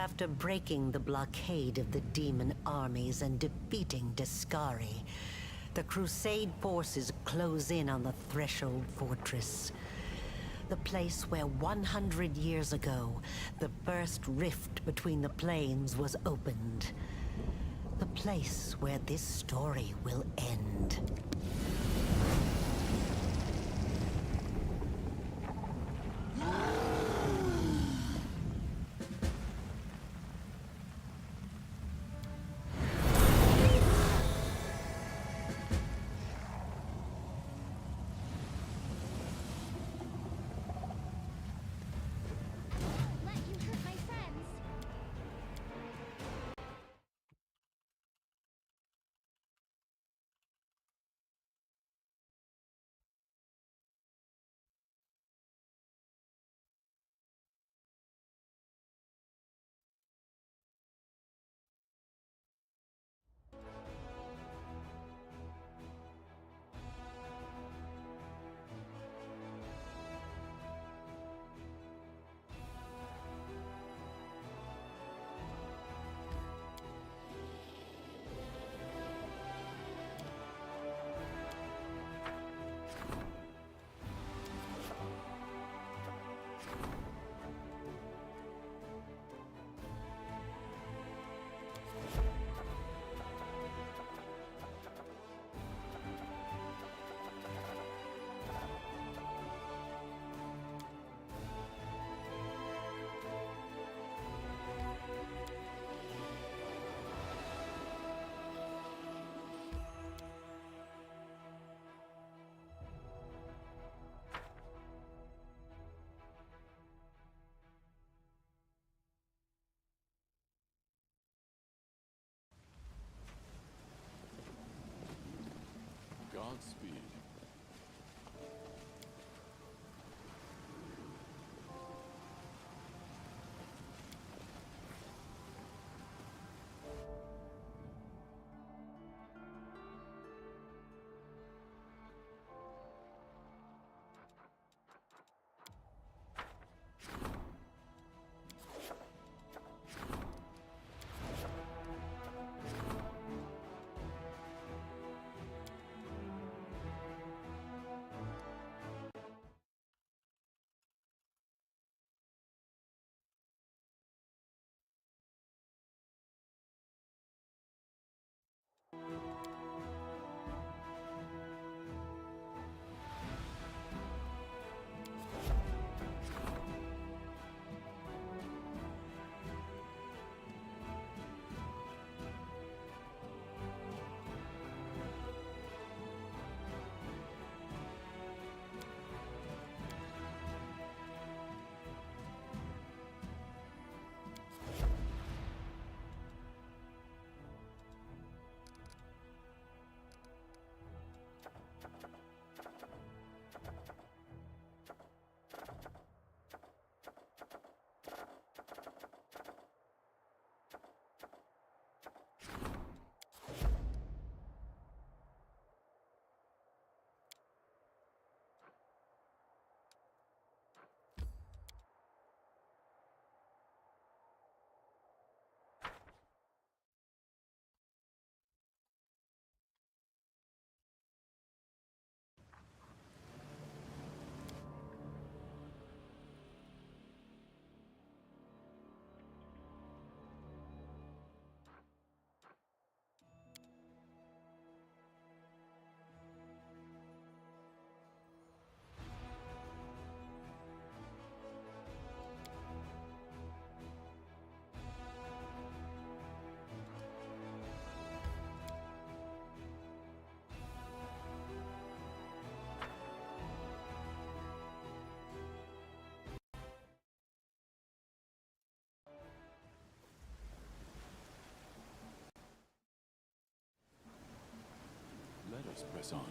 After breaking the blockade of the demon armies and defeating Discari, the Crusade forces close in on the Threshold Fortress. The place where 100 years ago, the first rift between the planes was opened. The place where this story will end. Godspeed. Let us press on.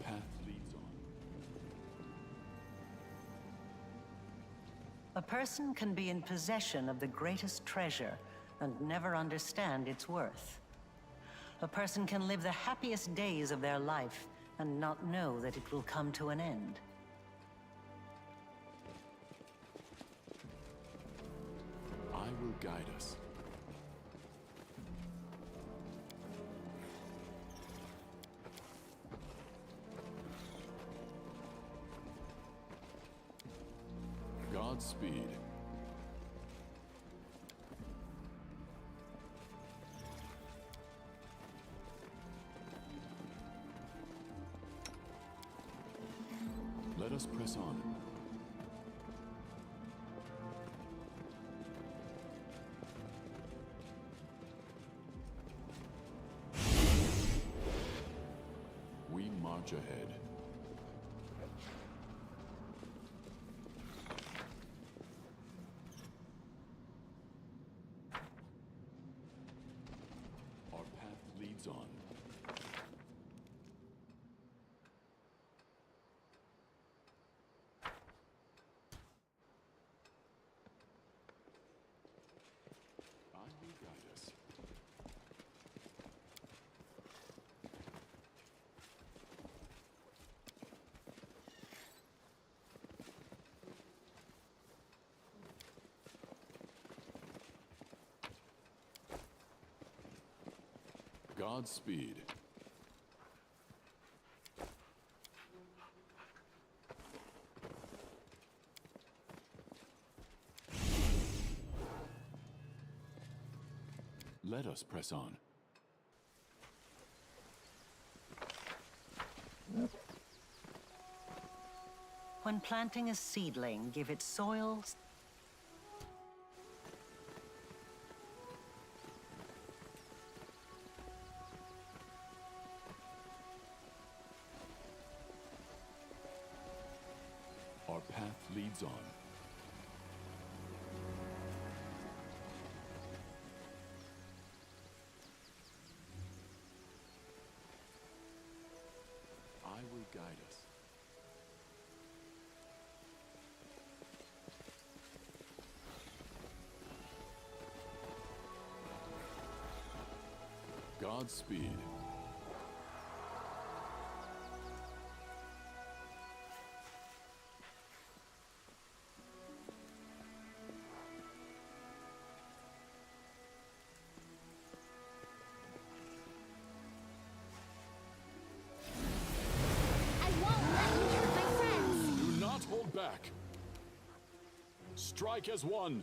Our path leads on. A person can be in possession of the greatest treasure and never understand its worth. A person can live the happiest days of their life and not know that it will come to an end. I will guide us. Godspeed. Let us press on. We march ahead. Our path leads on. I will guide us. Godspeed. Let us press on. When planting a seedling, give it soil, Our path leads on. I will guide us. Godspeed. I won't let you hurt my friends! Do not hold back. Strike as one.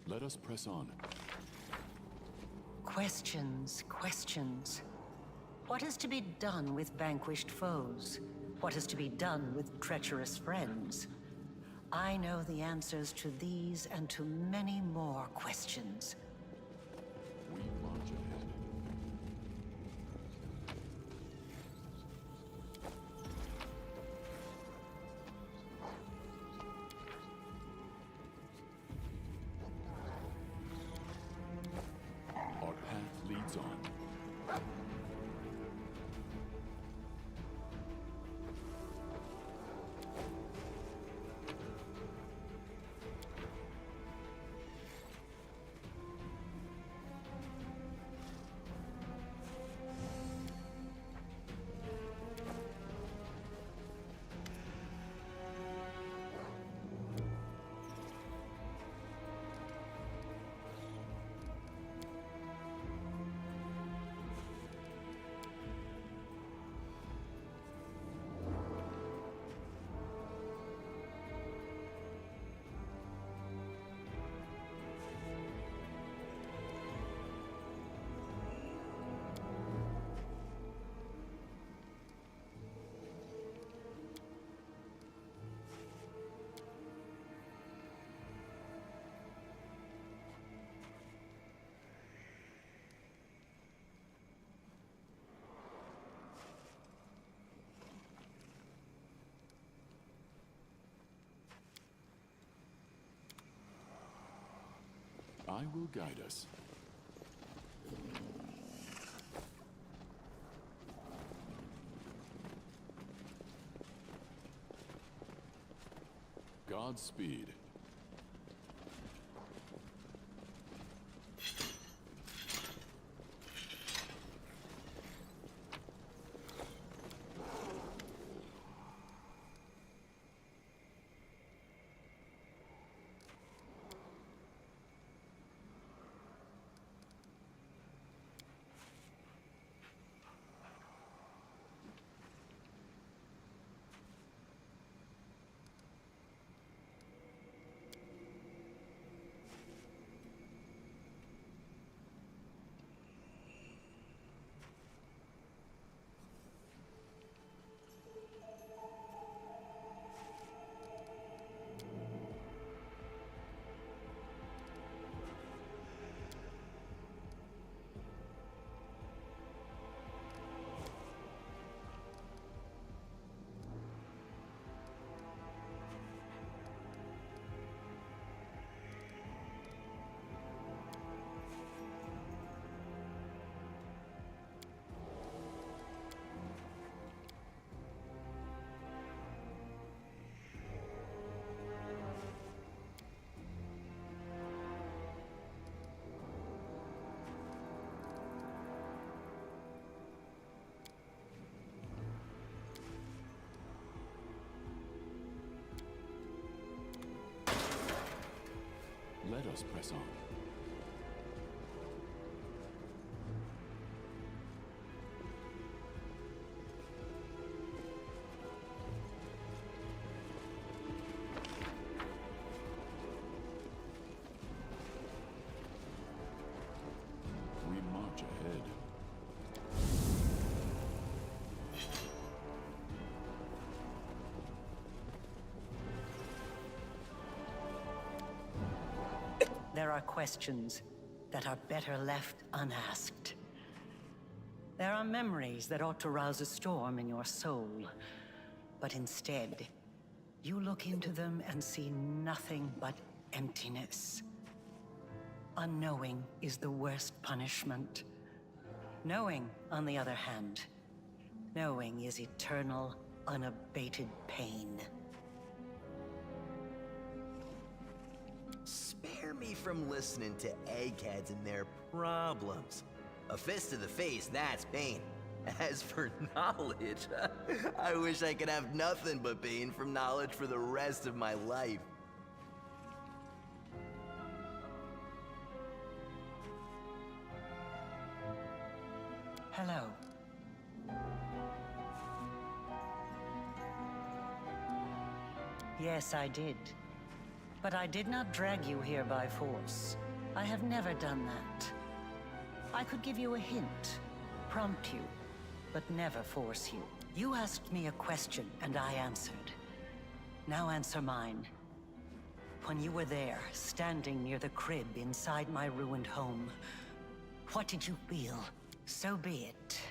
Let us press on. questions, questions. What is to be done with vanquished foes? What is to be done with treacherous friends? I know the answers to these and to many more questions. We march ahead. Our path leads on. I will guide us. Godspeed. Let us press on. We march ahead. There are questions that are better left unasked. There are memories that ought to rouse a storm in your soul, but instead, you look into them and see nothing but emptiness. Unknowing is the worst punishment. Knowing, on the other hand, knowing is eternal, unabated pain. Spare me from listening to eggheads and their problems. A fist to the face, that's pain. As for knowledge, I wish I could have nothing but pain from knowledge for the rest of my life. Hello. Yes, I did. But I did not drag you here by force. I have never done that. I could give you a hint, prompt you, but never force you. You asked me a question, and I answered. Now answer mine. When you were there, standing near the crib inside my ruined home, what did you feel? So be it.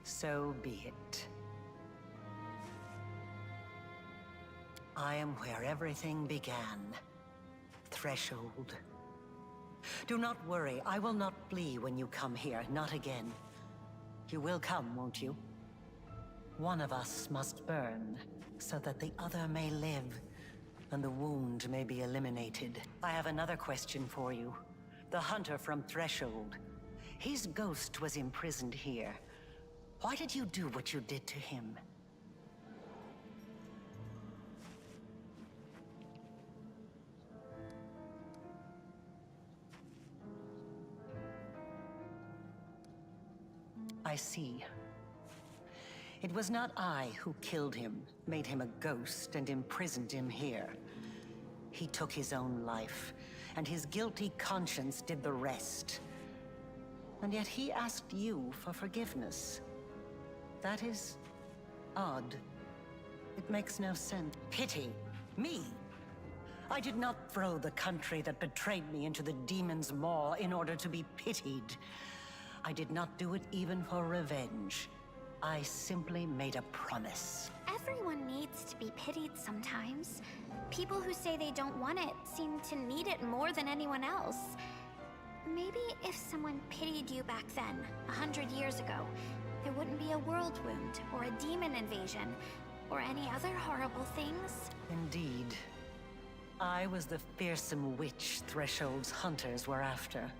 So be it. I am where everything began. Threshold. Do not worry, I will not flee when you come here, not again. You will come, won't you? One of us must burn, so that the other may live, and the wound may be eliminated. I have another question for you. The hunter from Threshold. His ghost was imprisoned here. Why did you do what you did to him? I see. It was not I who killed him, made him a ghost, and imprisoned him here. He took his own life, and his guilty conscience did the rest. And yet he asked you for forgiveness. That is odd. It makes no sense. Pity? Me? I did not throw the country that betrayed me into the demon's maw in order to be pitied. I did not do it even for revenge. I simply made a promise. Everyone needs to be pitied sometimes. People who say they don't want it seem to need it more than anyone else. Maybe if someone pitied you back then, 100 years ago, there wouldn't be a world wound, or a demon invasion, or any other horrible things. Indeed. I was the fearsome witch Threshold's hunters were after.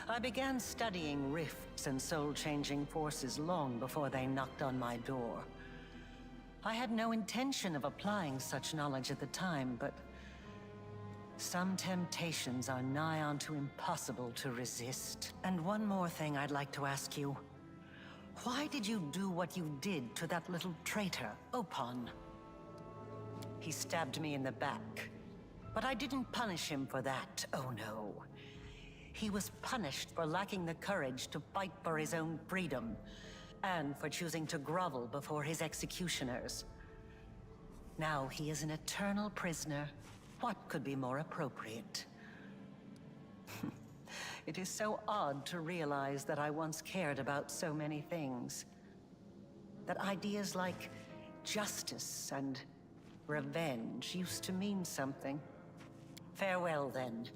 I began studying rifts and soul-changing forces long before they knocked on my door. I had no intention of applying such knowledge at the time, but some temptations are nigh onto impossible to resist. And one more thing I'd like to ask you. Why did you do what you did to that little traitor, Opon? He stabbed me in the back, but I didn't punish him for that, oh no. He was punished for lacking the courage to fight for his own freedom, and for choosing to grovel before his executioners. Now he is an eternal prisoner. What could be more appropriate? It is so odd to realize that I once cared about so many things. That ideas like justice and revenge used to mean something. Farewell, then.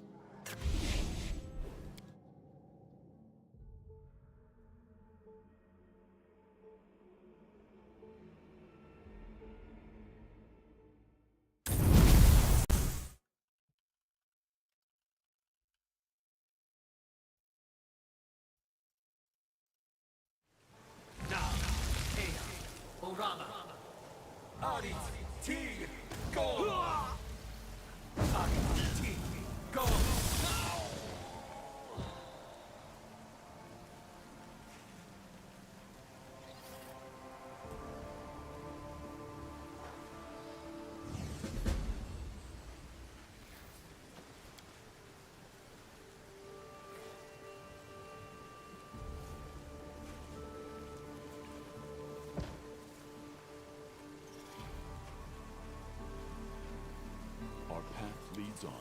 Our path leads on.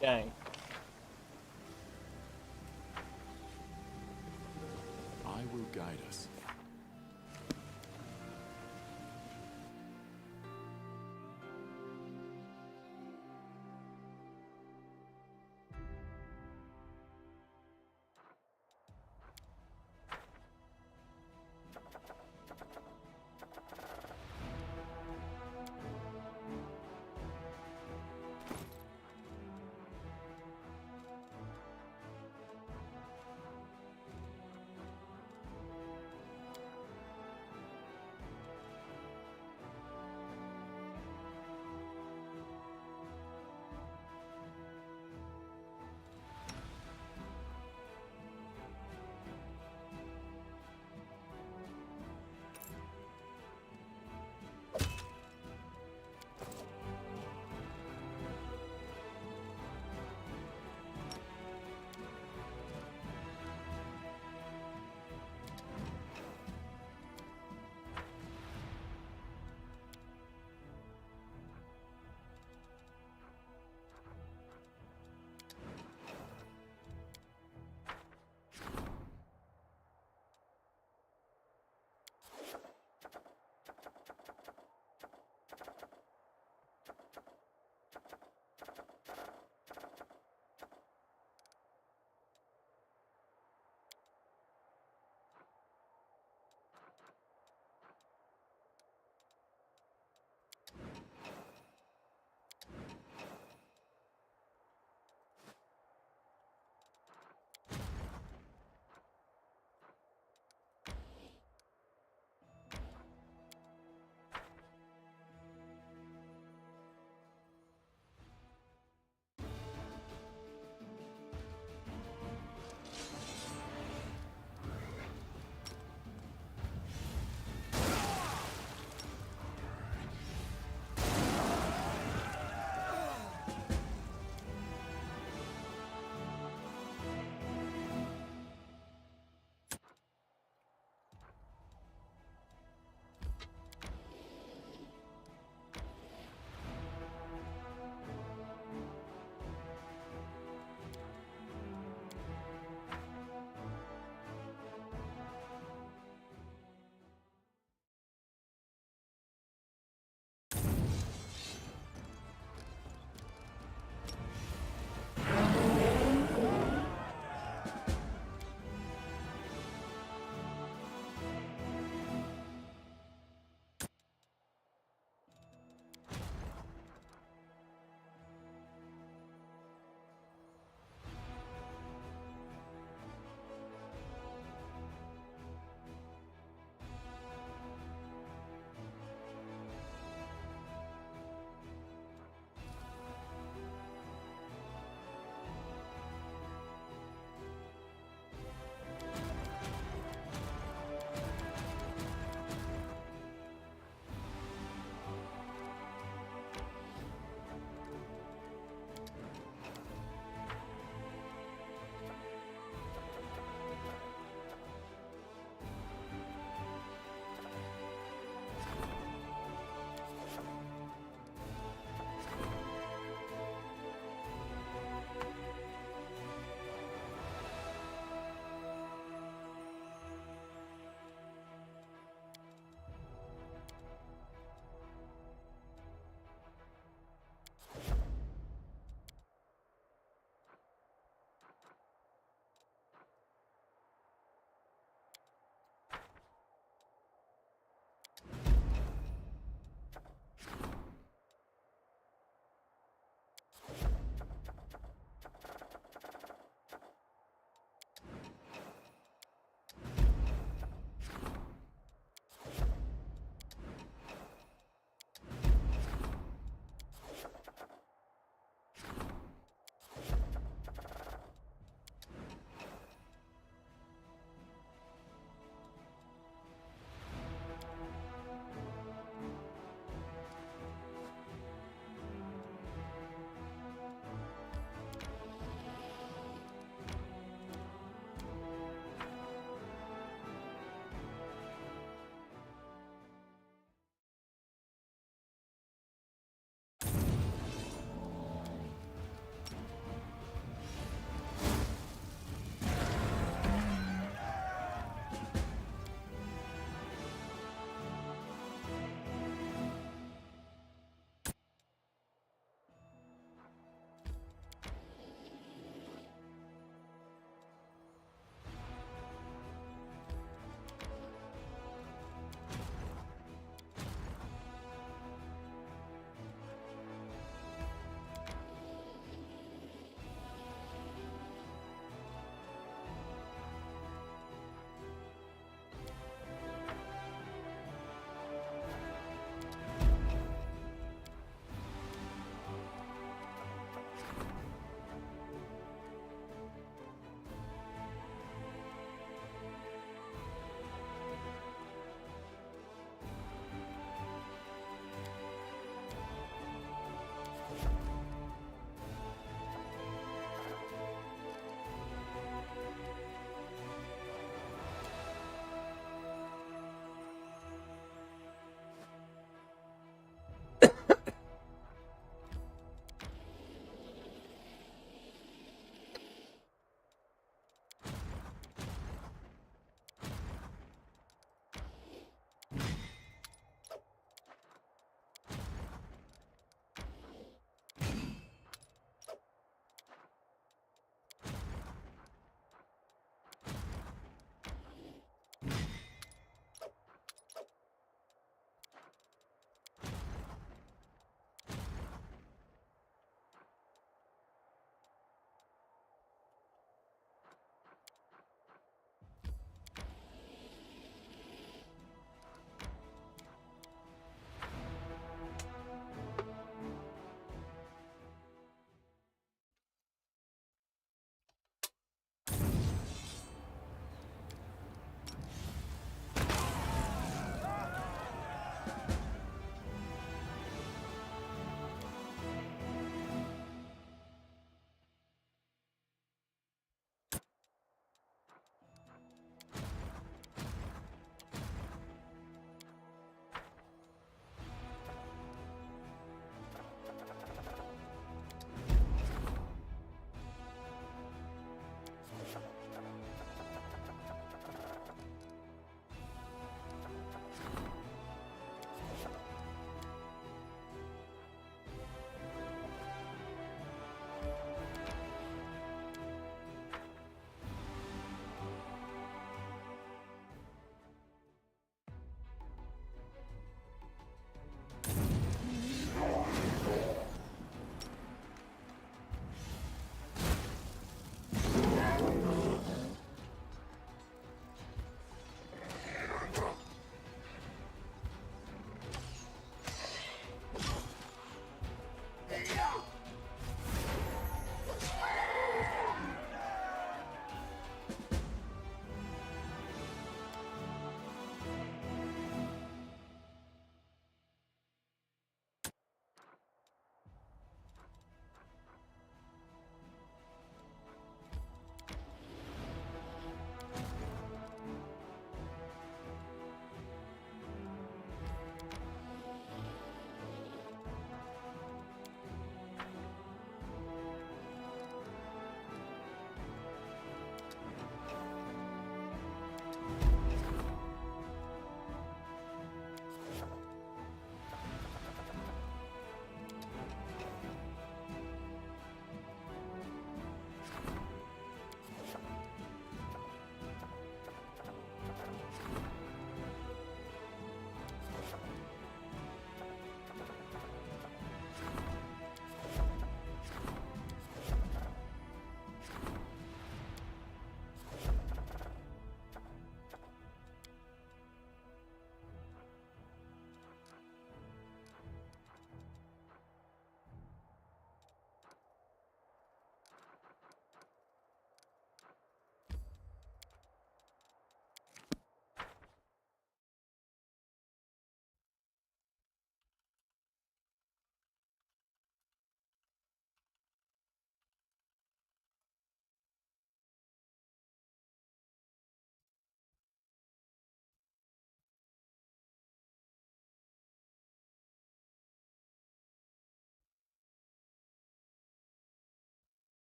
Dang. I will guide us.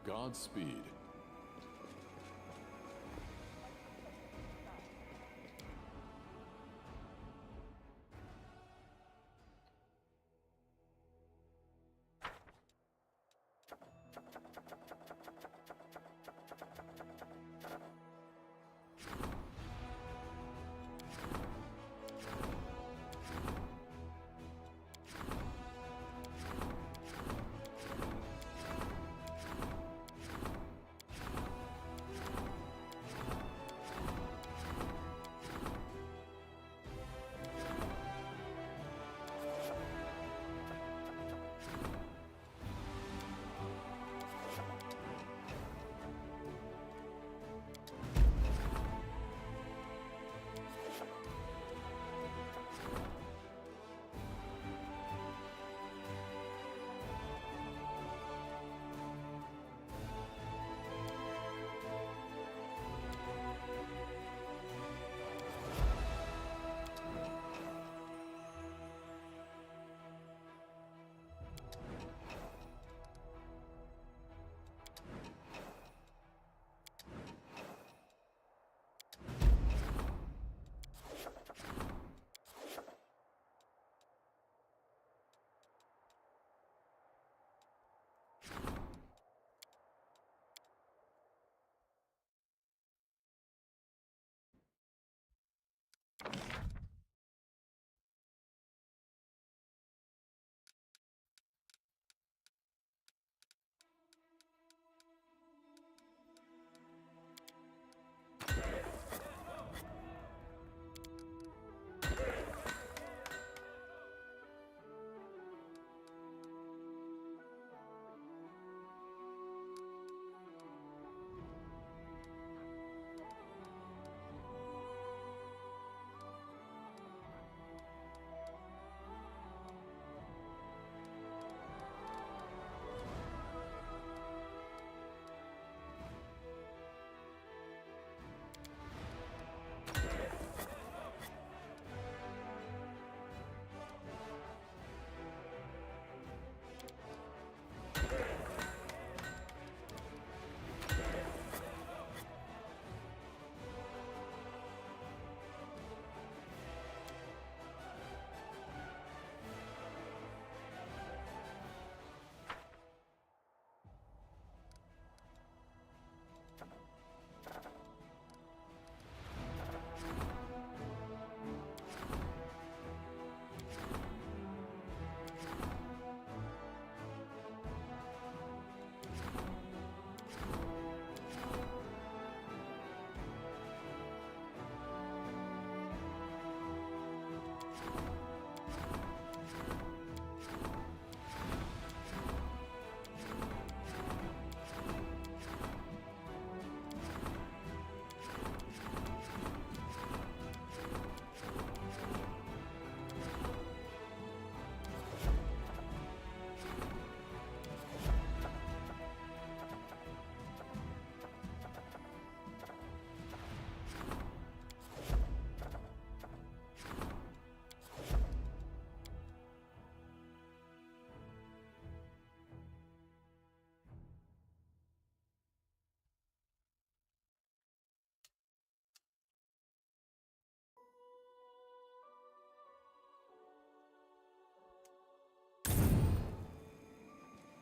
Godspeed.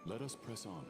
Let us press on.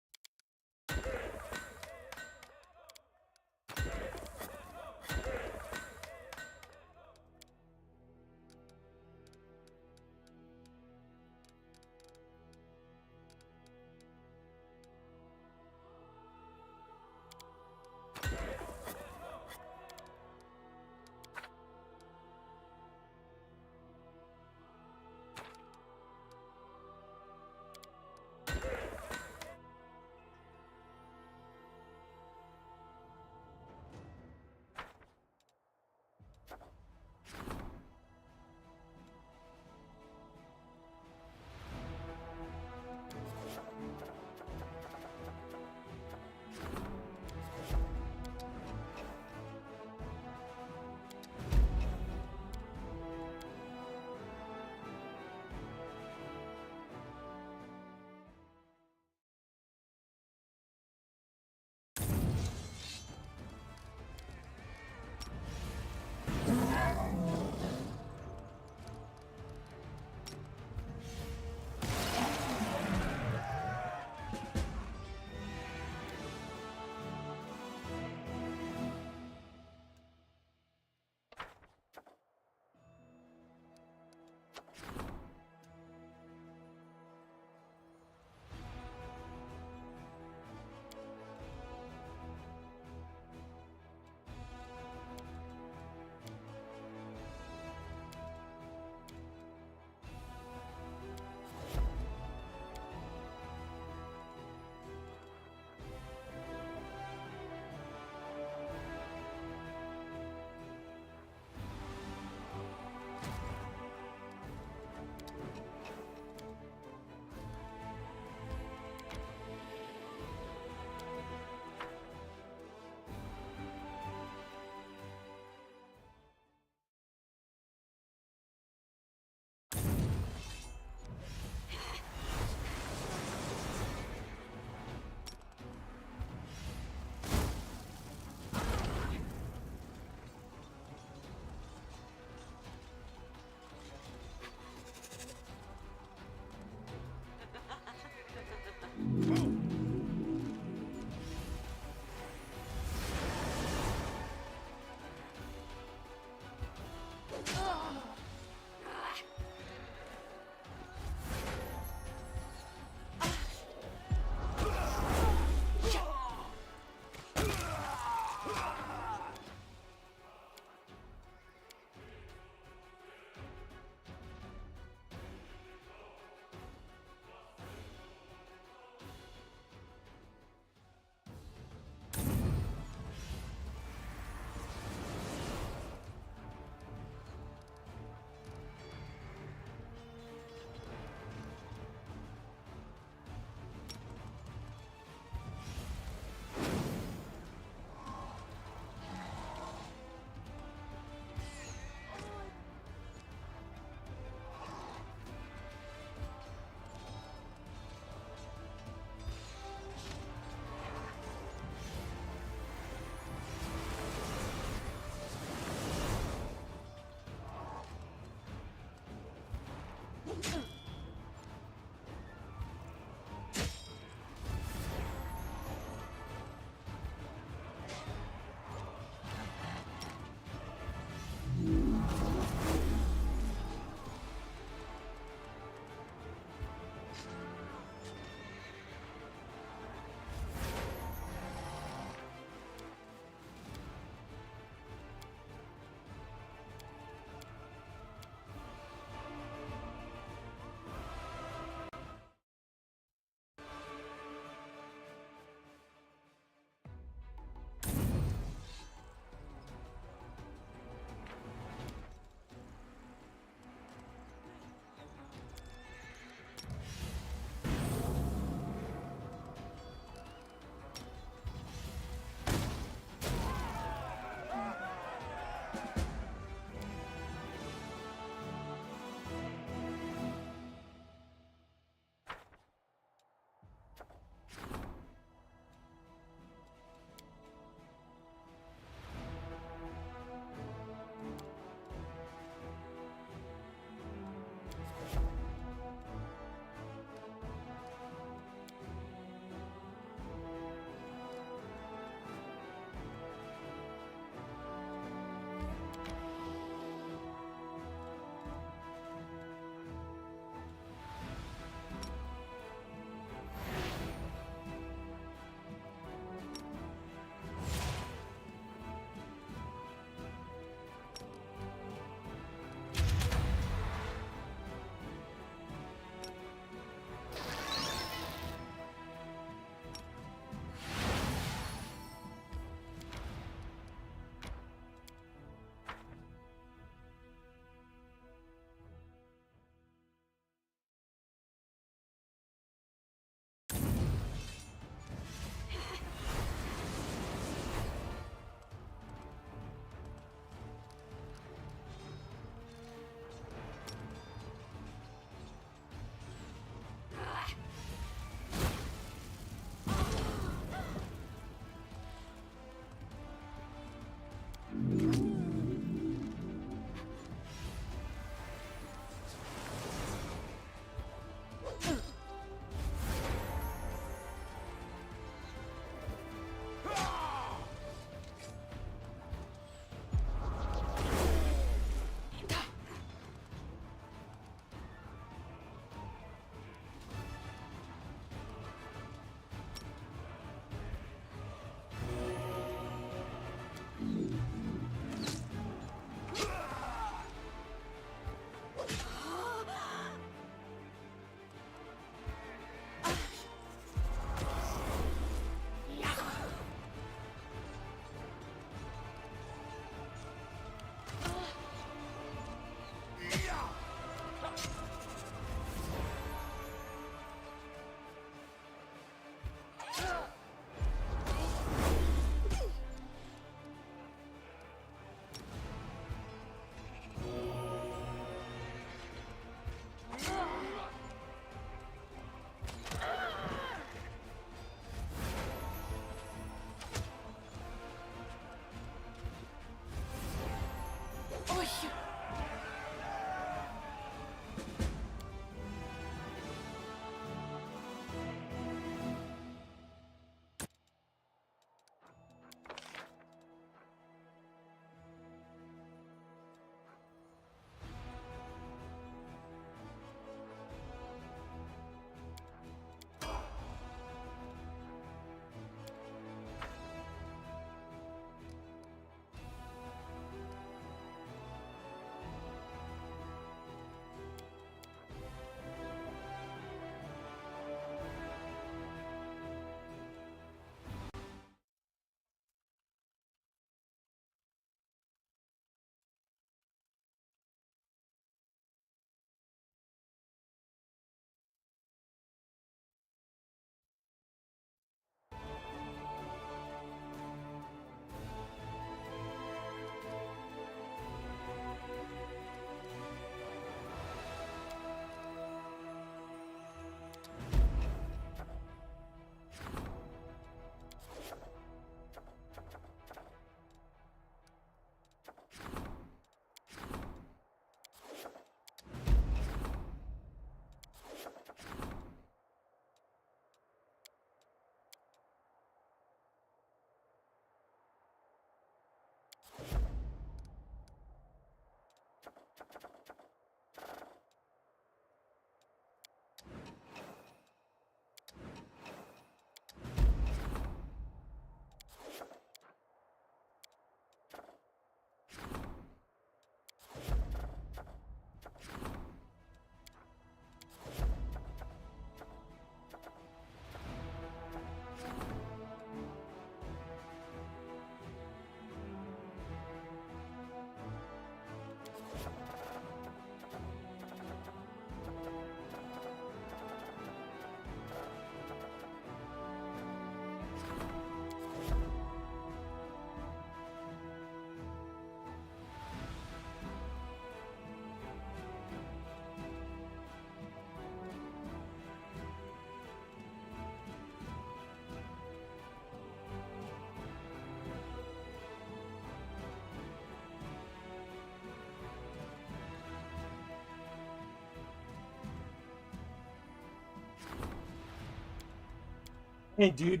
Hey dude,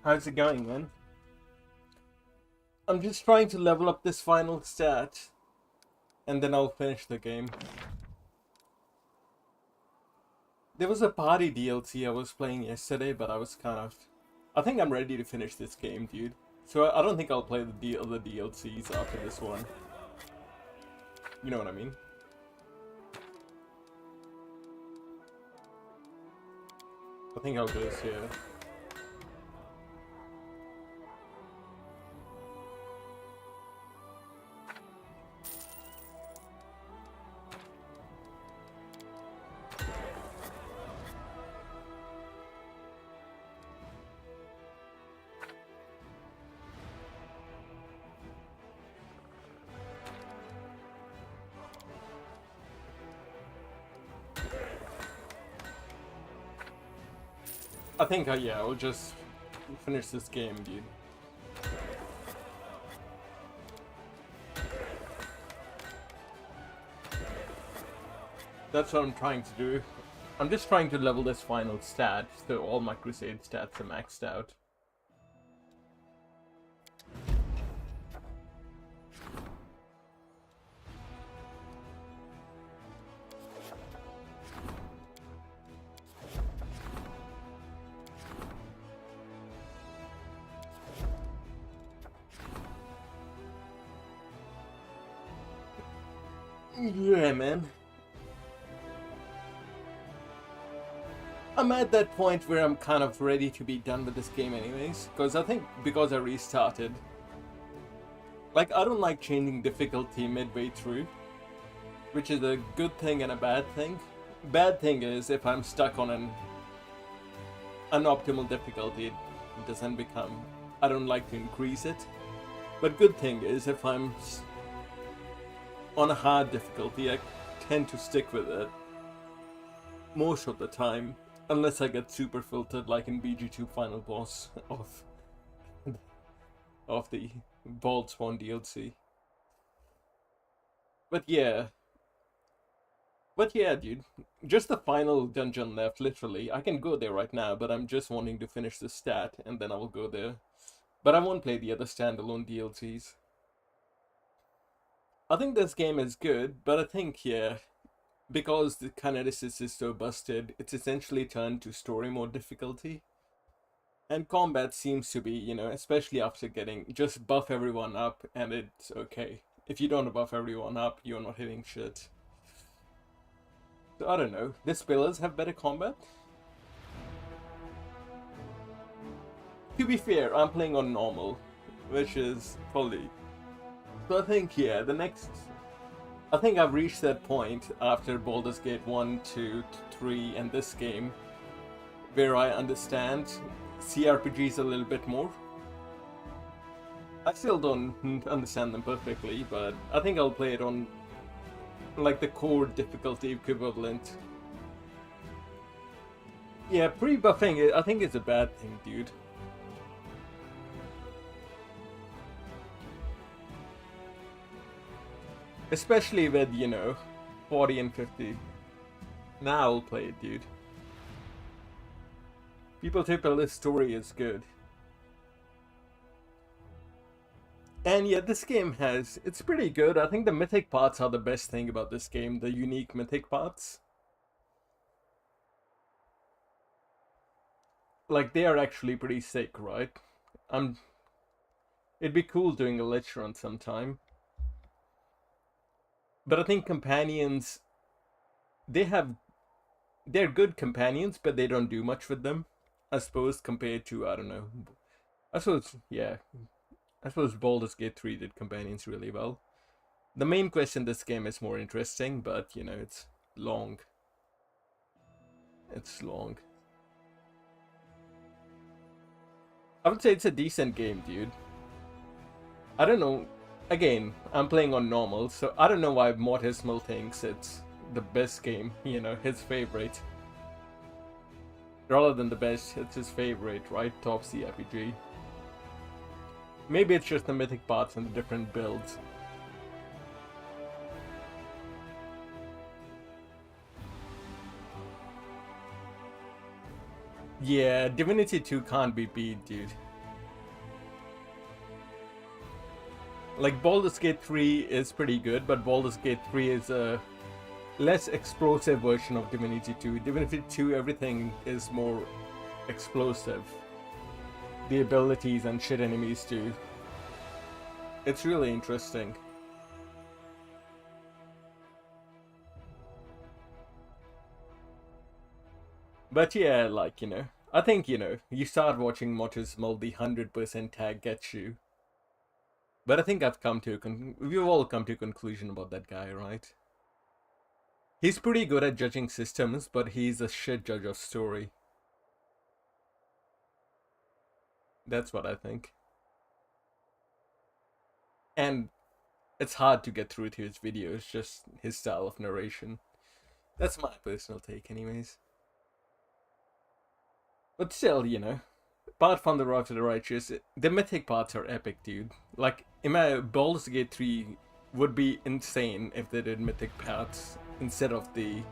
how's it going, man? I'm just trying to level up this final stat, and then I'll finish the game. There was a party DLC I was playing yesterday, but I was kind of... I think I'm ready to finish this game, dude. So I don't think I'll play the other DLCs after this one. You know what I mean? I think I'll do this here. I think, yeah, I'll just finish this game, dude. That's what I'm trying to do. I'm just trying to level this final stat, so all my Crusade stats are maxed out. Yeah, man. I'm at that point where I'm kind of ready to be done with this game anyways, because I think because I restarted, like, I don't like changing difficulty midway through, which is a good thing and a bad thing. Bad thing is if I'm stuck on an unoptimal difficulty, it doesn't become... I don't like to increase it. But good thing is if I'm on a hard difficulty, I tend to stick with it most of the time, unless I get super filtered like in BG2 final boss of the Bald Spawn DLC. But yeah, dude, just the final dungeon left, literally. I can go there right now, but I'm just wanting to finish the stat, and then I will go there. But I won't play the other standalone DLCs. I think this game is good, but I think, yeah, because the kineticus is so busted, it's essentially turned to story mode difficulty. And combat seems to be, you know, especially after getting, just buff everyone up and it's okay. If you don't buff everyone up, you're not hitting shit. So I don't know, the Spillers have better combat? To be fair, I'm playing on normal, which is probably... So I think, yeah, the next... I think I've reached that point after Baldur's Gate 1, 2, 3, and this game, where I understand CRPGs a little bit more. I still don't understand them perfectly, but I think I'll play it on, like, the core difficulty equivalent. Yeah, pre-buffing, I think it's a bad thing, dude. Especially with, you know, 40 and 50. Now I'll play it, dude. People tell this story is good. And yeah, this game has... It's pretty good. I think the mythic parts are the best thing about this game. The unique mythic parts. Like, they are actually pretty sick, right? It'd be cool doing a lich run sometime. But I think companions, they're good companions, but they don't do much with them, I suppose, compared to, I don't know, I suppose, yeah, I suppose Baldur's Gate 3 did companions really well. The main quest in this game is more interesting, but, you know, it's long. It's long. I would say it's a decent game, dude. I don't know. Again, I'm playing on normal, so I don't know why Mortismal thinks it's the best game, you know, his favorite. Rather than the best, it's his favorite, right? Top CRPG. Maybe it's just the mythic parts and the different builds. Yeah, Divinity 2 can't be beat, dude. Like, Baldur's Gate 3 is pretty good, but Baldur's Gate 3 is a less explosive version of Divinity 2. Divinity 2, everything is more explosive. The abilities and shit enemies too. It's really interesting. But yeah, like, you know, I think, you know, you start watching Motismal, the 100% tag gets you. But I think I've come to we've all come to a conclusion about that guy, right? He's pretty good at judging systems, but he's a shit judge of story. That's what I think. And it's hard to get through to his videos, just his style of narration. That's my personal take, anyways. But still, you know, apart from the Rock to the Righteous, the mythic parts are epic, dude. Like, in my Baldur's Gate 3 would be insane if they did mythic parts instead of the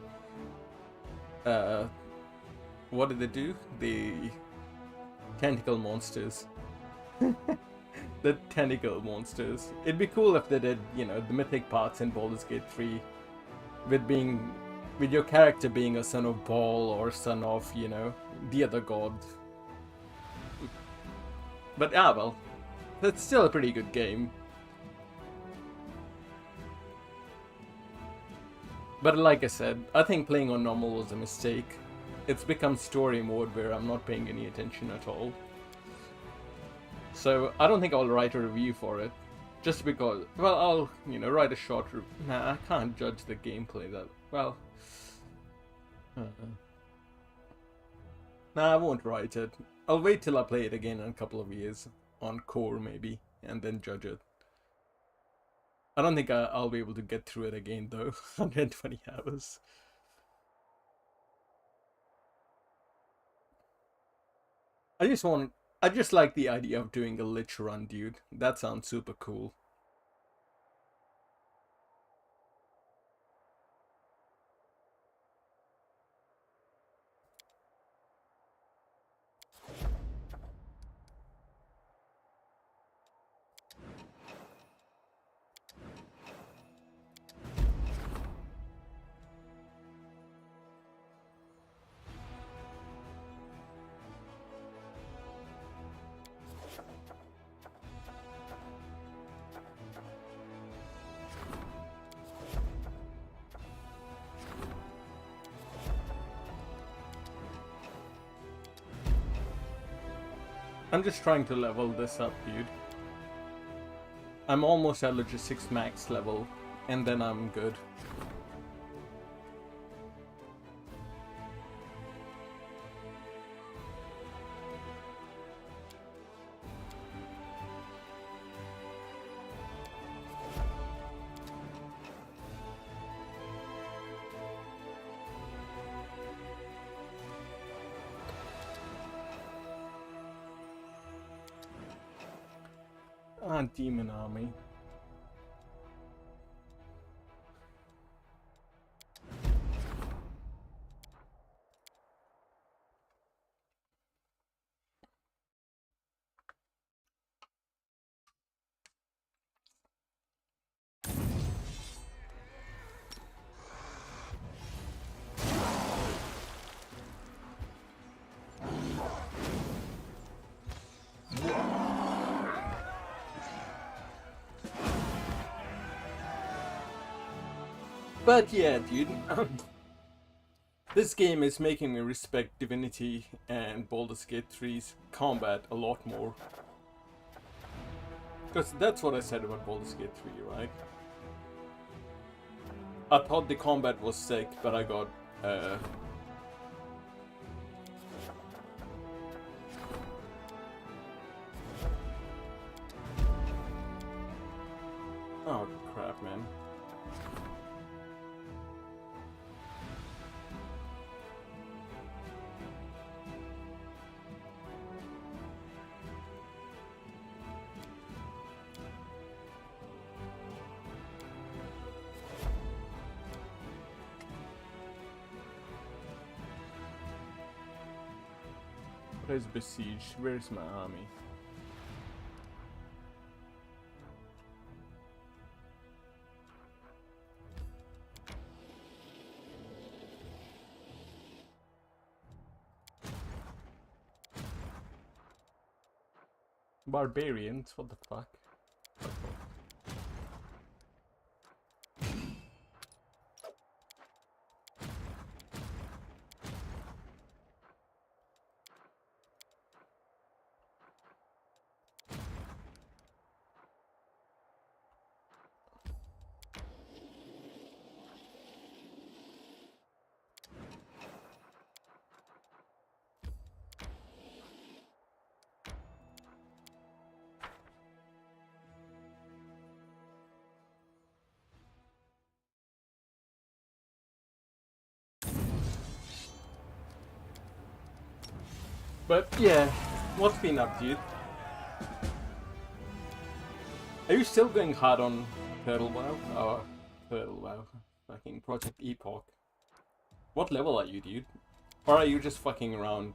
what did they do? The tentacle monsters. The tentacle monsters. It'd be cool if they did, you know, the mythic parts in Baldur's Gate 3 with your character being a son of Baal or son of, you know, the other god. But well, that's still a pretty good game. But like I said, I think playing on normal was a mistake. It's become story mode where I'm not paying any attention at all. So I don't think I'll write a review for it. Just because, well, I'll, you know, write a short review. Nah, I can't judge the gameplay that, well. Nah, I won't write it. I'll wait till I play it again in a couple of years. On core, maybe. And then judge it. I don't think I'll be able to get through it again, though. 120 hours. I just like the idea of doing a lich run, dude. That sounds super cool. I'm just trying to level this up, dude. I'm almost at Legit 6 max level, and then I'm good. Ah, Demon Army. But yeah, dude, this game is making me respect Divinity and Baldur's Gate 3's combat a lot more. Because that's what I said about Baldur's Gate 3, right? I thought the combat was sick, but I got, oh crap, man. Place besieged. Where's my army? Barbarians? What the fuck? But yeah, what's been up, dude? Are you still going hard on Turtle WoW? Oh, Turtle WoW. Fucking Project Epoch. What level are you, dude? Or are you just fucking around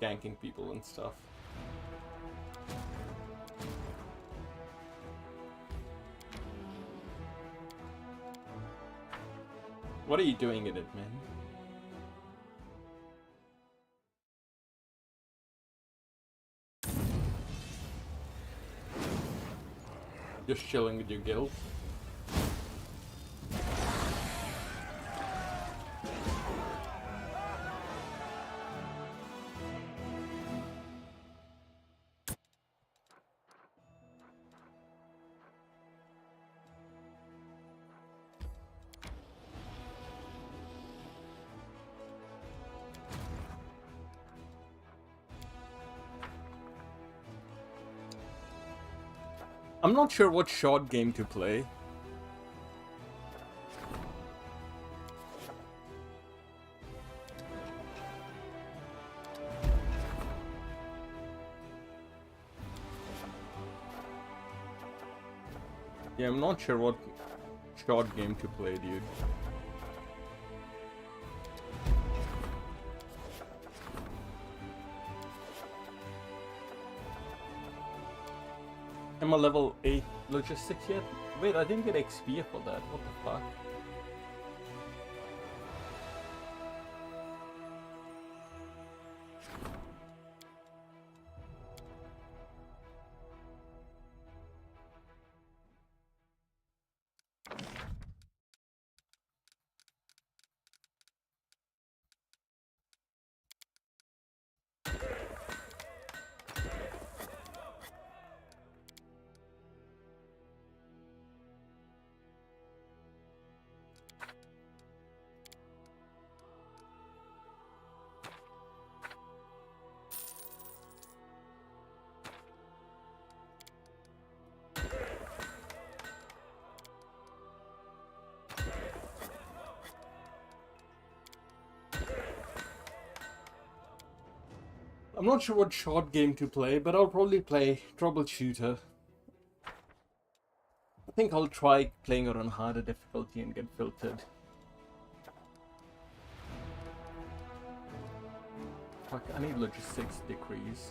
ganking people and stuff? What are you doing in it, man? Just chilling with your guild? I'm not sure what short game to play. Yeah, I'm not sure what short game to play, dude. Am I level 8 logistics yet? Wait, I didn't get XP for that. What the fuck? I'm not sure what short game to play, but I'll probably play Troubleshooter. I think I'll try playing it on harder difficulty and get filtered. Fuck, I need logistics decrease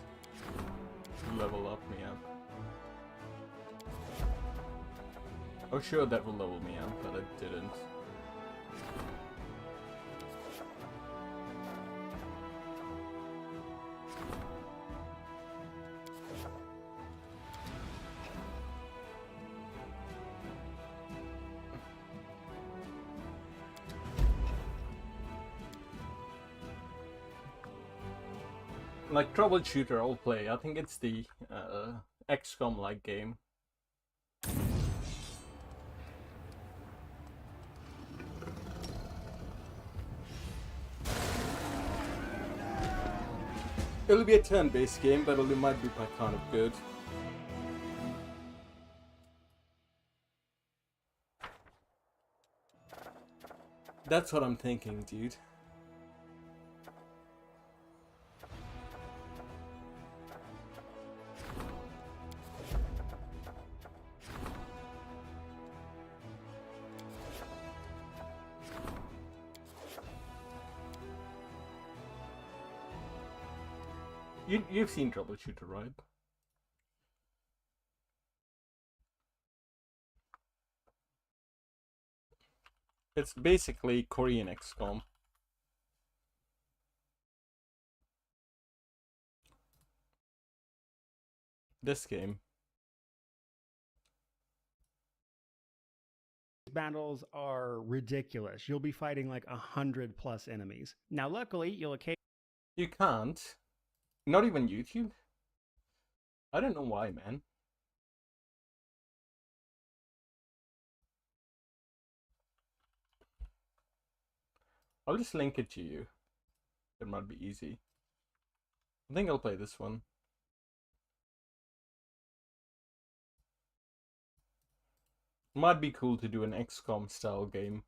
to level up me up. I was sure that will level me up, but it didn't. Like Troubleshooter, I'll play. I think it's the XCOM-like game. It'll be a turn-based game, but it might be quite kind of good. That's what I'm thinking, dude. You've seen Troubleshooter, right? It's basically Korean XCOM. This game. Battles are ridiculous. You'll be fighting like 100+ enemies. Now, luckily, you'll occasionally. You can't. Not even YouTube? I don't know why, man. I'll just link it to you. It might be easy. I think I'll play this one. Might be cool to do an XCOM style game.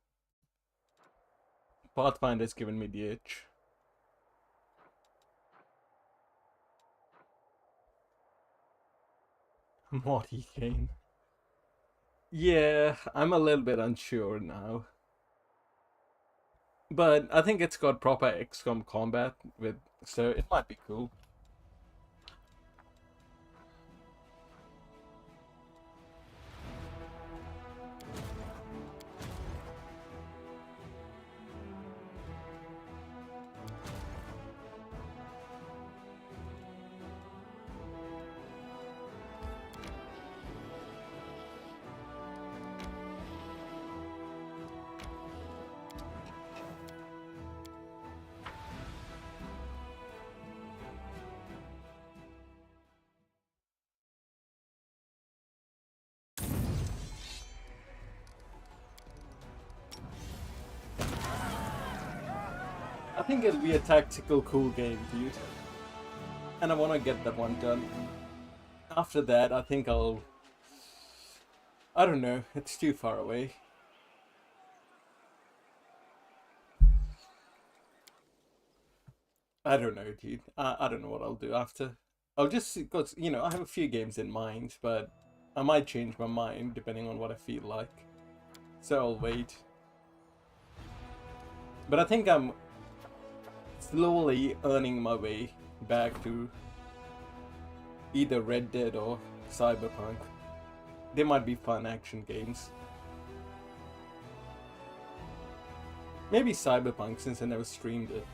Pathfinder's given me the itch. Morty game. Yeah, I'm a little bit unsure now. But I think it's got proper XCOM combat with, so it might be cool. I think it'll be a tactical cool game, dude. And I want to get that one done. After that, I think I'll... I don't know, it's too far away. I don't know, dude. I don't know what I'll do after. I'll just, cause, you know, I have a few games in mind, but I might change my mind depending on what I feel like. So I'll wait. But I think I'm slowly earning my way back to either Red Dead or Cyberpunk. They might be fun action games. Maybe Cyberpunk, since I never streamed it.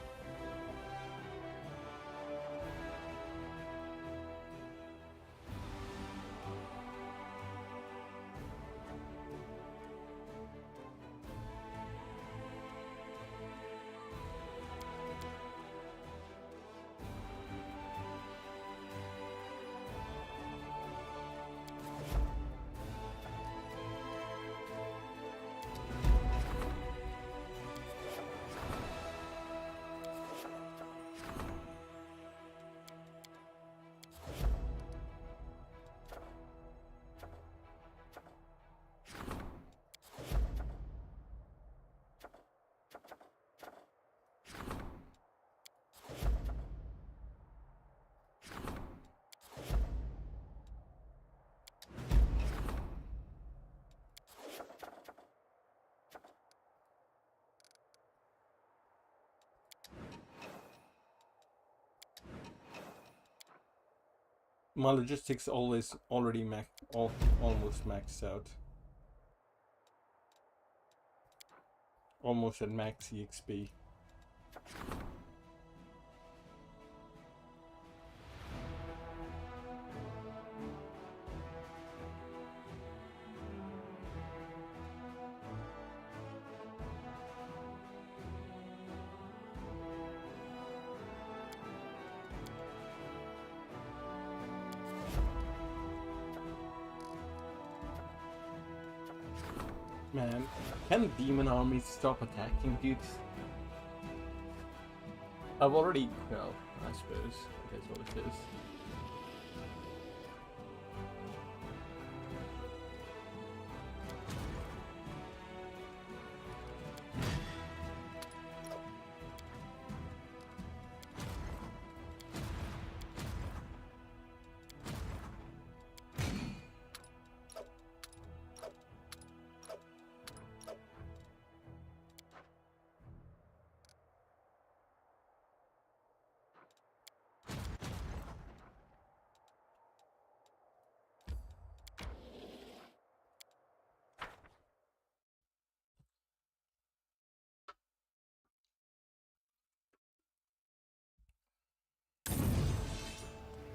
My logistics always already almost maxed out. Almost at max EXP. Man, can demon armies stop attacking dudes? I've already, well, I suppose it is what it is.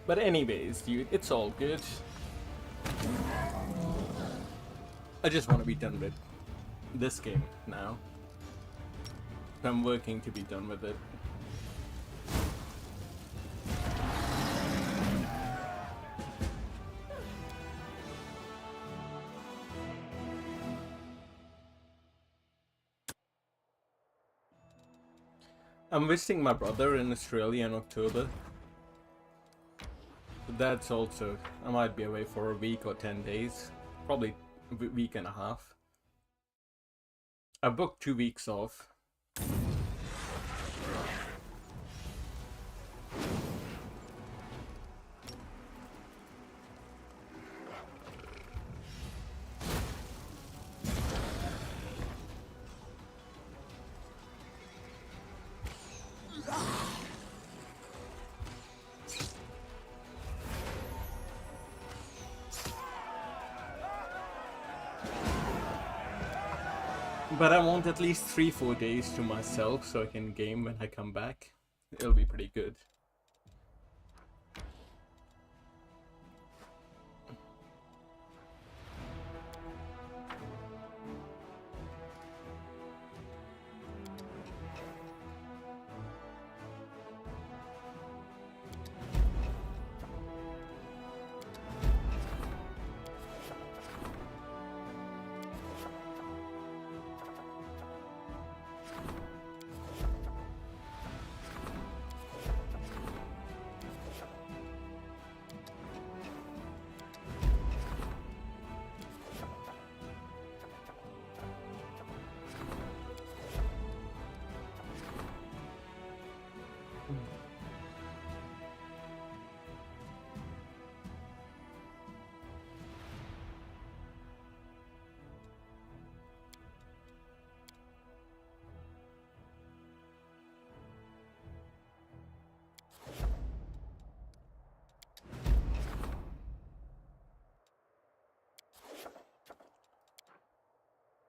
But anyways, dude, it's all good. I just want to be done with this game now. I'm working to be done with it. I'm visiting my brother in Australia in October. That's also, I might be away for a week or 10 days. Probably a week and a half. I booked 2 weeks off. But I want at least 3-4 days to myself so I can game when I come back. It'll be pretty good.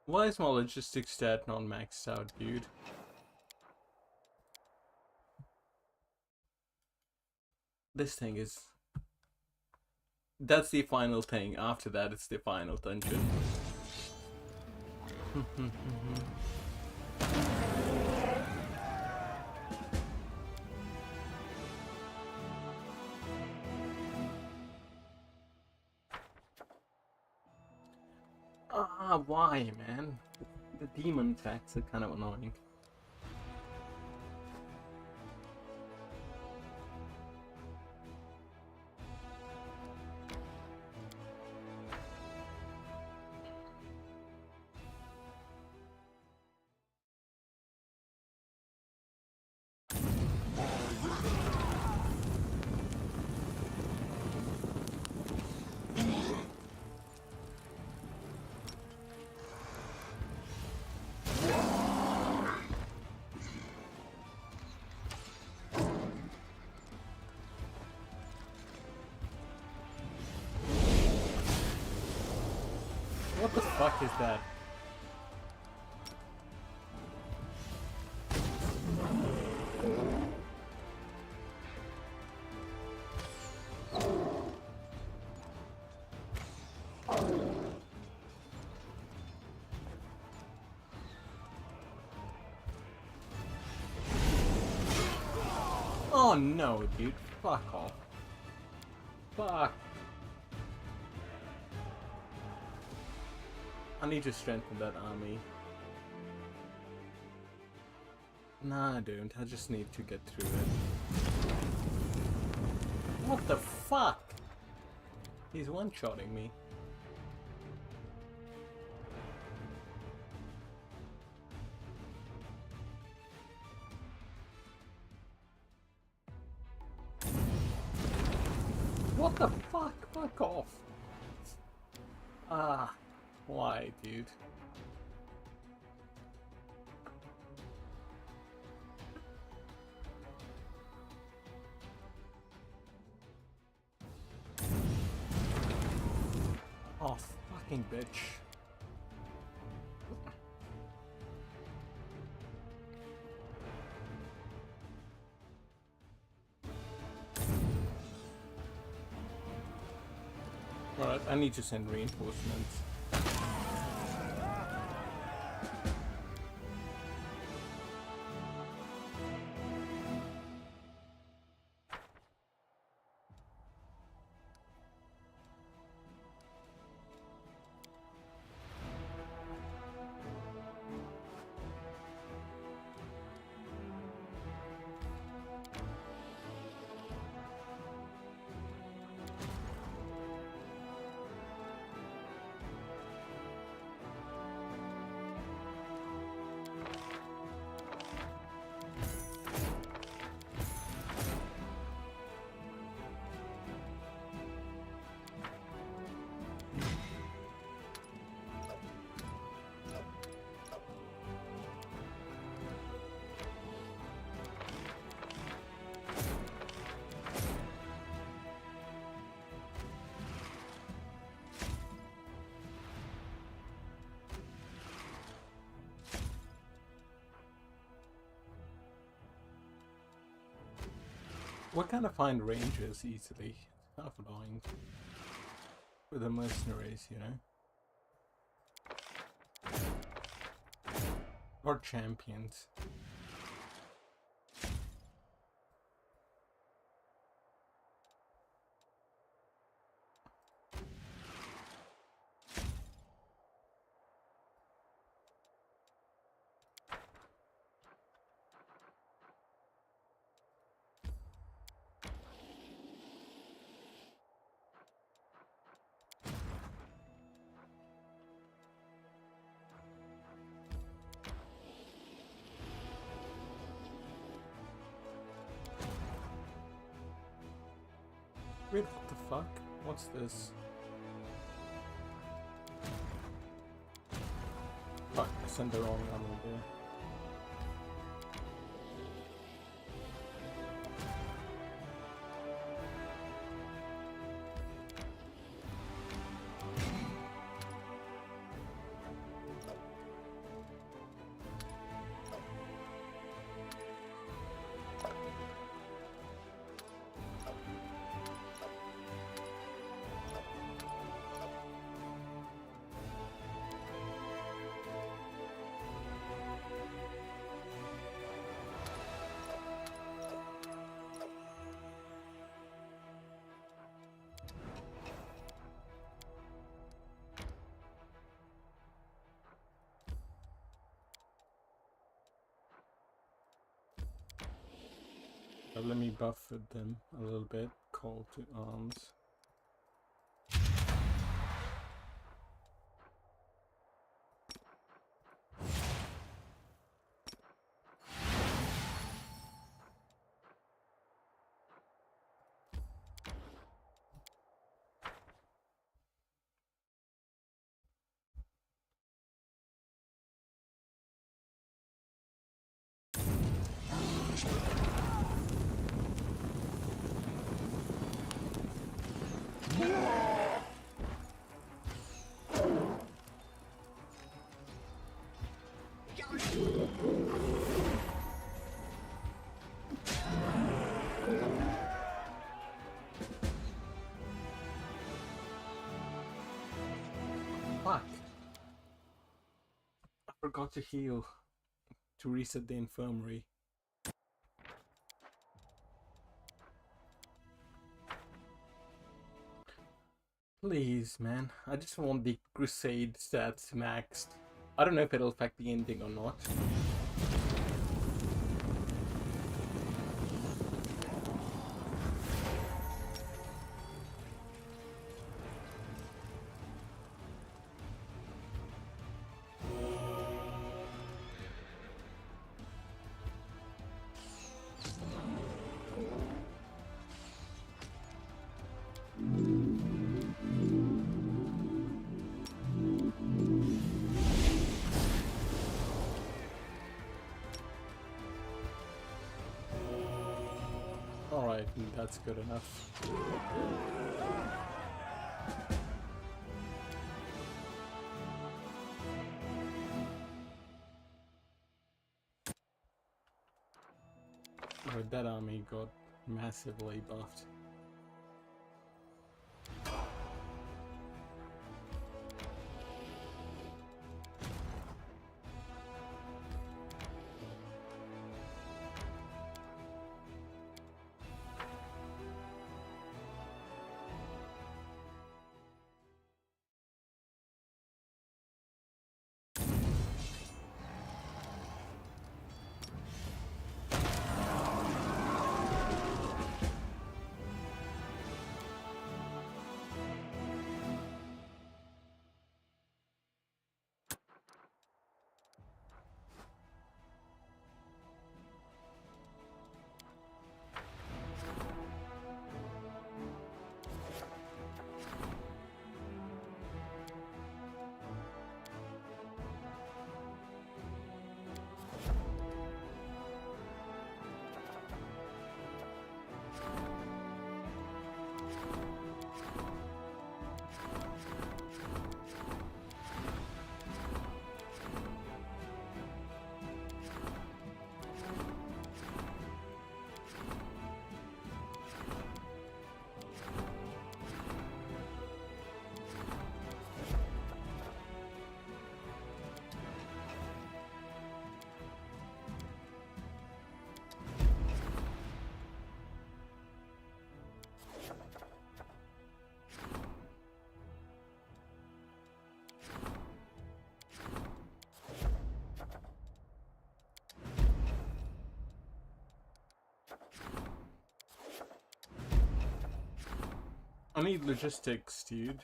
Why is my logistics stat not maxed out, dude? This thing is... That's the final thing. After that, it's the final dungeon. Why, man? The demon attacks are kind of annoying. What the fuck is that? Oh no, dude. Fuck off. Fuck. I need to strengthen that army. Nah, I don't. I just need to get through it. What the fuck? He's one-shotting me. What the fuck? Fuck off. Ah. Why, dude? Oh, fucking bitch. I need to send reinforcements. What kind of find ranges easily? It's kind of annoying with the mercenaries, you know? Or champions. Wait, what the fuck? What's this? Fuck, I sent the wrong ammo there. Let me buffet them a little bit. Call to arms. Fuck. I forgot to heal to reset the infirmary. Please, man. I just want the crusade stats maxed. I don't know if it'll affect the ending or not. Alright, that's good enough. Alright, that army got massively buffed. I need logistics, dude.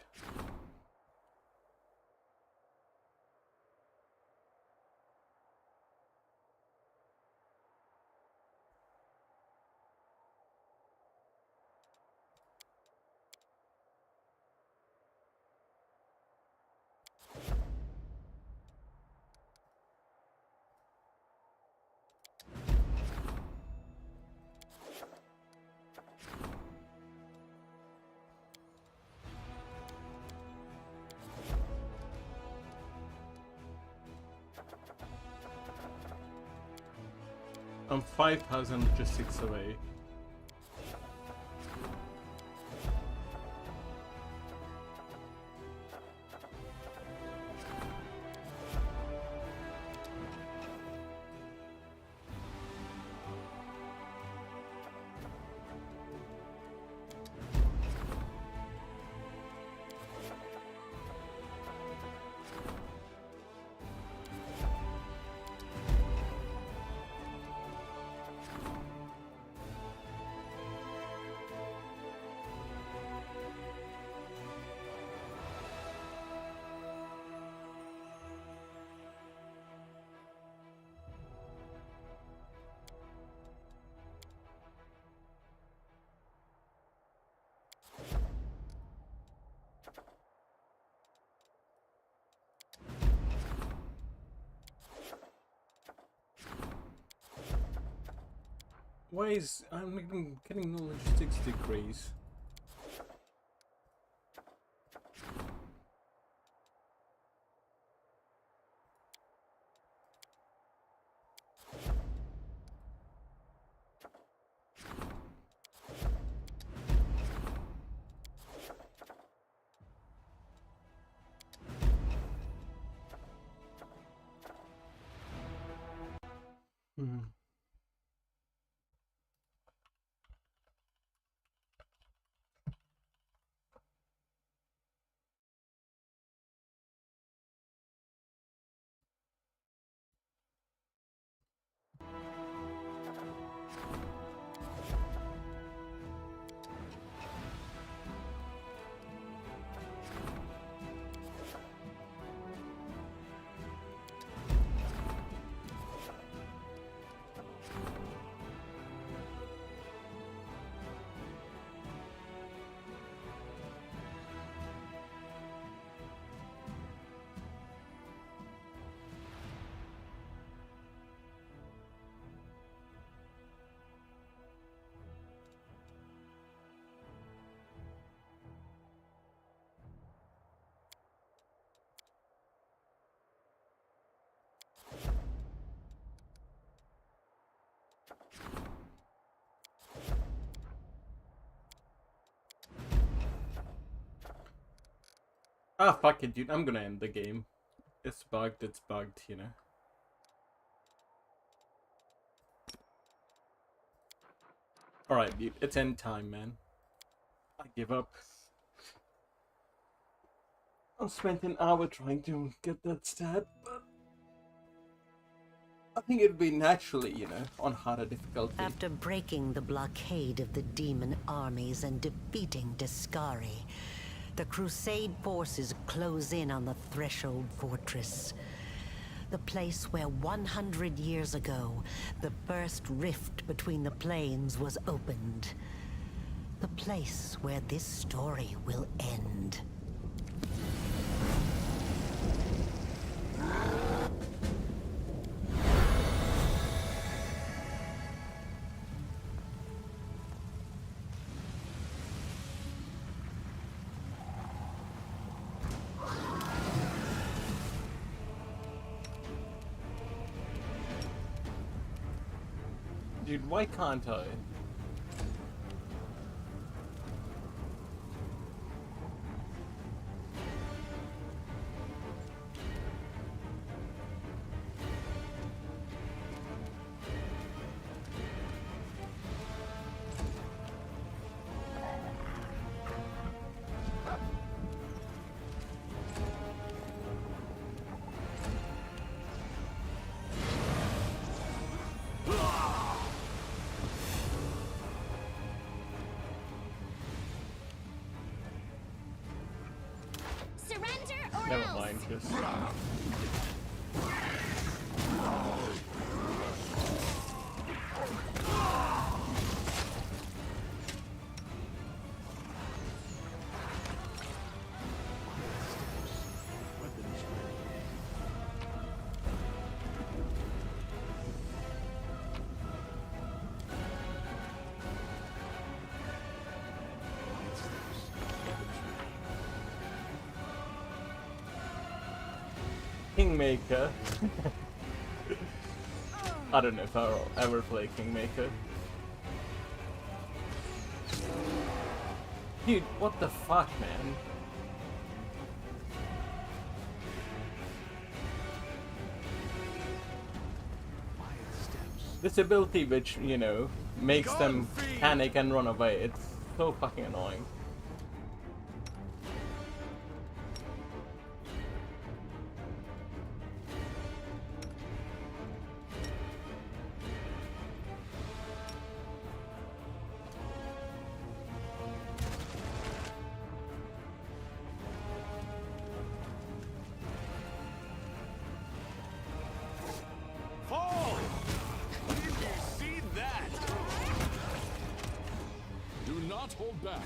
I'm 5,000 logistics away. Why is I'm getting no logistics decrease? Hmm. Ah, fuck it, dude. I'm gonna end the game. It's bugged, you know. Alright, dude. It's end time, man. I give up. I spent an hour trying to get that stat, but I think it'd be naturally, you know, on harder difficulty. After breaking the blockade of the demon armies and defeating Discari, the Crusade forces close in on the Threshold Fortress. The place where 100 years ago, the first rift between the planes was opened. The place where this story will end. Dude, why can't I? mind just... Kingmaker. I don't know if I'll ever play Kingmaker. Dude, what the fuck, man? This ability which, you know, makes them panic and run away, it's so fucking annoying. Fall! Did you see that? Do not hold back.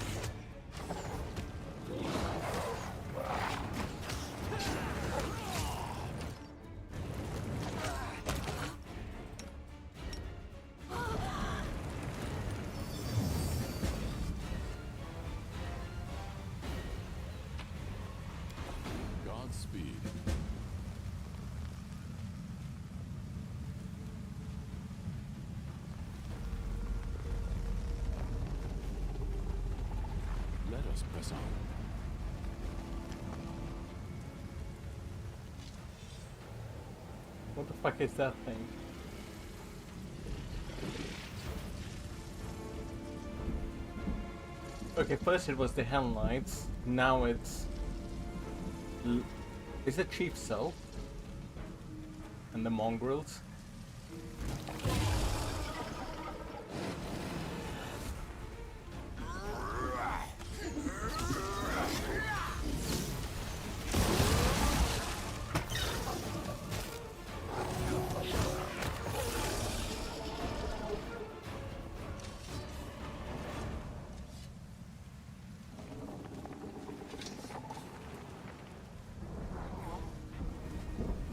Godspeed. Let us press on. What the fuck is that thing? Okay, first it was the Hell Knights, now it's... Is it Chief Self? And the Mongrels?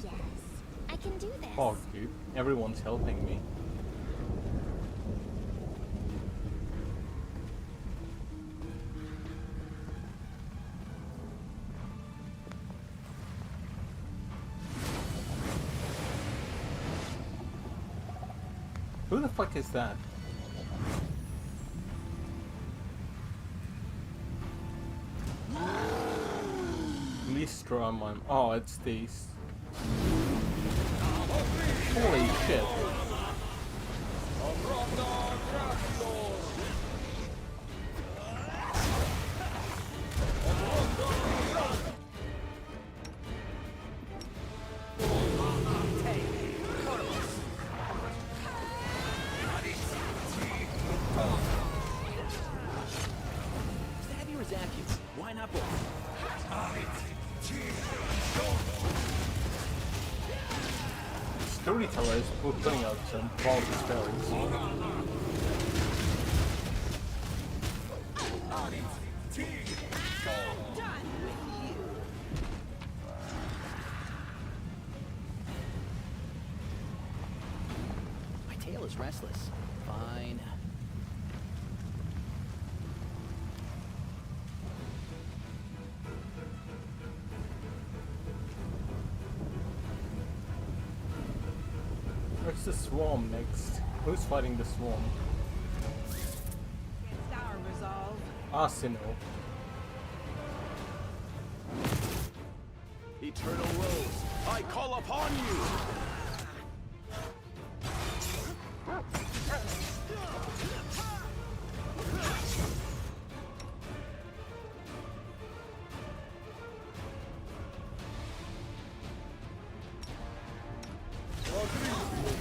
Yes, I can do this. Oh, dude, everyone's helping me. Who the fuck is that? Lystrum, oh, it's these. Holy shit. Why not both? Storyteller is putting out some quality spells. My tail is restless. Fine. Where's the swarm next? Who's fighting the swarm? Against our resolve. Arsenal. Eternal Rose, I call upon you!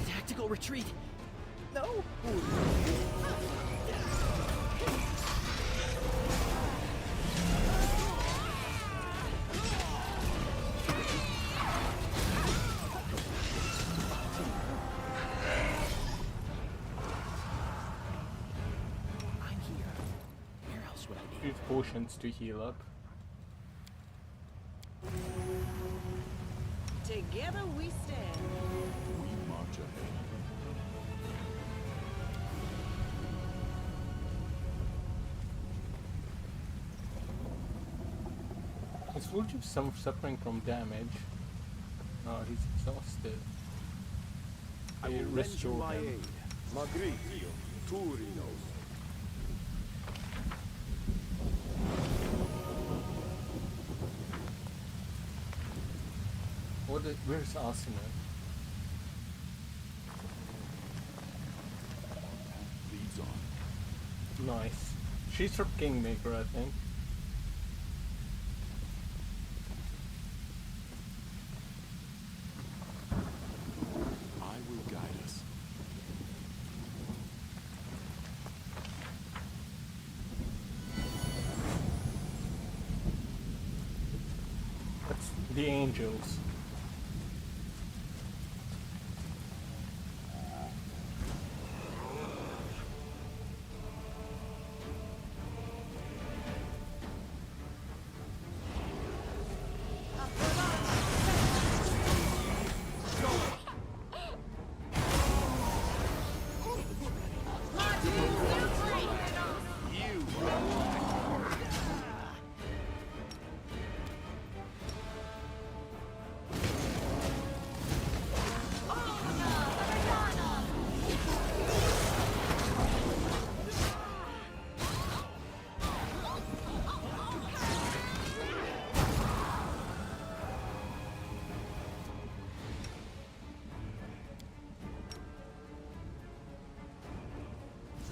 Tactical retreat! No! use potions to heal up. Together we stand. We march ahead. Is Fulgius suffering from damage? No, he's exhausted. I will lend you Restore my him. aid. Magritio, Turinos. Where's Asuna? Leads on. Nice. She's from Kingmaker, I think. I will guide us. That's the angels.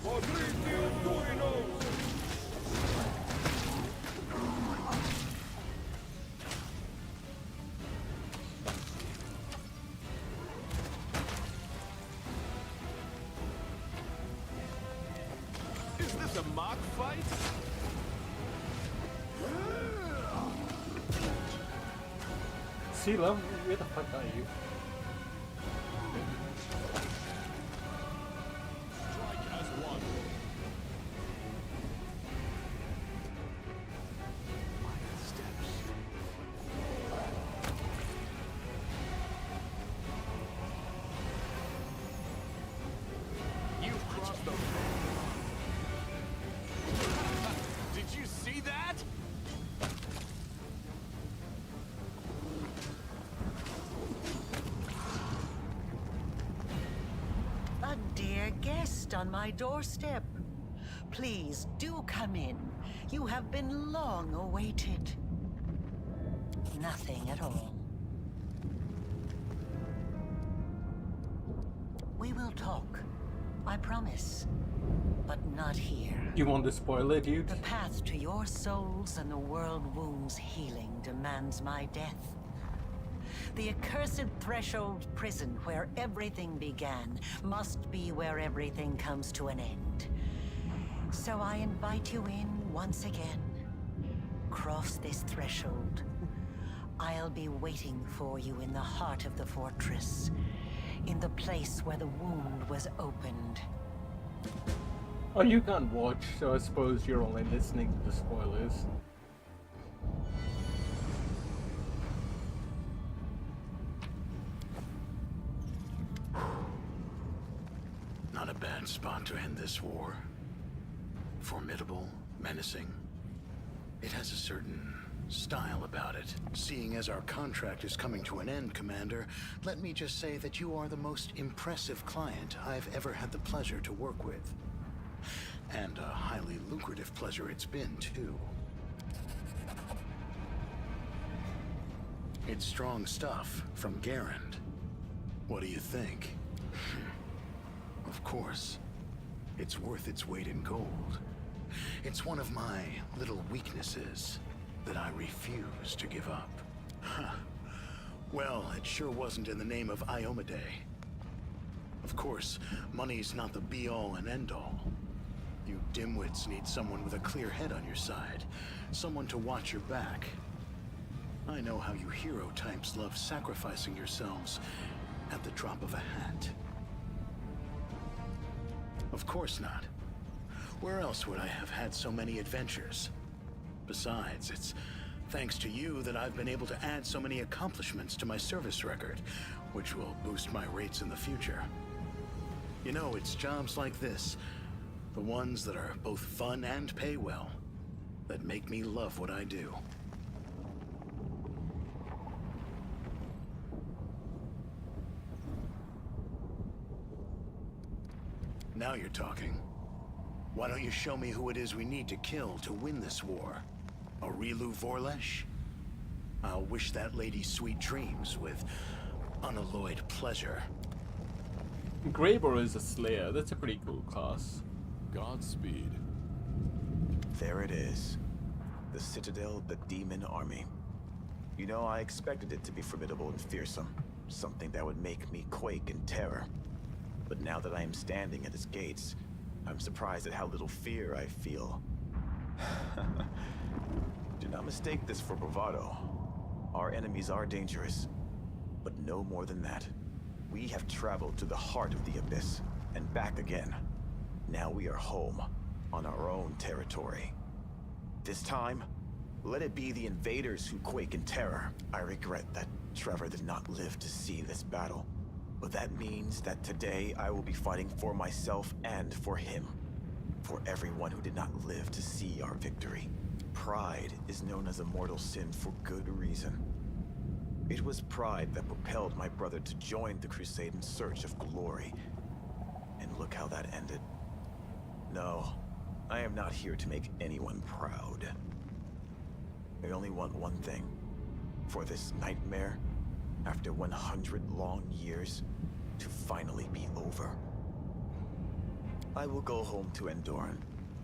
Magritio, Turinos. Is this a mock fight? Sela, where the fuck are you? Strike as one. You've crossed the... Did you see that? A dear guest on my doorstep. Please do come in. You have been long awaited. Nothing at all. We will talk. I promise. But not here. You want to spoil it, dude? The path to your souls and the world womb's healing demands my death. The accursed threshold prison where everything began must be where everything comes to an end. So I invite you in once again. Cross this threshold. I'll be waiting for you in the heart of the fortress, in the place where the wound was opened. Oh, you can't watch, so I suppose you're only listening to the spoilers. Not a bad spot to end this war. Formidable, menacing. It has a certain style about it. Seeing as our contract is coming to an end, Commander, let me just say that you are the most impressive client I've ever had the pleasure to work with. And a highly lucrative pleasure it's been, too. It's strong stuff from Garand. What do you think? Of course. It's worth its weight in gold. It's one of my little weaknesses that I refuse to give up. Huh. Well, it sure wasn't in the name of Iomade. Of course, money's not the be-all and end-all. You dimwits need someone with a clear head on your side. Someone to watch your back. I know how you hero types love sacrificing yourselves at the drop of a hat. Of course not. Where else would I have had so many adventures? Besides, it's thanks to you that I've been able to add so many accomplishments to my service record, which will boost my rates in the future. You know, it's jobs like this, the ones that are both fun and pay well, that make me love what I do. Now you're talking. Why don't you show me who it is we need to kill to win this war? Aurilu Vorlesh? I'll wish that lady sweet dreams with unalloyed pleasure. Graber is a Slayer. That's a pretty cool class. Godspeed. There it is. The Citadel of the Demon Army. You know, I expected it to be formidable and fearsome. Something that would make me quake in terror. But now that I am standing at its gates, I'm surprised at how little fear I feel. Do not mistake this for bravado. Our enemies are dangerous, but no more than that. We have traveled to the heart of the Abyss, and back again. Now we are home, on our own territory. This time, let it be the invaders who quake in terror. I regret that Trevor did not live to see this battle. But that means that today I will be fighting for myself and for him. For everyone who did not live to see our victory. Pride is known as a mortal sin for good reason. It was pride that propelled my brother to join the crusade in search of glory. And look how that ended. No, I am not here to make anyone proud. I only want one thing. For this nightmare, after 100 long years, to finally be over. I will go home to Endoran.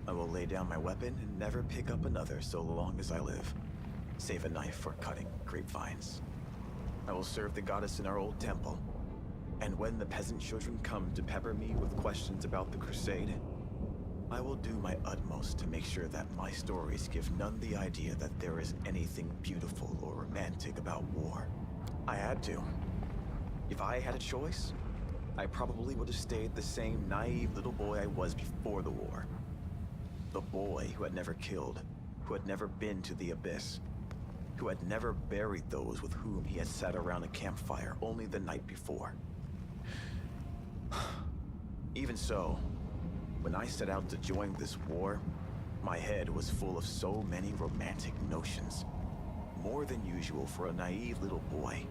I will lay down my weapon and never pick up another so long as I live. Save a knife for cutting grapevines. I will serve the goddess in our old temple. And when the peasant children come to pepper me with questions about the crusade, I will do my utmost to make sure that my stories give none the idea that there is anything beautiful or romantic about war. I had to. If I had a choice, I probably would have stayed the same naive little boy I was before the war. The boy who had never killed, who had never been to the Abyss, who had never buried those with whom he had sat around a campfire only the night before. Even so, when I set out to join this war, my head was full of so many romantic notions. More than usual for a naive little boy.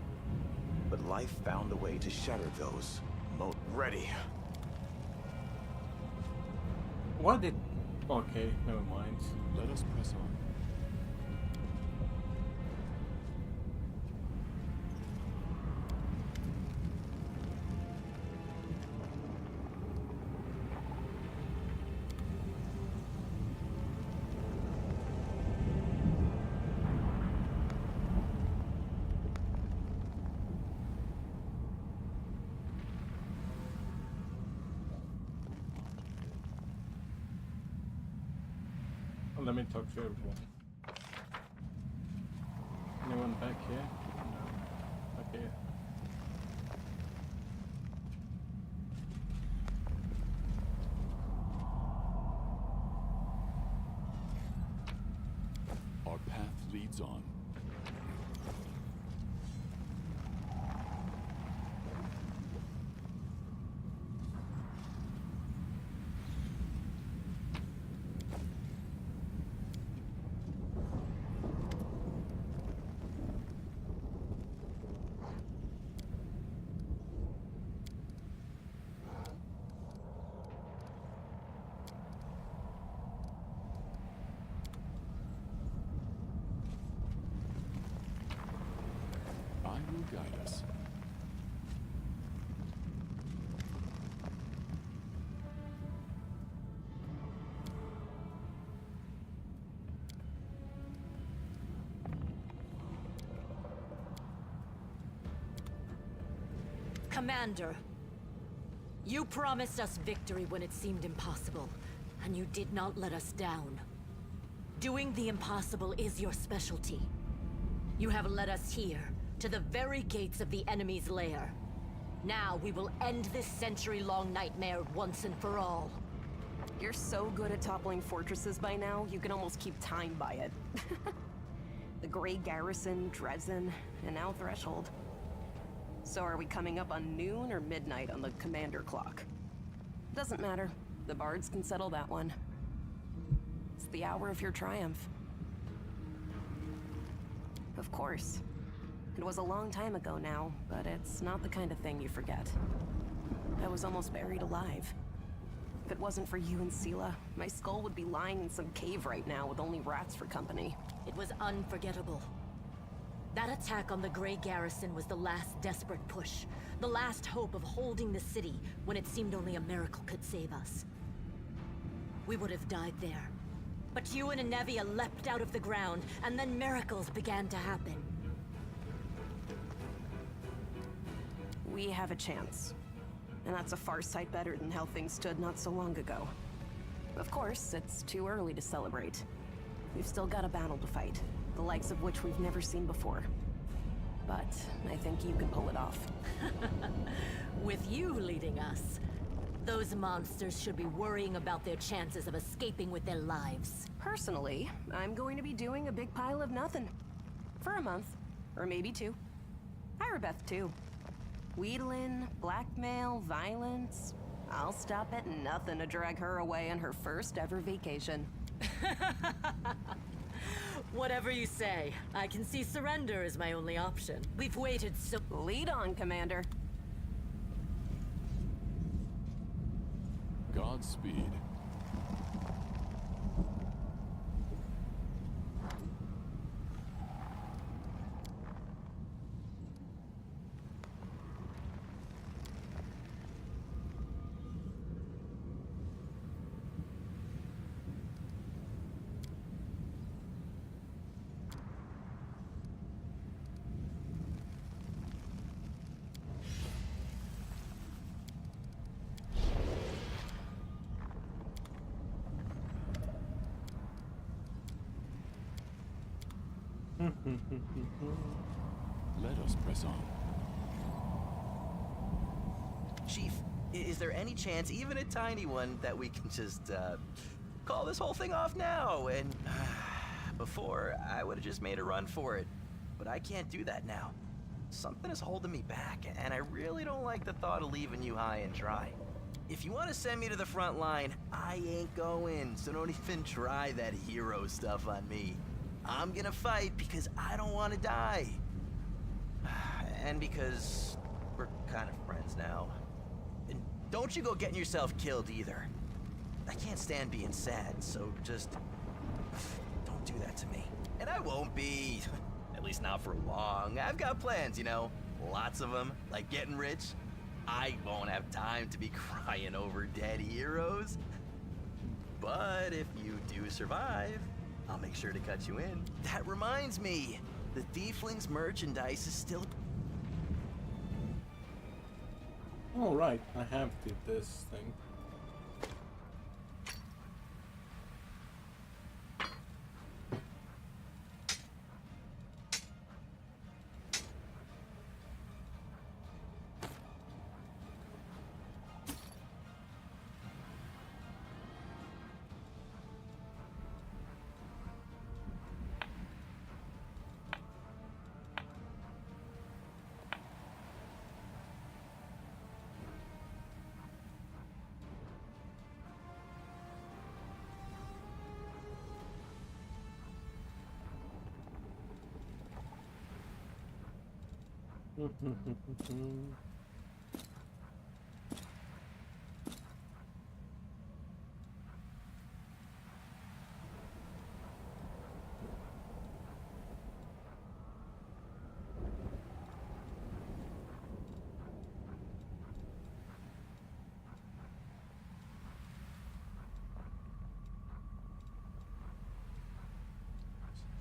But life found a way to shatter those. Ready. What did... Okay, never mind. Let us press on. Let me talk to everyone. Anyone back here? No. Okay. Our path leads on. Guide us. Commander, you promised us victory when it seemed impossible, and you did not let us down. Doing the impossible is your specialty. You have led us here, to the very gates of the enemy's lair. Now we will end this century-long nightmare once and for all. You're so good at toppling fortresses by now, you can almost keep time by it. The Grey Garrison, Dresden, and now Threshold. So are we coming up on noon or midnight on the commander clock? Doesn't matter. The bards can settle that one. It's the hour of your triumph. Of course. It was a long time ago now, but it's not the kind of thing you forget. I was almost buried alive. If it wasn't for you and Sela, my skull would be lying in some cave right now with only rats for company. It was unforgettable. That attack on the Grey Garrison was the last desperate push. The last hope of holding the city when it seemed only a miracle could save us. We would have died there. But you and Anevia leapt out of the ground, and then miracles began to happen. We have a chance. And that's a far sight better than how things stood not so long ago. Of course, it's too early to celebrate. We've still got a battle to fight, the likes of which we've never seen before. But I think you can pull it off. With you leading us, those monsters should be worrying about their chances of escaping with their lives. Personally, I'm going to be doing a big pile of nothing. For a month, or maybe 2. Irabeth too. Wheedling, blackmail, violence. I'll stop at nothing to drag her away on her first ever vacation. Whatever you say, I can see surrender as my only option. We've waited so— Lead on, Commander. Godspeed. Let us press on. Chief, is there any chance, even a tiny one, that we can just, call this whole thing off now? And before, I would have just made a run for it. But I can't do that now. Something is holding me back, and I really don't like the thought of leaving you high and dry. If you want to send me to the front line, I ain't going, so don't even try that hero stuff on me. I'm gonna fight because I don't want to die. And because we're kind of friends now. And don't you go getting yourself killed either. I can't stand being sad, so just don't do that to me. And I won't be, at least not for long. I've got plans, you know, lots of them, like getting rich. I won't have time to be crying over dead heroes. But if you do survive, I'll make sure to cut you in. That reminds me, the Thiefling's merchandise is still... All right, I have did this thing.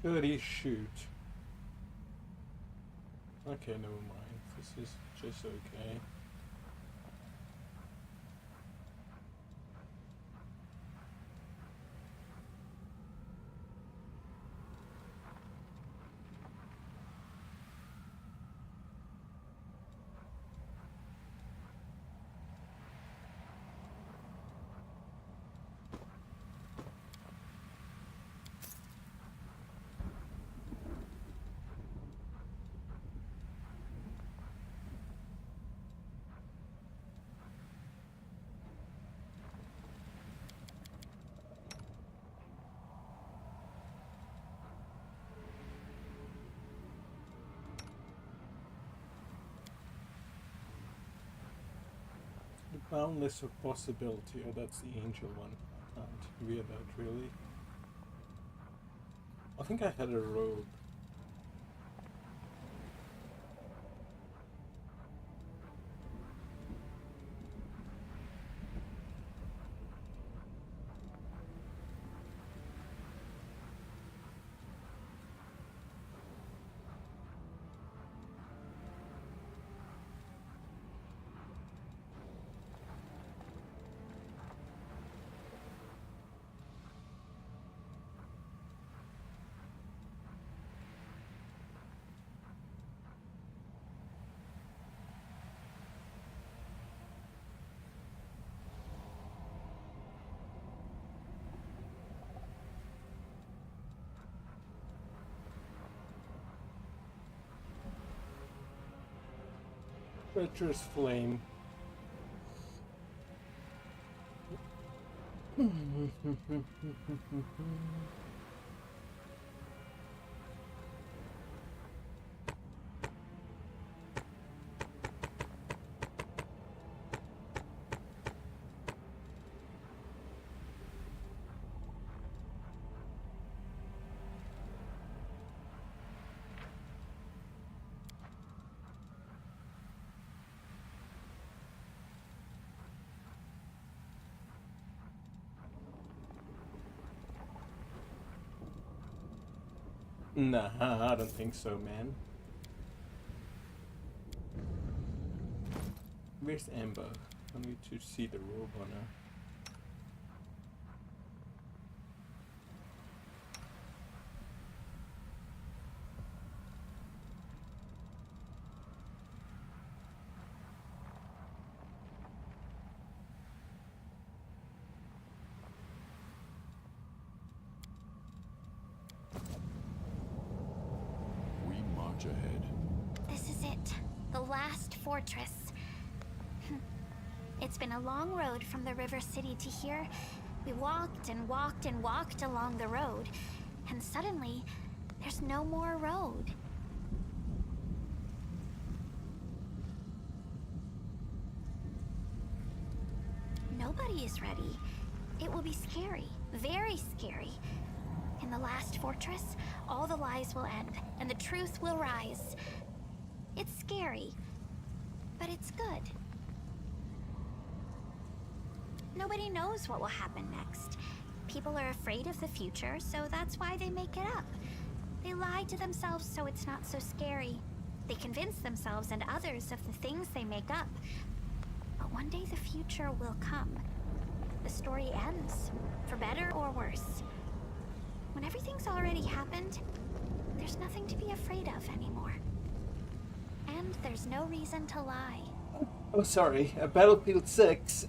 Security shoot. Okay, never mind. This is just okay. Boundless of possibility. Oh, that's the angel one. I can't wear that really. I think I had a robe. Treacherous flame. Nah, I don't think so, man. Where's Amber? I need to see the robe on her. We march ahead. This is it. The last fortress. It's been a long road from the River City to here. We walked and walked and walked along the road, and suddenly, there's no more road. Nobody is ready. It will be scary, very scary. In the last fortress, all the lies will end, and the truth will rise. It's scary, but it's good. Nobody knows what will happen next. People are afraid of the future, so that's why they make it up. They lie to themselves so it's not so scary. They convince themselves and others of the things they make up. But one day the future will come. The story ends, for better or worse. When everything's already happened, there's nothing to be afraid of anymore. And there's no reason to lie. Oh, sorry. Battlefield 6.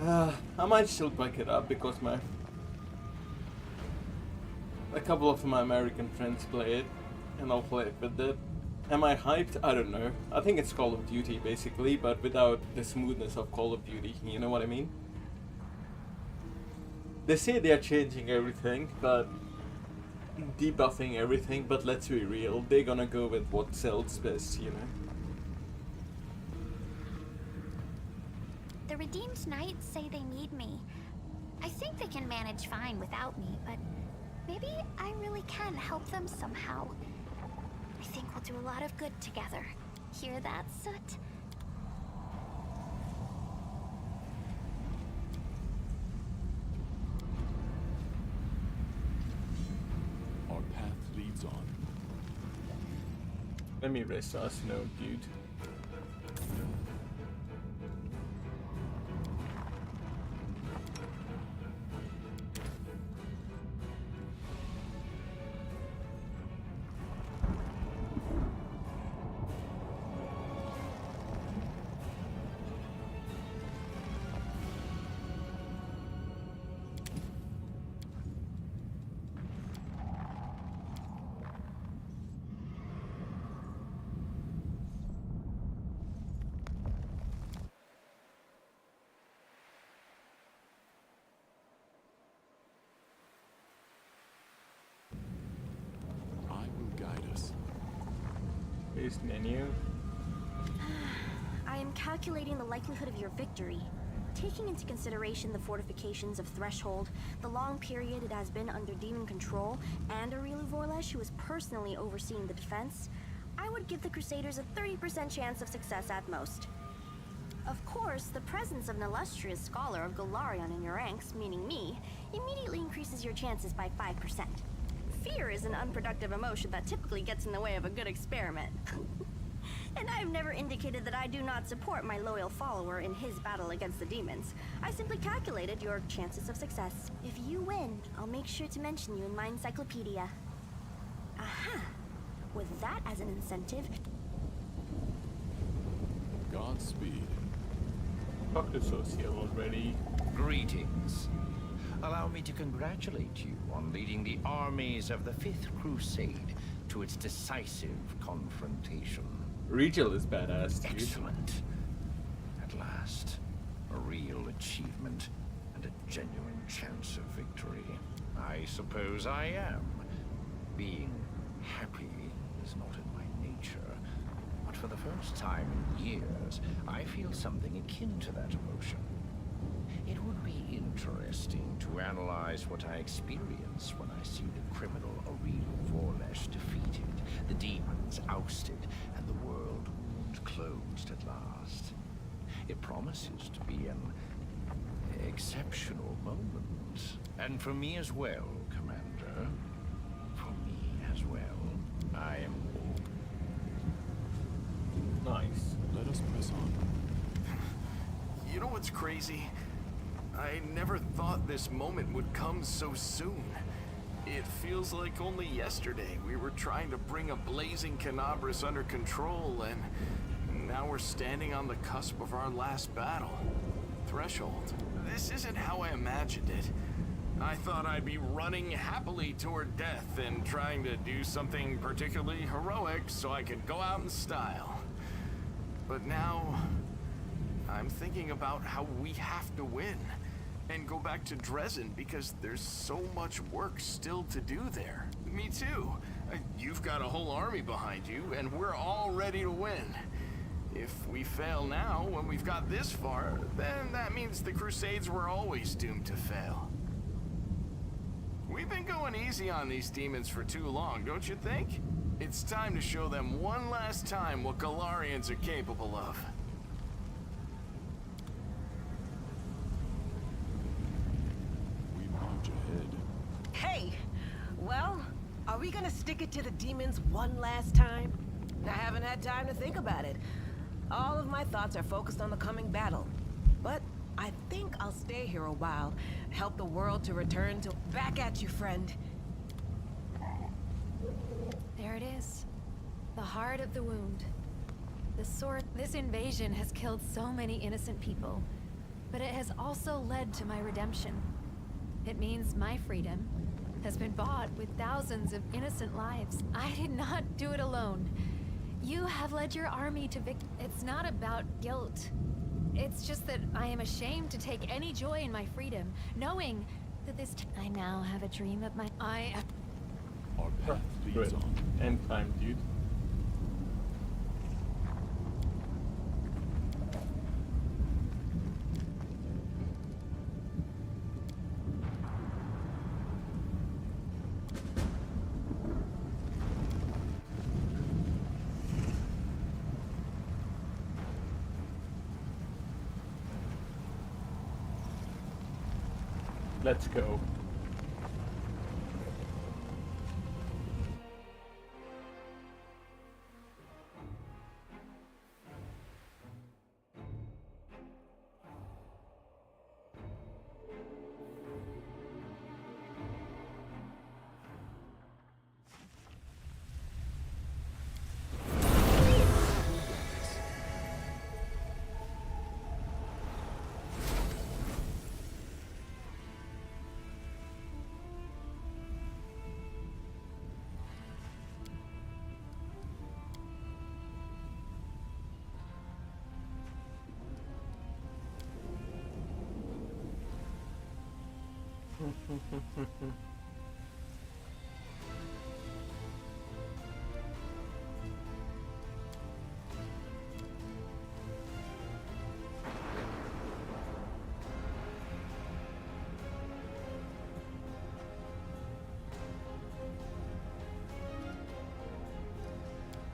I might still pick it up because a couple of my American friends play it, and I'll play it with it. Am I hyped? I don't know. I think it's Call of Duty basically, but without the smoothness of Call of Duty. You know what I mean? They say they are changing everything, but debuffing everything. But let's be real, they're gonna go with what sells best, you know. The Redeemed Knights say they need me. I think they can manage fine without me, but maybe I really can help them somehow. I think we'll do a lot of good together. Hear that, Soot? Our path leads on. Let me rest us, no, dude. I I'm calculating the likelihood of your victory. Taking into consideration the fortifications of Threshold, the long period it has been under demon control, and Aurilu Vorlesh, who is personally overseeing the defense, I would give the Crusaders a 30% chance of success at most. Of course, the presence of an illustrious scholar of Golarion in your ranks, meaning me, immediately increases your chances by 5%. Fear is an unproductive emotion that typically gets in the way of a good experiment. And I have never indicated that I do not support my loyal follower in his battle against the demons. I simply calculated your chances of success. If you win, I'll make sure to mention you in my encyclopedia. Aha! With that as an incentive... Godspeed. Talk to Socio already. Greetings. Allow me to congratulate you on leading the armies of the Fifth Crusade to its decisive confrontation. Rigel is badass, dude. Excellent. At last, a real achievement and a genuine chance of victory. I suppose I am. Being happy is not in my nature, but for the first time in years, I feel something akin to that emotion. It would be interesting to analyze what I experience when I see the criminal Aurilu Vorlesh defeated, the demons ousted, and the world wound closed at last. It promises to be an exceptional moment. And for me as well, Commander. For me as well. I am... Nice. Let us press on. You know what's crazy? I never thought this moment would come so soon. It feels like only yesterday we were trying to bring a blazing Canabras under control, and now we're standing on the cusp of our last battle. Threshold. This isn't how I imagined it. I thought I'd be running happily toward death and trying to do something particularly heroic so I could go out in style. But now, I'm thinking about how we have to win and go back to Dresden because there's so much work still to do there. Me too. You've got a whole army behind you, and we're all ready to win. If we fail now, when we've got this far, then that means the Crusades were always doomed to fail. We've been going easy on these demons for too long, don't you think? It's time to show them one last time what Golarians are capable of. We march ahead. Hey! Well, are we gonna stick it to the demons one last time? I haven't had time to think about it. All of my thoughts are focused on the coming battle. But I think I'll stay here a while, help the world to return to... Back at you, friend. There it is. The heart of the wound. This invasion has killed so many innocent people, but it has also led to my redemption. It means my freedom has been bought with thousands of innocent lives. I did not do it alone. You have led your army to It's not about guilt. It's just that I am ashamed to take any joy in my freedom, knowing that I now have a dream of my... Our path leads on. End time, dude. Let's go.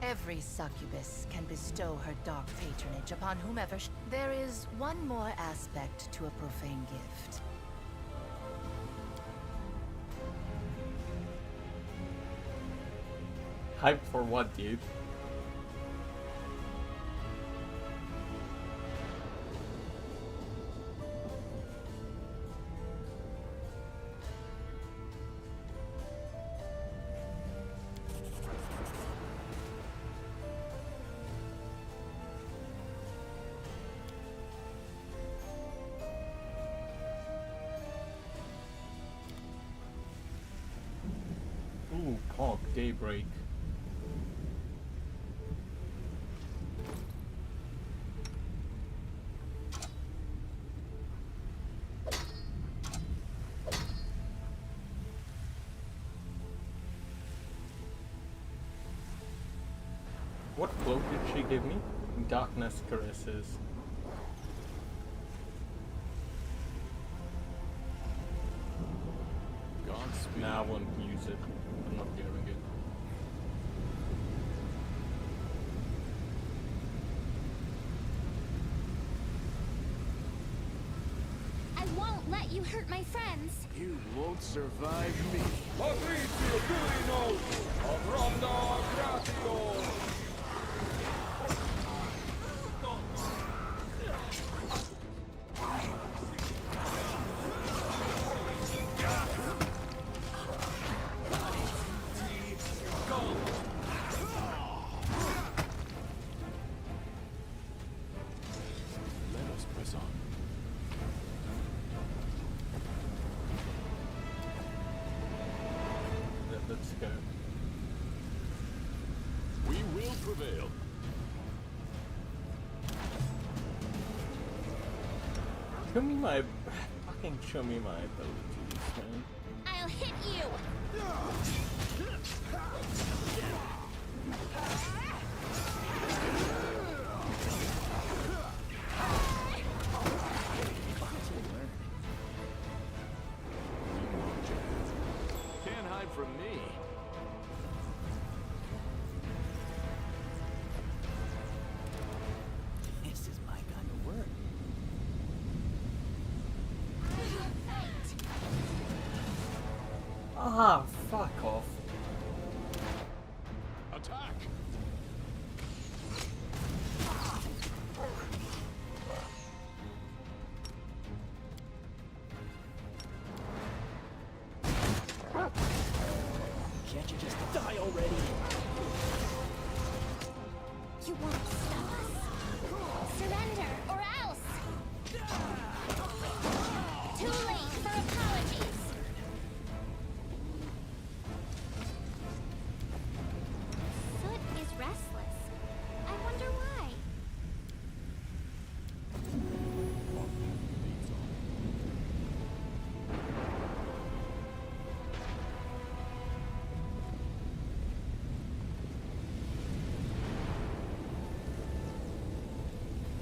Every succubus can bestow her dark patronage upon whomever there is one more aspect to a profane gift. Hype for what, dude? Ooh, Pog Daybreak. What cloak did she give me? Darkness Caresses. Godspeed. Nah, I won't use it. I'm not wearing it. I won't let you hurt my friends. You won't survive me. Let us press on. Let's go. We will prevail. Show me my... fucking show me my abilities, man. I'll hit you. Can't hide from me. This is my kind of work. Ah, fuck off. Attack! Can't you just die already? You won't stop us. Surrender, or else. Too late for apologies. Soot is restless. I wonder why.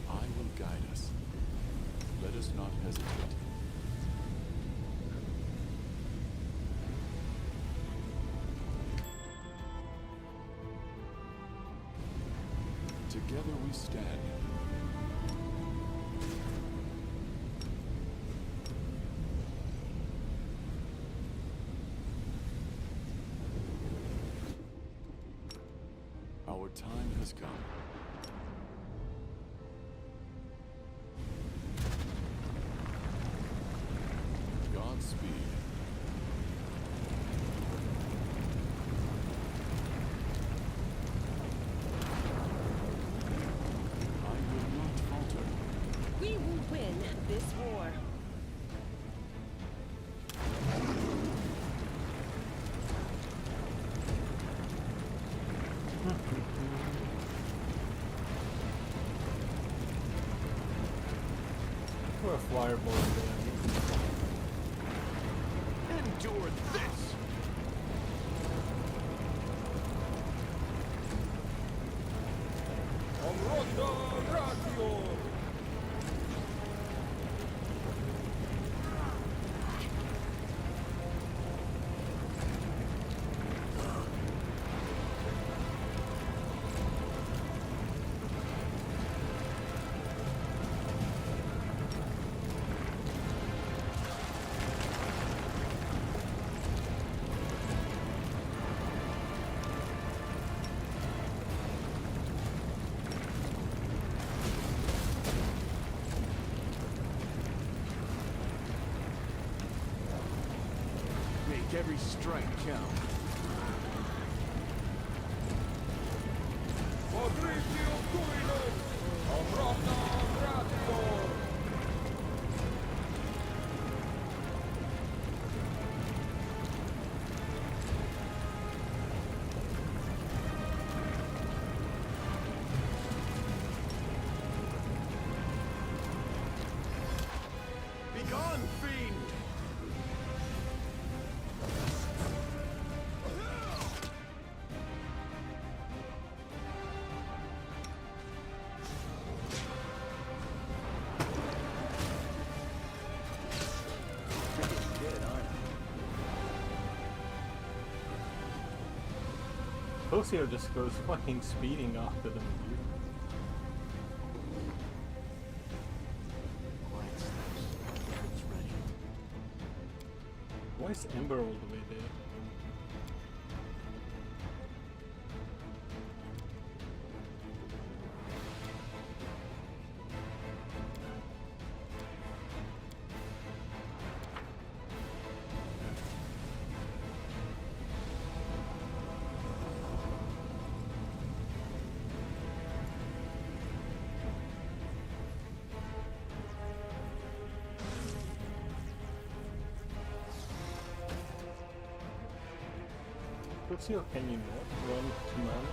I will guide us. Let us not hesitate. Together we stand. Our time has come. Godspeed. I will not falter. We will win this war. We're a fireball there. Endure this! every strike count. Begone, fiend! Lucio just goes fucking speeding after them, dude. Why is Ember all the way there? Lucio, can you not run to mana?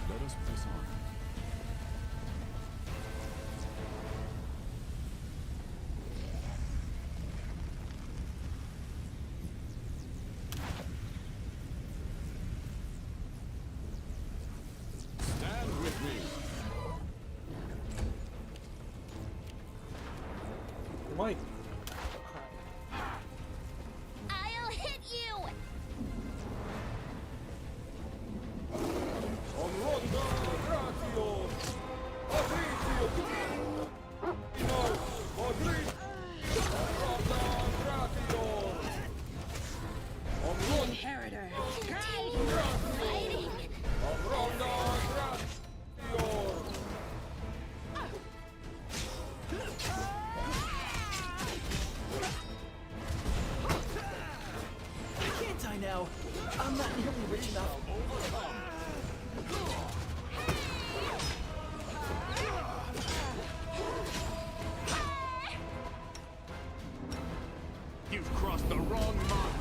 Let us press on. Stand with me. Why? I'll hit you! Inheritor. Fighting! Can't I now? I'm not nearly rich enough. You've crossed the wrong mark.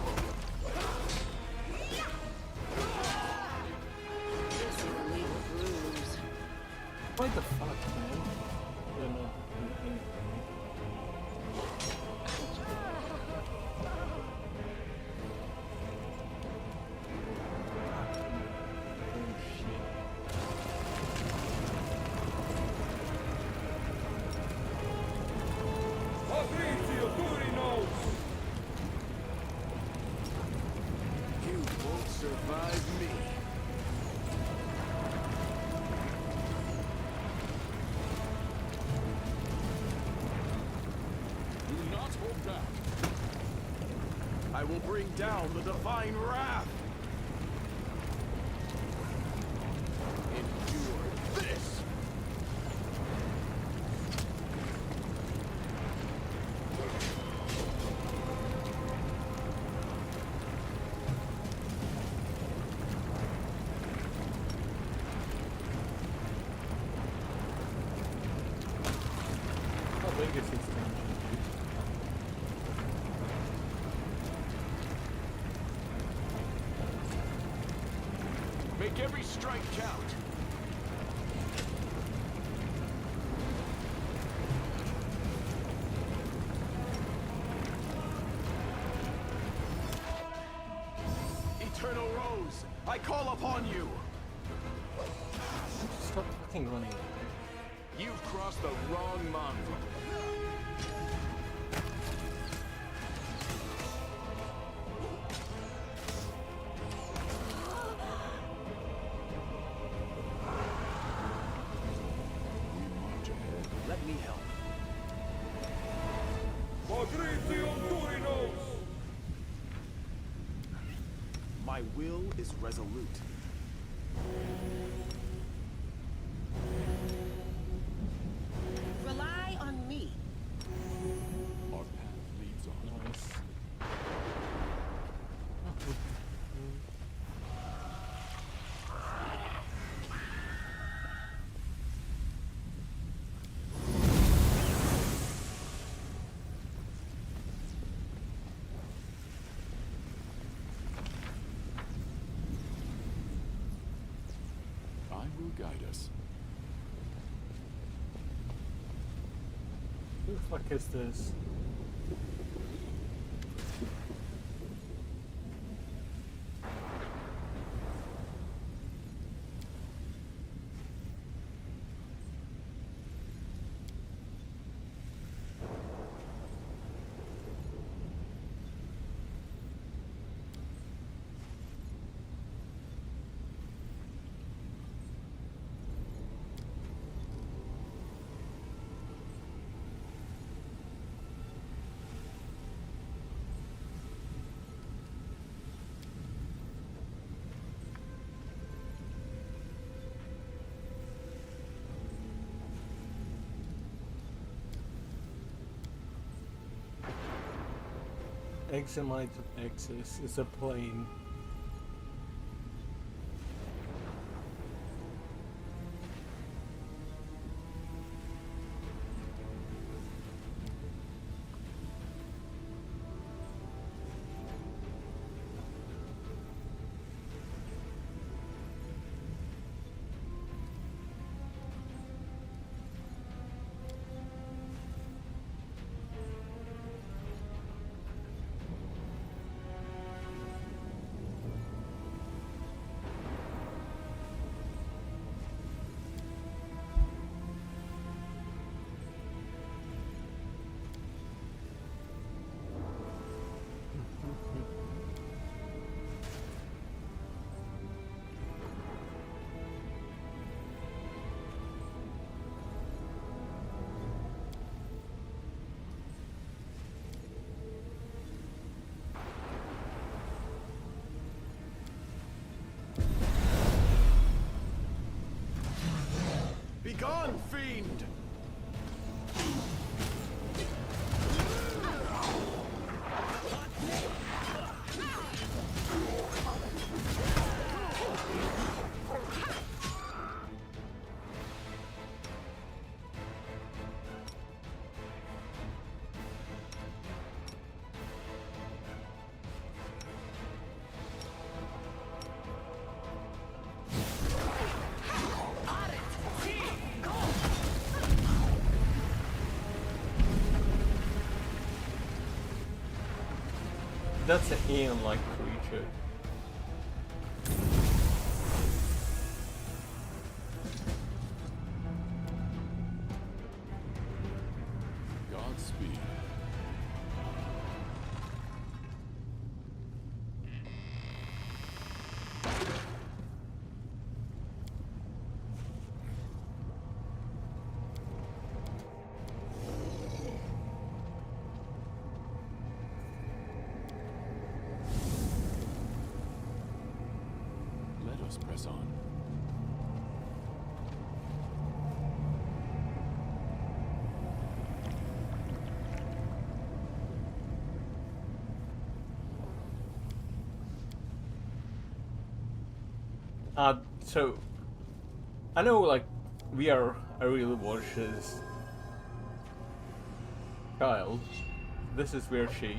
What the fuck, man? They're not thinking. Oh shit. You won't survive me. Do not hold back. I will bring down the divine wrath. Endure this. How big is this dungeon, dude? Make every strike count. Eternal Rose, I call upon you. Stop fucking running. You've crossed the wrong mongrel. My will is resolute. Rely on me. Our path leads on. Nice. I will guide us. Who the fuck is this? Examite of Axis is a plane. Begone, fiend! That's an alien-like creature. Godspeed. Let us press on. So I know, like, we are Ariel Walsh's child. This is where she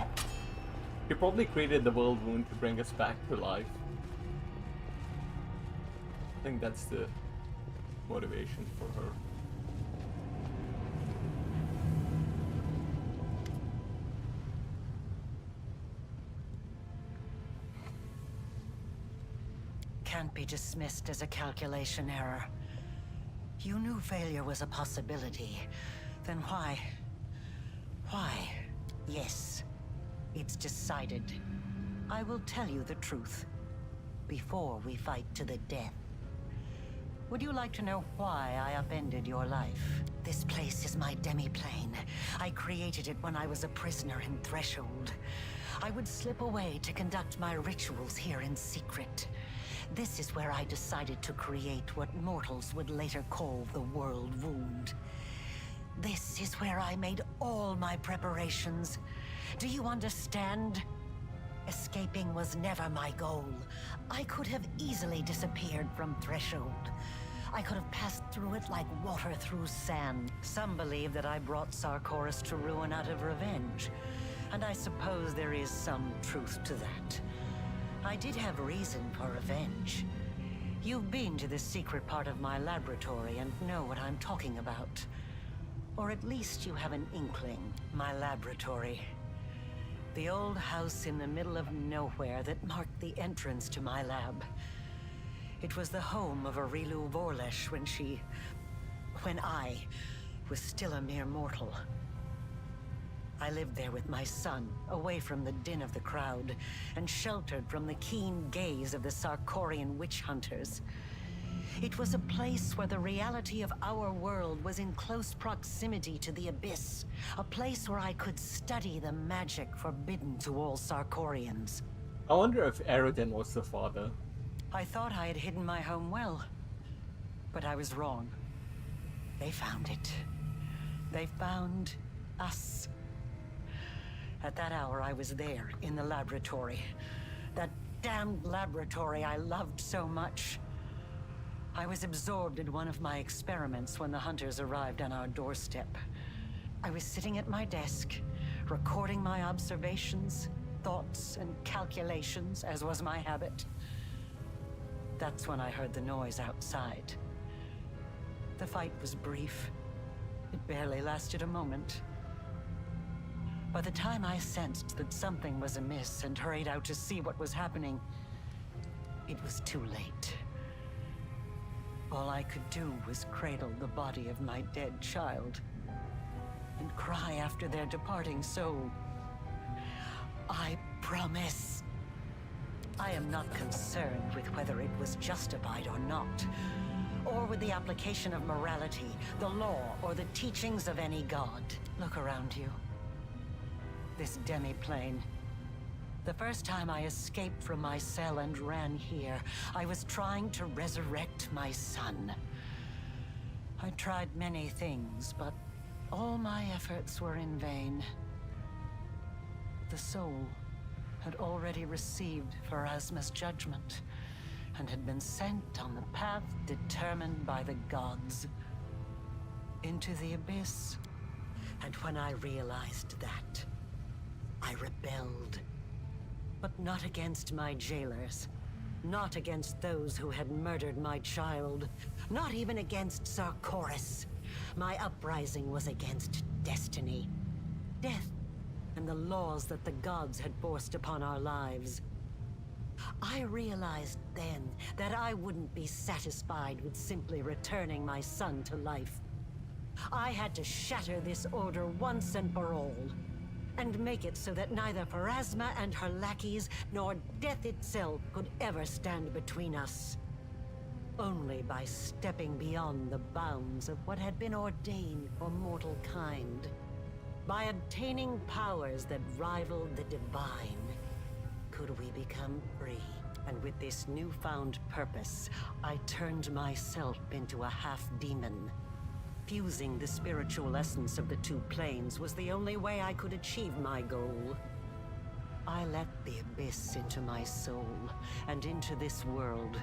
probably created the world wound to bring us back to life. I think that's the motivation for her. Can't be dismissed as a calculation error. You knew failure was a possibility. Then why? Why? Yes, it's decided. I will tell you the truth before we fight to the death. Would you like to know why I upended your life? This place is my demi-plane. I created it when I was a prisoner in Threshold. I would slip away to conduct my rituals here in secret. This is where I decided to create what mortals would later call the World Wound. This is where I made all my preparations. Do you understand? Escaping was never my goal. I could have easily disappeared from Threshold. I could have passed through it like water through sand. Some believe that I brought Sarkoris to ruin out of revenge, and I suppose there is some truth to that. I did have reason for revenge. You've been to the secret part of my laboratory and know what I'm talking about. Or at least you have an inkling. My laboratory. The old house in the middle of nowhere that marked the entrance to my lab. It was the home of Aurilu Vorlesh when I was still a mere mortal. I lived there with my son, away from the din of the crowd, and sheltered from the keen gaze of the Sarkorian witch hunters. It was a place where the reality of our world was in close proximity to the Abyss. A place where I could study the magic forbidden to all Sarkorians. I wonder if Eridan was the father. I thought I had hidden my home well, but I was wrong. They found it. They found us. At that hour, I was there, in the laboratory. That damned laboratory I loved so much. I was absorbed in one of my experiments when the hunters arrived on our doorstep. I was sitting at my desk, recording my observations, thoughts, and calculations, as was my habit. That's when I heard the noise outside. The fight was brief. It barely lasted a moment. By the time I sensed that something was amiss and hurried out to see what was happening, it was too late. All I could do was cradle the body of my dead child and cry after their departing soul. I promise. I am not concerned with whether it was justified or not, or with the application of morality, the law, or the teachings of any god. Look around you. This demi-plane. The first time I escaped from my cell and ran here, I was trying to resurrect my son. I tried many things, but all my efforts were in vain. The soul had already received Pharasma's judgment, and had been sent on the path determined by the gods. Into the Abyss. And when I realized that, I rebelled. But not against my jailers. Not against those who had murdered my child. Not even against Sarkoris. My uprising was against destiny. Death and the laws that the gods had forced upon our lives. I realized then that I wouldn't be satisfied with simply returning my son to life. I had to shatter this order once and for all, and make it so that neither Pharasma and her lackeys, nor death itself could ever stand between us. Only by stepping beyond the bounds of what had been ordained for mortal kind. By obtaining powers that rivaled the divine, could we become free. And with this newfound purpose, I turned myself into a half-demon. Fusing the spiritual essence of the two planes was the only way I could achieve my goal. I let the Abyss into my soul, and into this world.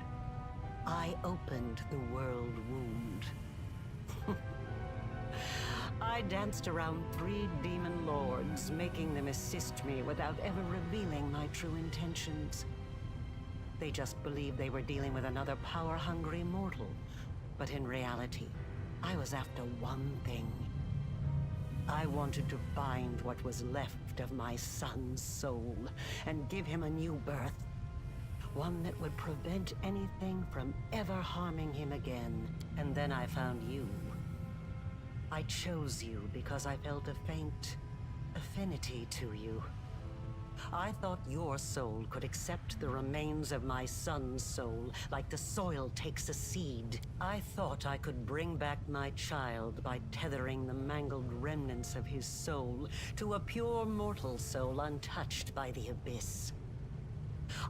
I opened the World Wound. I danced around 3 demon lords, making them assist me without ever revealing my true intentions. They just believed they were dealing with another power-hungry mortal. But in reality, I was after one thing. I wanted to find what was left of my son's soul, and give him a new birth. One that would prevent anything from ever harming him again. And then I found you. I chose you because I felt a faint affinity to you. I thought your soul could accept the remains of my son's soul, like the soil takes a seed. I thought I could bring back my child by tethering the mangled remnants of his soul to a pure mortal soul untouched by the abyss.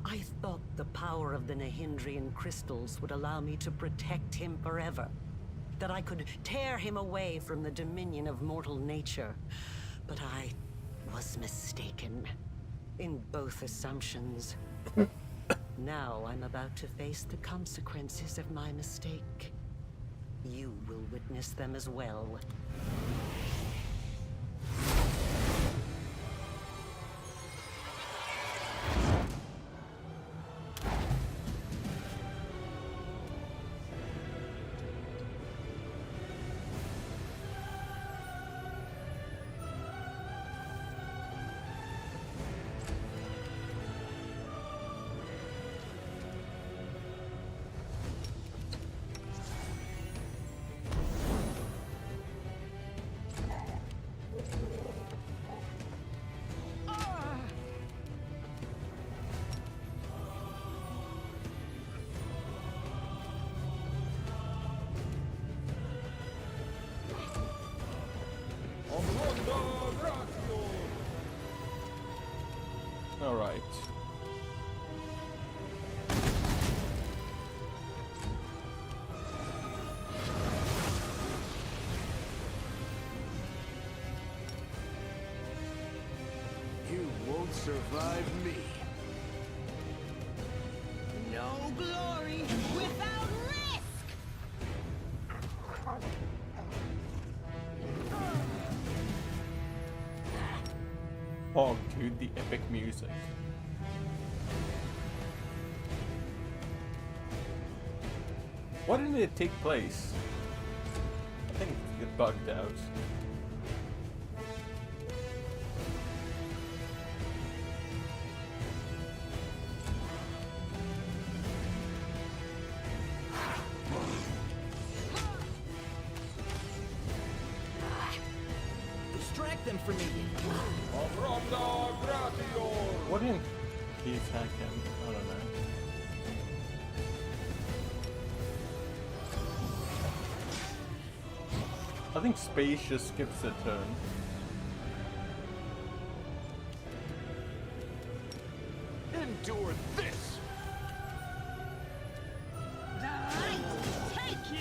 I thought the power of the Nahindrian crystals would allow me to protect him forever. That I could tear him away from the dominion of mortal nature. But I was mistaken in both assumptions. Now I'm about to face the consequences of my mistake. You will witness them as well. All right. You won't survive me. No glory without risk! Oh, dude, the epic music. Why didn't it take place? I think it bugged out. Distract them from me. Why didn't he attack him? I don't know. I think space just skips a turn. Endure this! Take you!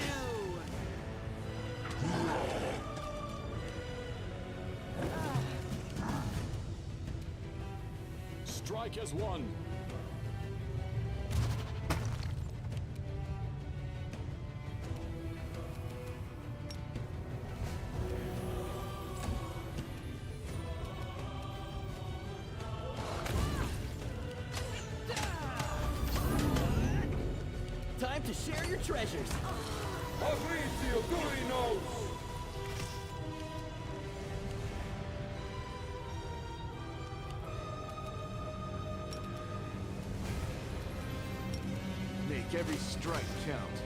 Strike as one. Time to share your treasures. Make every strike count.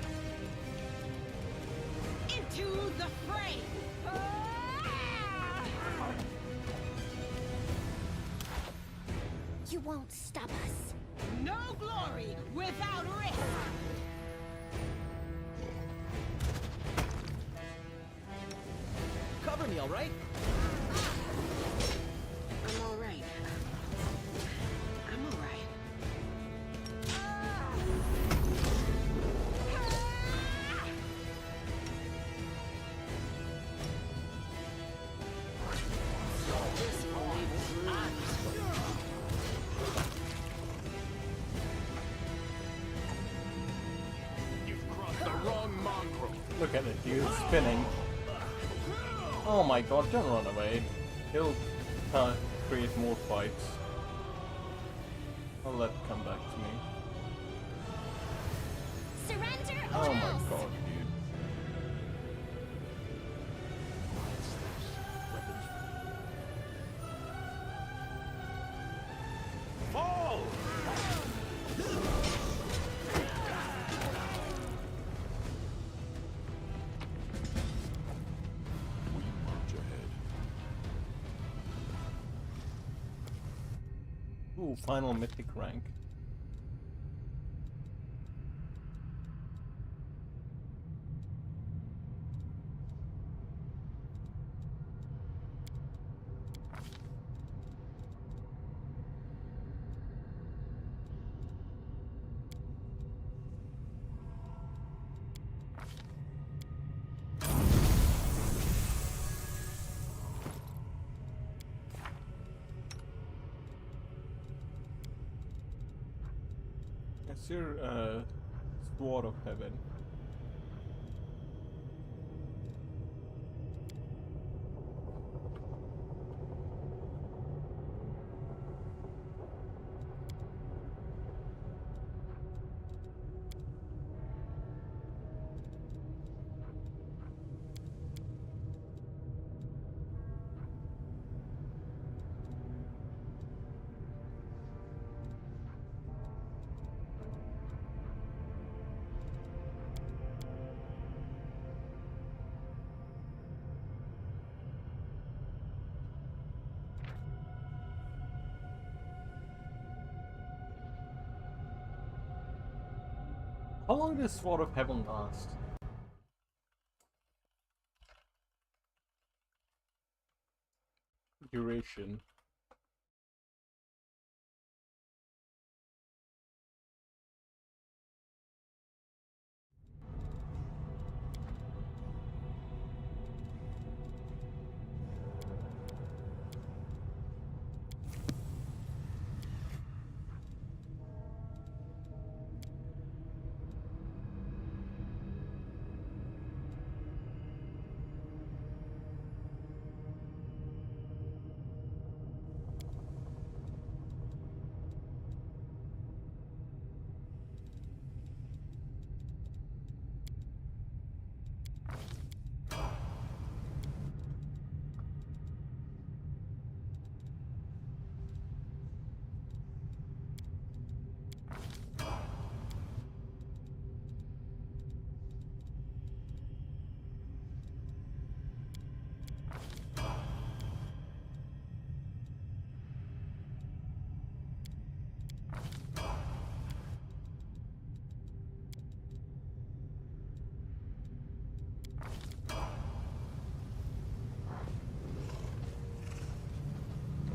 Into the fray! You won't stop us. No glory without risk! Cover me, all right? I'm all right. I'm all right. You've crossed the wrong mongrel. Look at it, dude, spinning. Oh my god, don't run away. He'll create more fights. I'll let it come back to me. Surrender Oh or my else. god, dude. Fall! We march ahead. Ooh, final mythic rank. It's your Sword of Heaven. How long does Sword of Heaven last? Duration.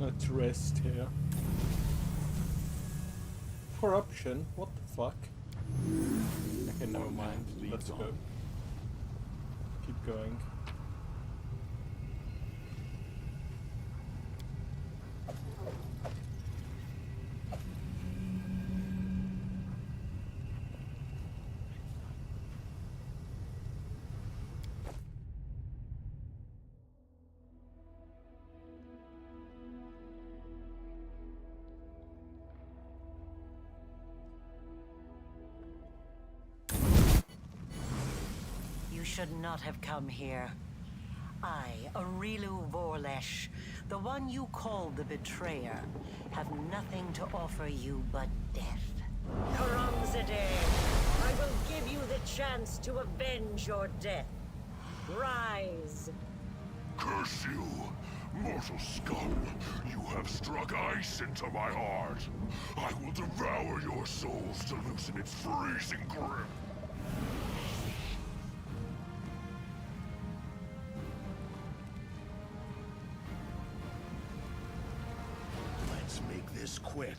Let's rest here. Corruption? What the fuck? Okay, never mind. Let's go. Keep going. You should not have come here. I, Arilu Vorlesh, the one you called the Betrayer, have nothing to offer you but death. Karamzadeh, I will give you the chance to avenge your death. Rise. Curse you, mortal scum! You have struck ice into my heart. I will devour your souls to loosen its freezing grip. Let's make this quick.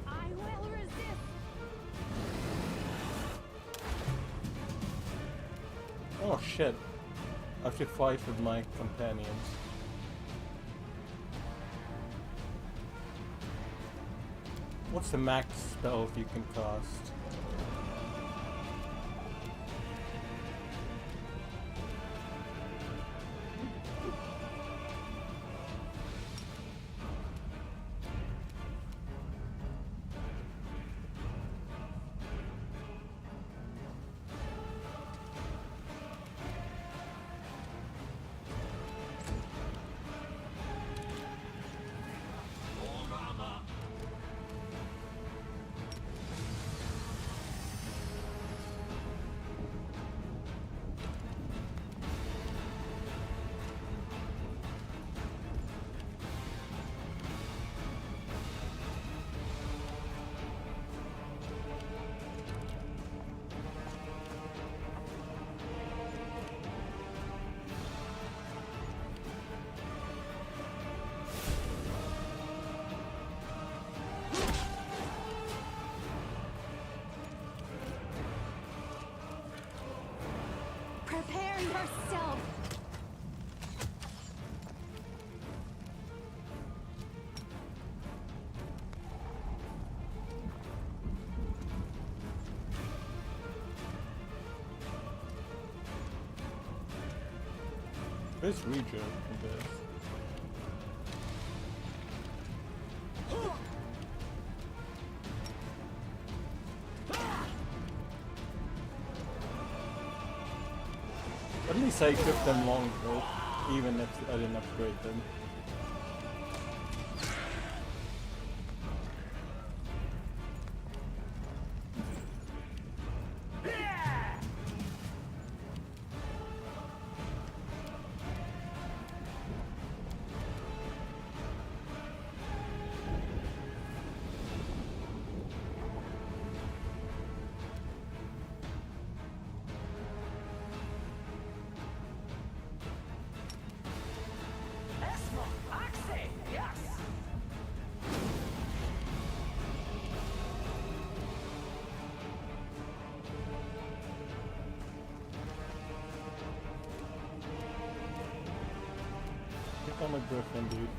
I will resist. Oh shit. I should fight with my companions. What's the max spell you can cast? Prepare yourself! This region of this. At least I equipped them long ago, even if I didn't upgrade them. I'm a griffin, dude.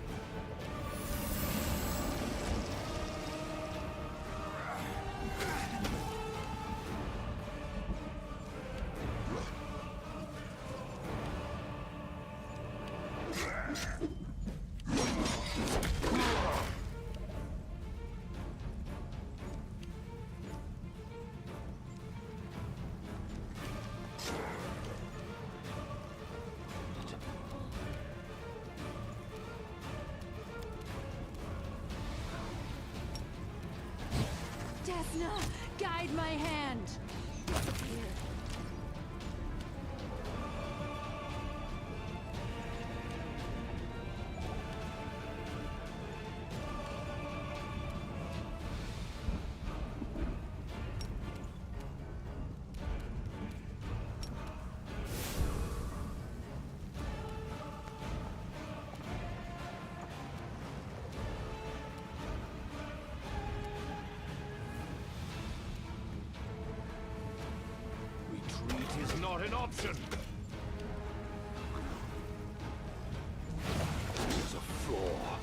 Desna, guide my hand! Retreat is not an option. There's a flaw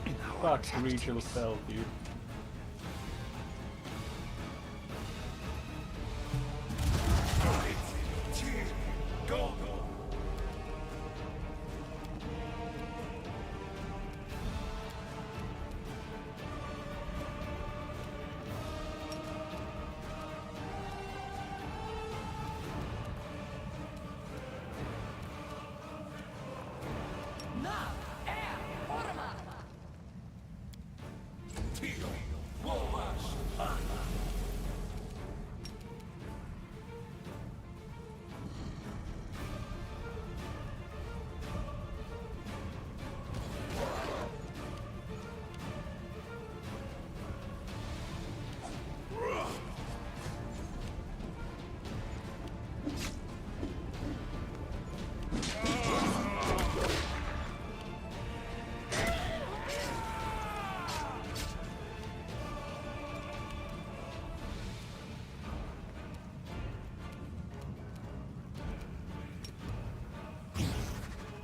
in our Fuck, regional fell, dude. Go!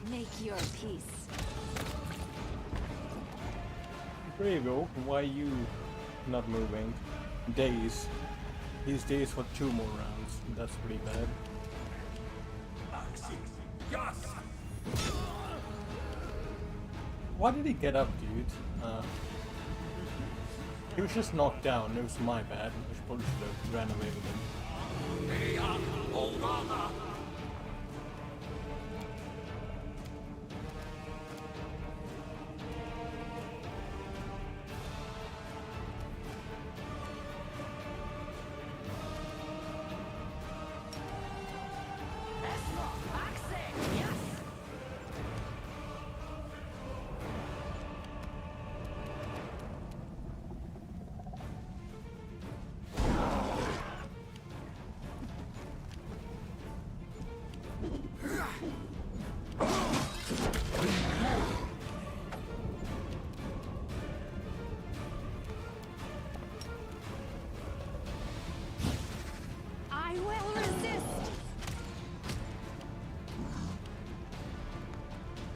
Make your peace. There you go. Why are you not moving? Days. These days for 2 more rounds. That's pretty bad. Why did he get up, dude? He was just knocked down. It was my bad. I probably should have ran away with him.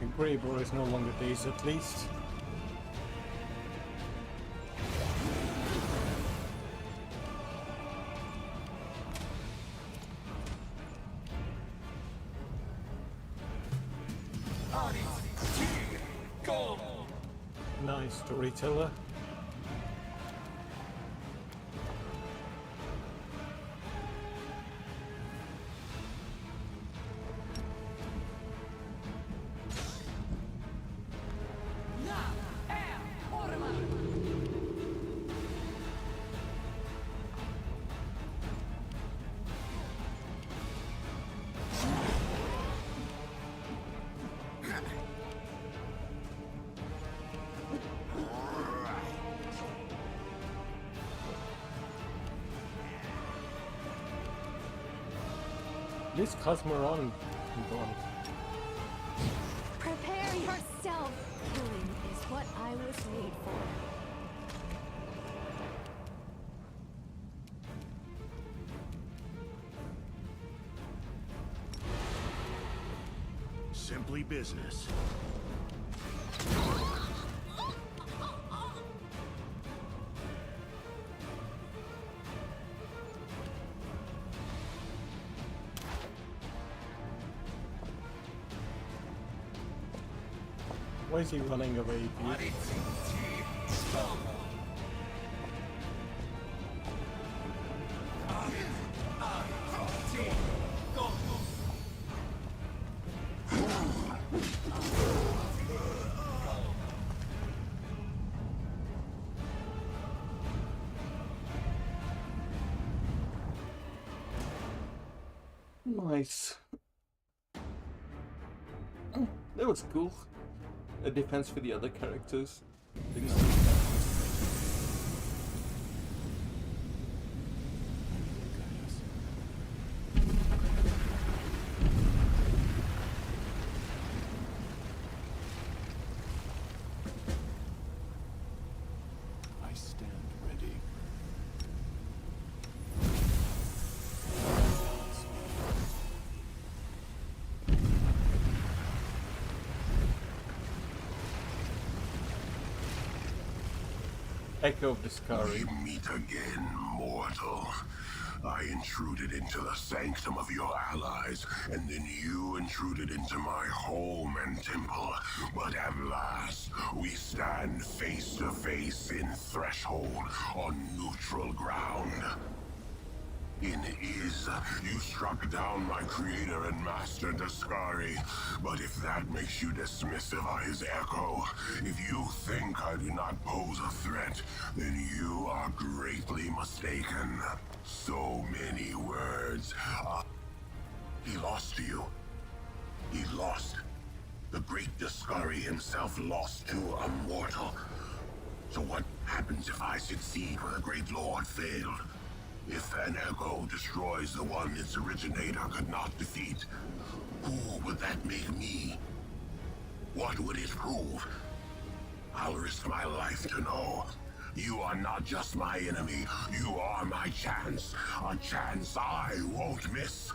The Grey Boar is no longer dazed, at least. Nice storyteller. This Cosmoron gone. Prepare yourself! Killing is what I was made for. Simply business. Why is he running away, dude? Nice. That was cool. A defense for the other characters. I stand ready. Echo of Discovery. We meet again, mortal. I intruded into the sanctum of your allies, and then you intruded into my home and temple. But at last, we stand face to face in Threshold on neutral ground. In Iz, you struck down my creator and master Daskari, but if that makes you dismissive of his echo, if you think I do not pose a threat, then you are greatly mistaken. So many words. He lost to you. He lost. The great Daskari himself lost to a mortal. So what happens if I succeed where the great lord failed? If an echo destroys the one its originator could not defeat, who would that make me? What would it prove? I'll risk my life to know. You are not just my enemy, you are my chance. A chance I won't miss.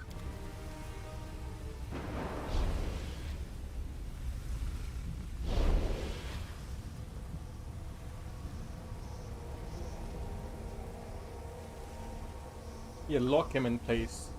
Yeah, lock him in place.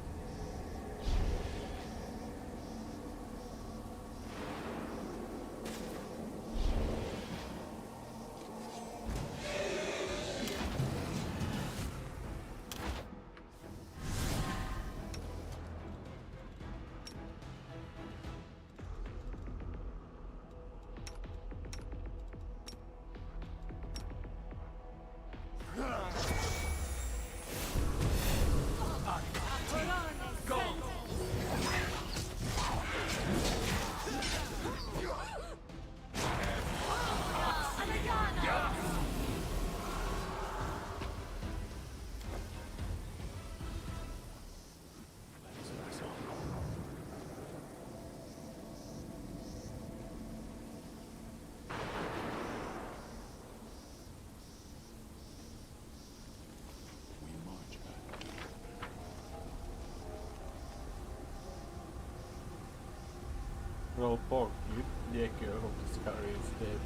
Well, poor the echo of the Scary is dead.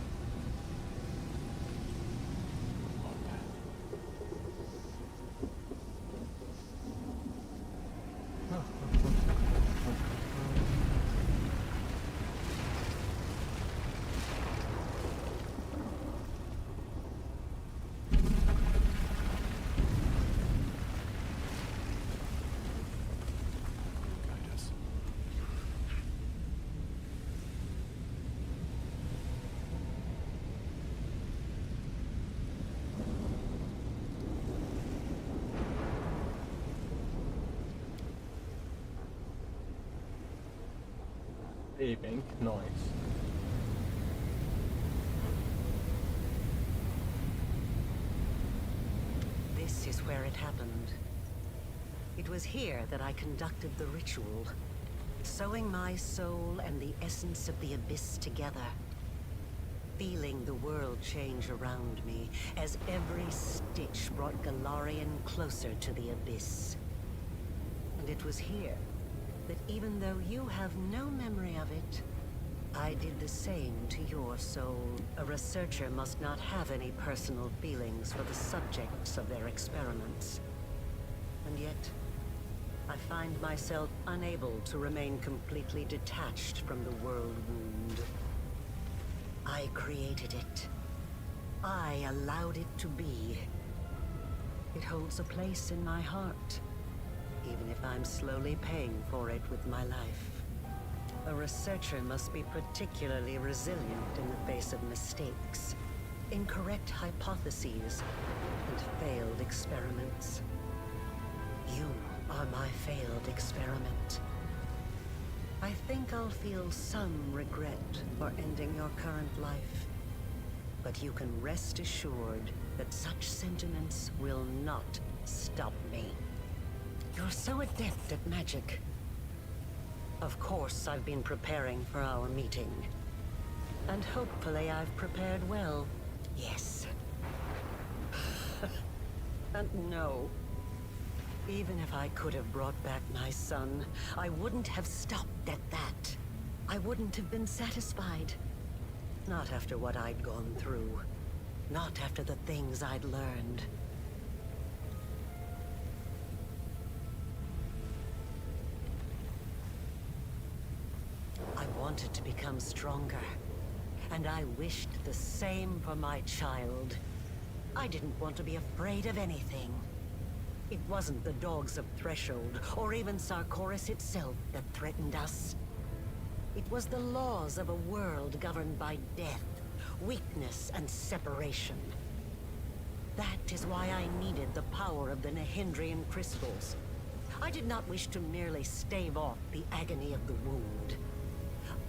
Beeping noise. This is where it happened. It was here that I conducted the ritual, sewing my soul and the essence of the abyss together, feeling the world change around me as every stitch brought Galarian closer to the abyss. And it was here that even though you have no memory of it, I did the same to your soul. A researcher must not have any personal feelings for the subjects of their experiments. And yet, I find myself unable to remain completely detached from the world wound. I created it. I allowed it to be. It holds a place in my heart, even if I'm slowly paying for it with my life. A researcher must be particularly resilient in the face of mistakes, incorrect hypotheses, and failed experiments. You are my failed experiment. I think I'll feel some regret for ending your current life, but you can rest assured that such sentiments will not stop me. You're so adept at magic. Of course, I've been preparing for our meeting. And hopefully I've prepared well. Yes. And no. Even if I could have brought back my son, I wouldn't have stopped at that. I wouldn't have been satisfied. Not after what I'd gone through. Not after the things I'd learned. I wanted to become stronger, and I wished the same for my child. I didn't want to be afraid of anything. It wasn't the dogs of Threshold, or even Sarkoris itself, that threatened us. It was the laws of a world governed by death, weakness, and separation. That is why I needed the power of the Nahindrian crystals. I did not wish to merely stave off the agony of the wound.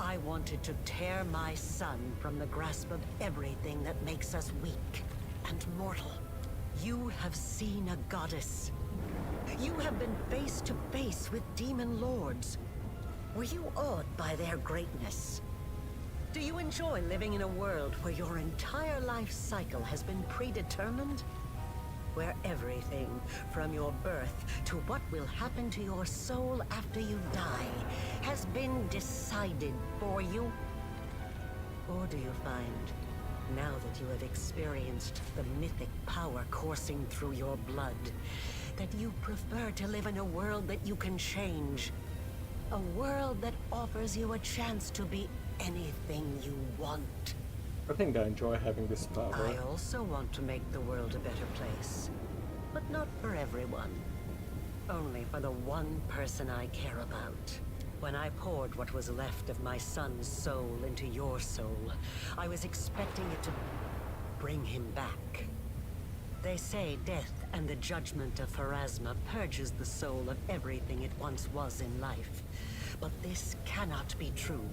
I wanted to tear my son from the grasp of everything that makes us weak and mortal. You have seen a goddess. You have been face to face with demon lords. Were you awed by their greatness? Do you enjoy living in a world where your entire life cycle has been predetermined? Where everything, from your birth to what will happen to your soul after you die, has been decided for you? Or do you find, now that you have experienced the mythic power coursing through your blood, that you prefer to live in a world that you can change? A world that offers you a chance to be anything you want. I think I enjoy having this power. I also want to make the world a better place. But not for everyone. Only for the one person I care about. When I poured what was left of my son's soul into your soul, I was expecting it to bring him back. They say death and the judgment of Pharasma purges the soul of everything it once was in life. But this cannot be true.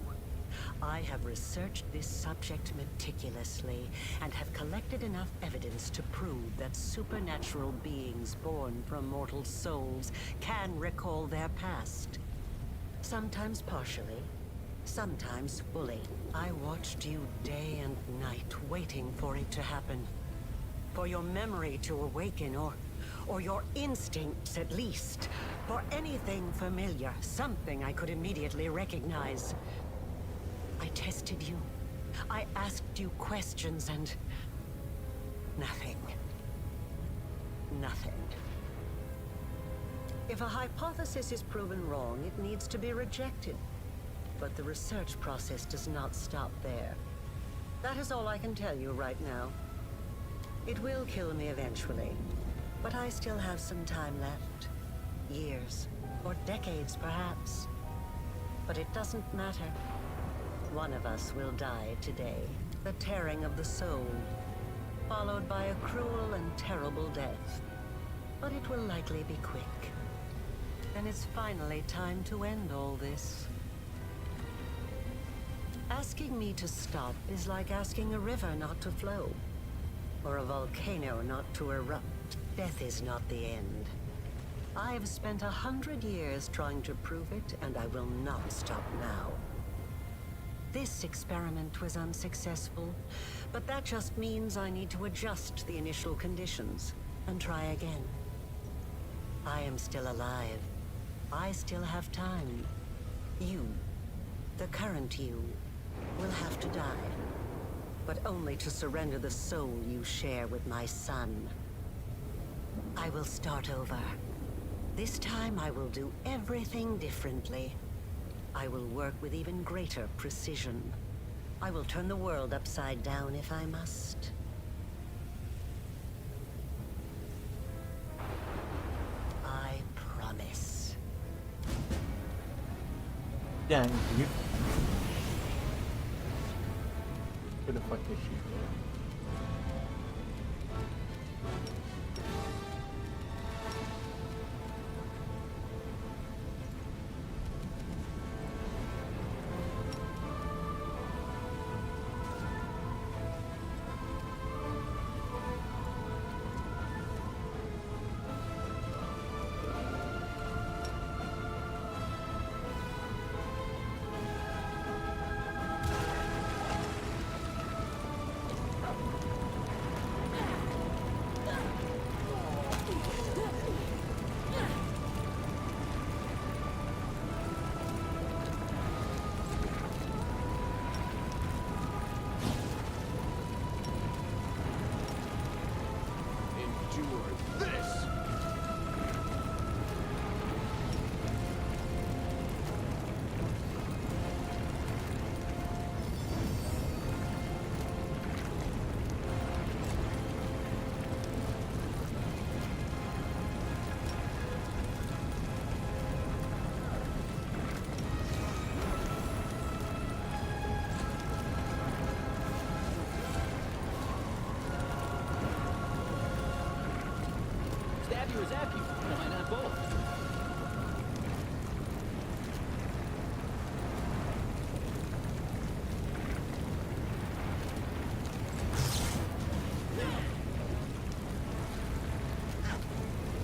I have researched this subject meticulously and have collected enough evidence to prove that supernatural beings born from mortal souls can recall their past. Sometimes partially, sometimes fully. I watched you day and night, waiting for it to happen. For your memory to awaken, or your instincts at least. For anything familiar, something I could immediately recognize. tested you. I asked you questions and... nothing. Nothing. If a hypothesis is proven wrong, it needs to be rejected. But the research process does not stop there. That is all I can tell you right now. It will kill me eventually, but I still have some time left. Years, or decades perhaps. But it doesn't matter. One of us will die today. The tearing of the soul, followed by a cruel and terrible death. But it will likely be quick. And it's finally time to end all this. Asking me to stop is like asking a river not to flow, or a volcano not to erupt. Death is not the end. I've spent 100 years trying to prove it, and I will not stop now. This experiment was unsuccessful, but that just means I need to adjust the initial conditions and try again. I am still alive. I still have time. You, the current you, will have to die, but only to surrender the soul you share with my son. I will start over. This time I will do everything differently. I will work with even greater precision. I will turn the world upside down if I must. I promise. Dang, you. Where the fuck is she? Stab you or zap you. Why not both?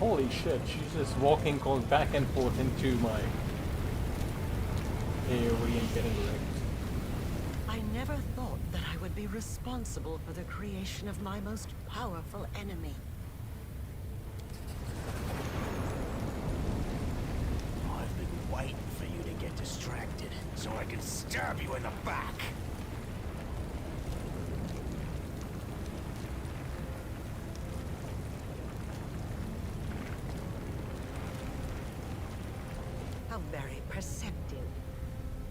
Holy shit, she's just walking going back and forth into my AoE and getting wrecked. I never thought that I would be responsible for the creation of my most powerful enemy. I've been waiting for you to get distracted, so I can stab you in the back. How very perceptive.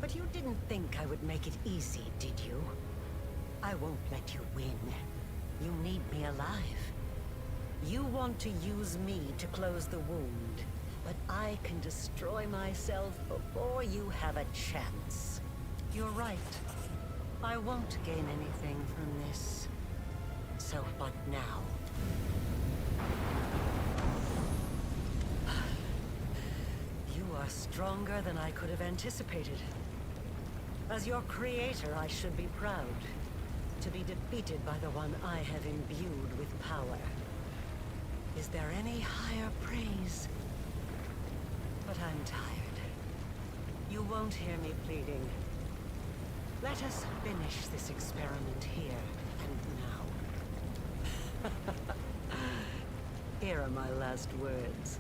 But you didn't think I would make it easy, did you? I won't let you win. You need me alive. You want to use me to close the wound, but I can destroy myself before you have a chance. You're right. I won't gain anything from this. So what now? You are stronger than I could have anticipated. As your creator, I should be proud to be defeated by the one I have imbued with power. Is there any higher praise? But I'm tired. You won't hear me pleading. Let us finish this experiment here and now. Here are my last words.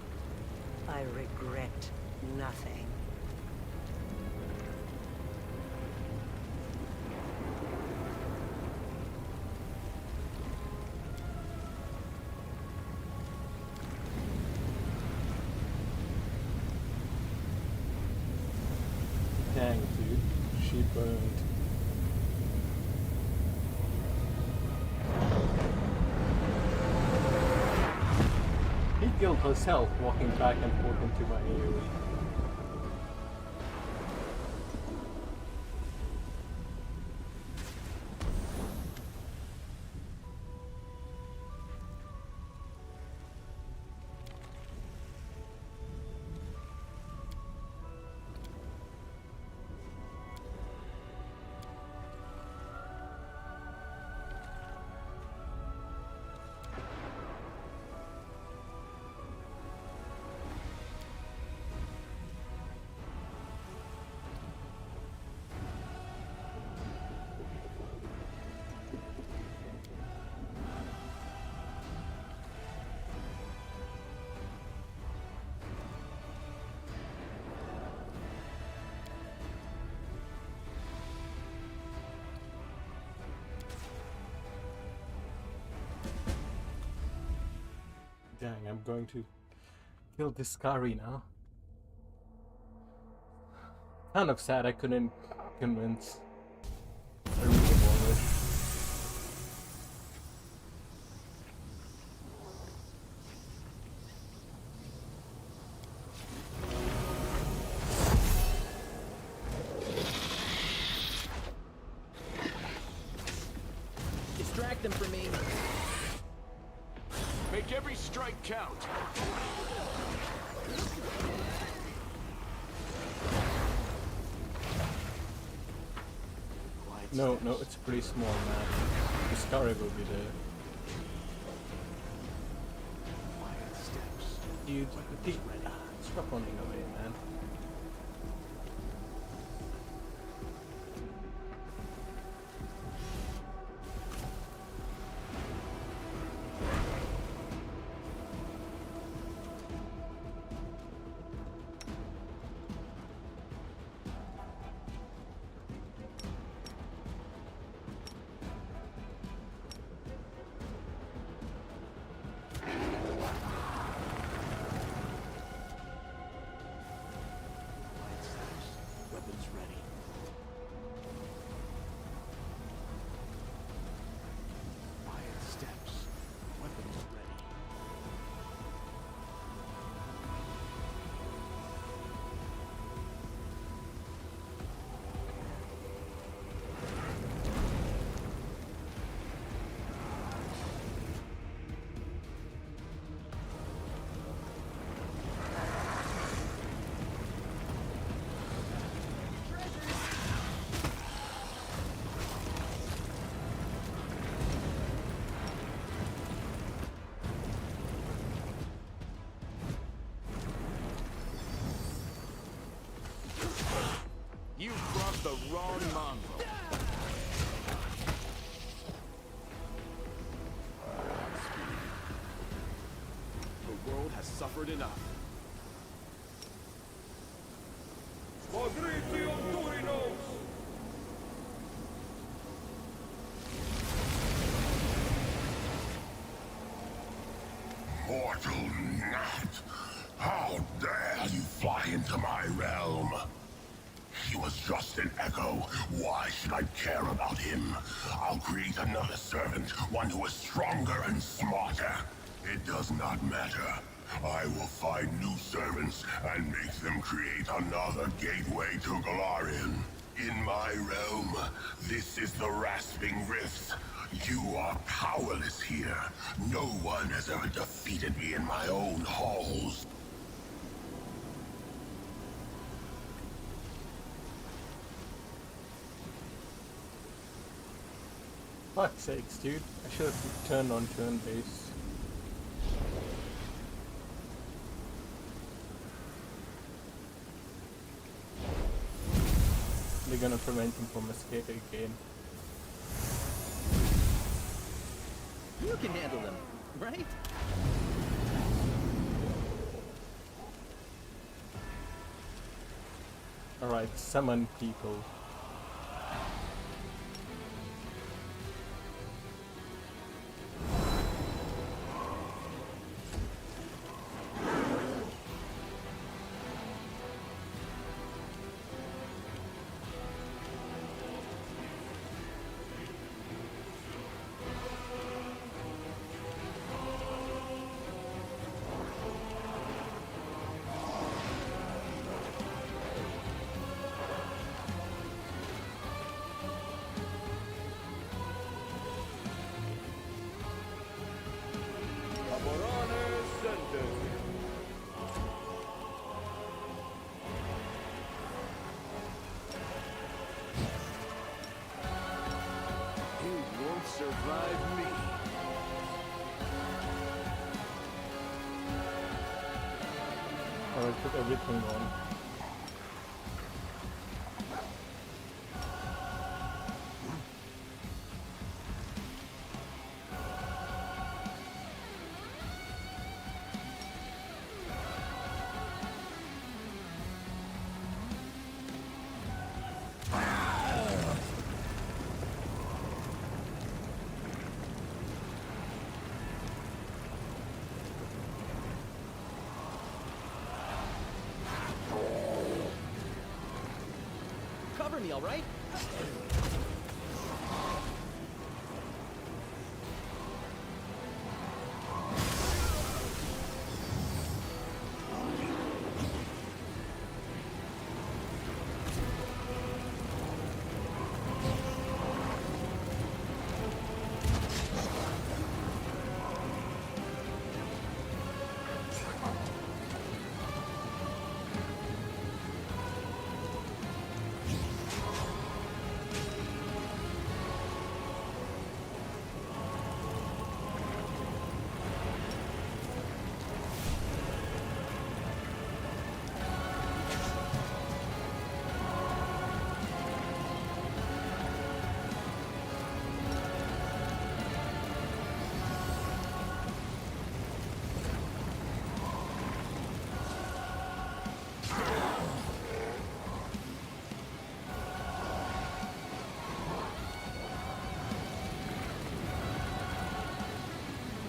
I regret nothing. burned. He killed herself walking back and forth into my area. Dang, I'm going to kill this Skari now. Kind of sad I couldn't convince a reasonable. Distract them from me. Make every strike count. No, it's a pretty small map. The Skari will be there. Dude, stop running away, man. You crossed the wrong mongrel. The world has suffered enough. Mortal gnat! How dare you fly into my realm? He was just an echo. Why should I care about him? I'll create another servant, one who is stronger and smarter. It does not matter. I will find new servants and make them create another gateway to Galarian. In my realm, this is the Rasping Rifts. You are powerless here. No one has ever defeated me in my own halls. Fuck's sakes, dude. I should have turned on turn base. They're gonna prevent him from escaping again. You can handle them, right? Alright, summon people. survive me. Alright, put everything on. Cover me, all right?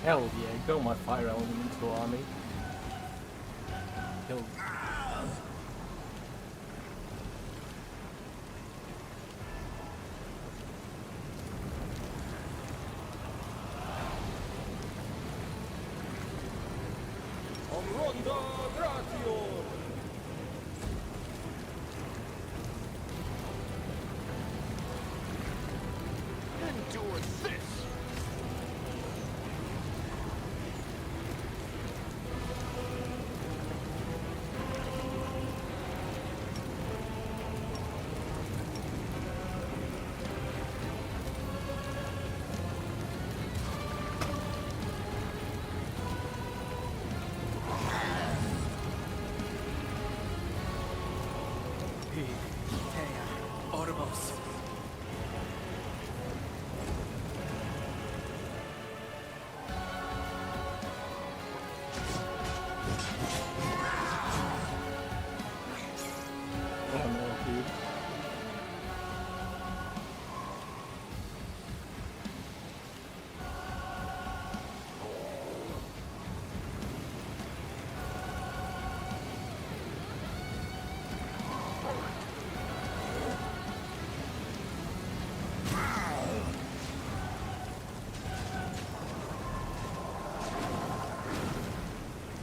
Hell yeah, go my fire elemental army. Kill. Endure this! Oribos. Oh no, dude.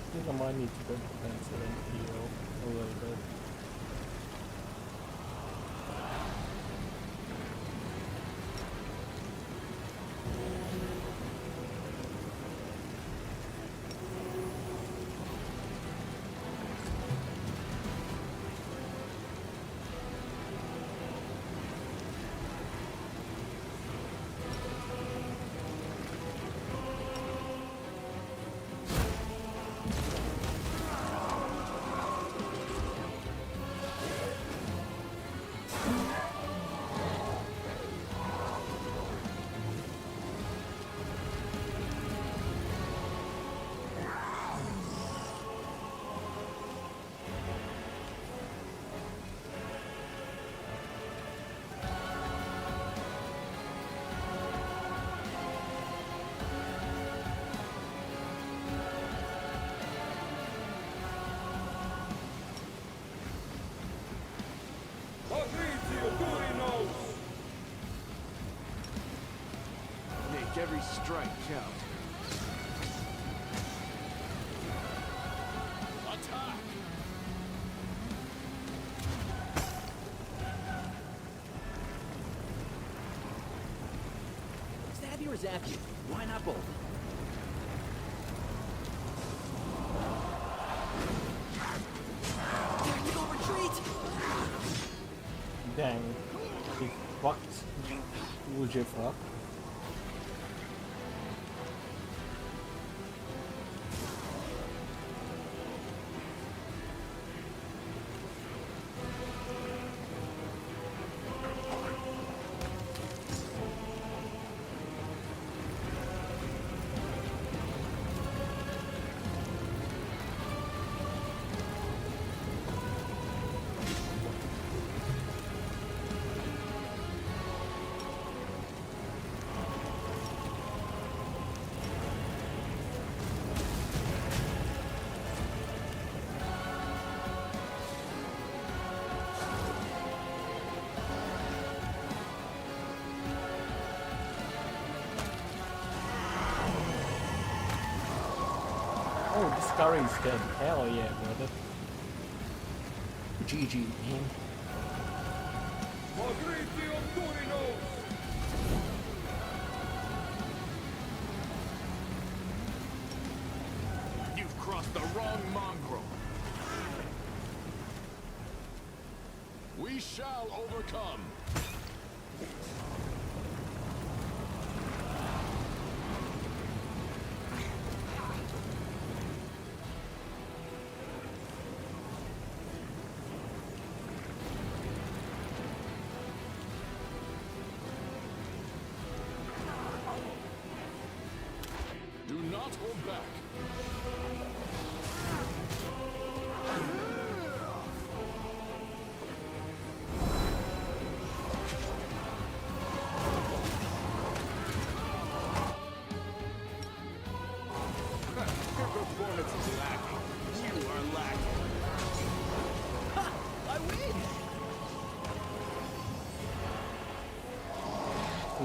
I think I might need to go defensive and heal a little bit. Make every strike count. Attack! Stab you or zap you? Why not both? Tactical retreat! Dang. He fucked. Would you fuck? Oh, this Scarring's dead. Hell yeah, brother. GG, man. You've crossed the wrong mongrel. We shall overcome. Do not hold back. Your performance is lacking. You are lacking. Ha! I win!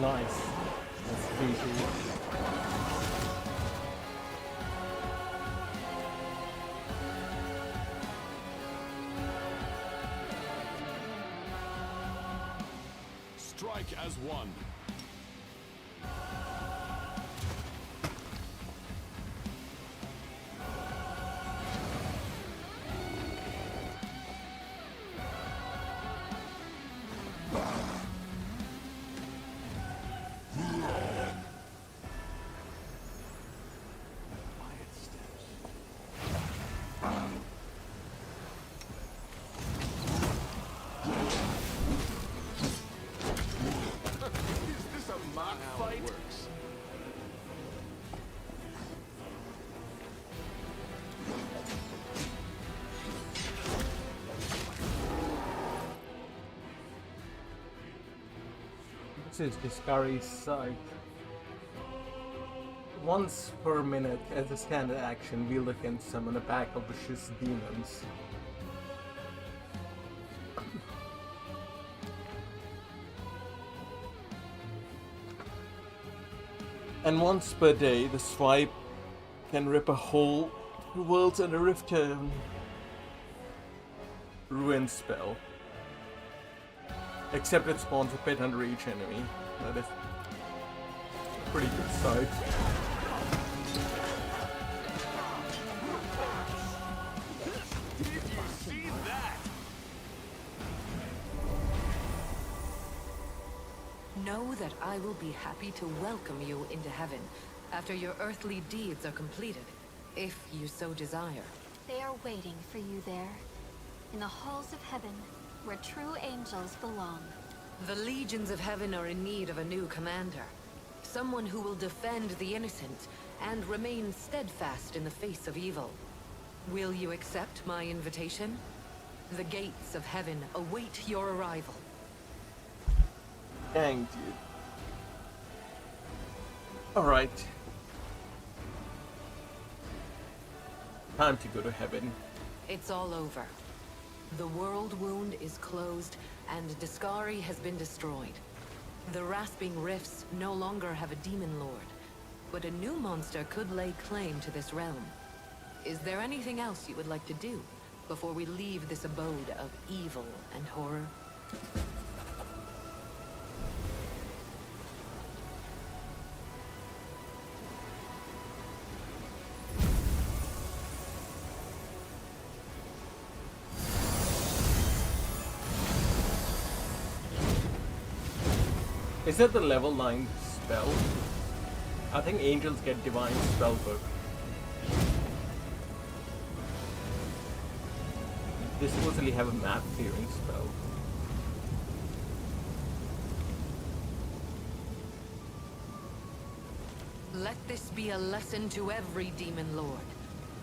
Nice. That's GG. Strike as one. Is this a mock fight? Works. This is Discovery's site. Once per minute, as a standard action, wielder can summon a pack of vicious demons. And once per day, the swipe can rip a hole through worlds and a rift ruin spell. Except it spawns a pit under each enemy. That is a pretty good sight. Did you see that? Know that I will be happy to welcome you into heaven after your earthly deeds are completed, if you so desire. They are waiting for you there, in the halls of heaven, where true angels belong. The legions of heaven are in need of a new commander. Someone who will defend the innocent and remain steadfast in the face of evil. Will you accept my invitation? The gates of heaven await your arrival. Dang, dude. Alright. Time to go to heaven. It's all over. The world wound is closed, and Discari has been destroyed. The Rasping Rifts no longer have a demon lord, but a new monster could lay claim to this realm. Is there anything else you would like to do before we leave this abode of evil and horror? Is that the level 9 spell? I think angels get divine spell book. They supposedly have a map clearing spell. Let this be a lesson to every demon lord.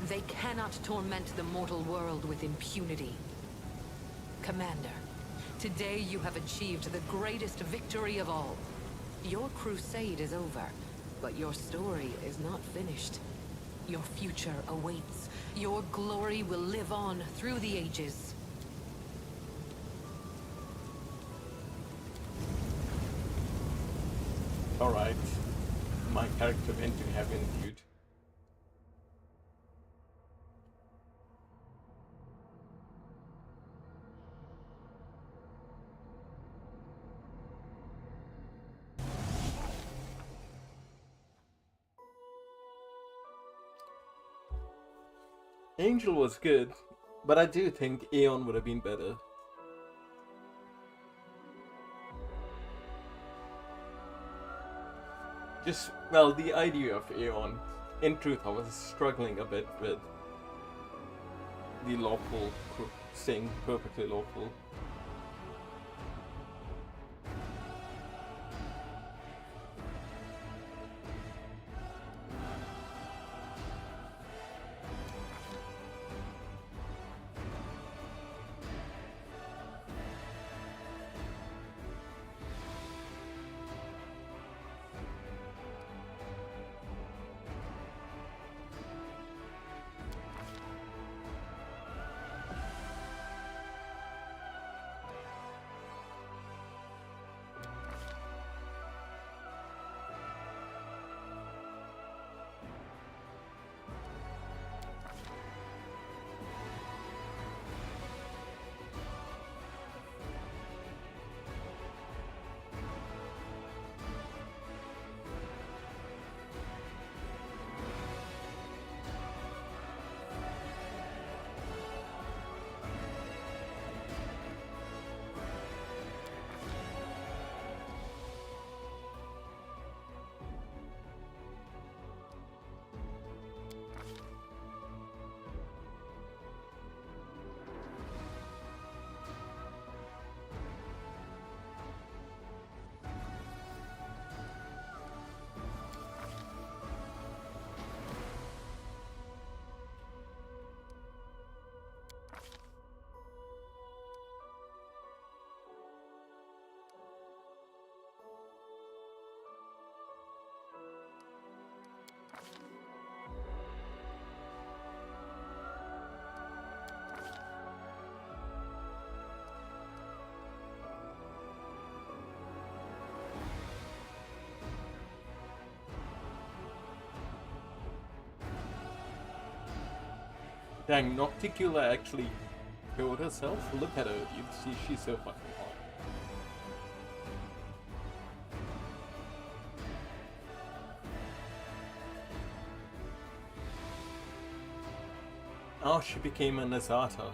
They cannot torment the mortal world with impunity. Commander, today you have achieved the greatest victory of all. Your crusade is over, but your story is not finished. Your future awaits. Your glory will live on through the ages. Alright. My character went to heaven, dude. Angel was good, but I do think Aeon would have been better. Just, well, the idea of Aeon, in truth, I was struggling a bit with the lawful staying perfectly lawful. Dang, Nocticula actually killed herself? Look at her, you see she's so fucking hot. Oh, she became a Nazata.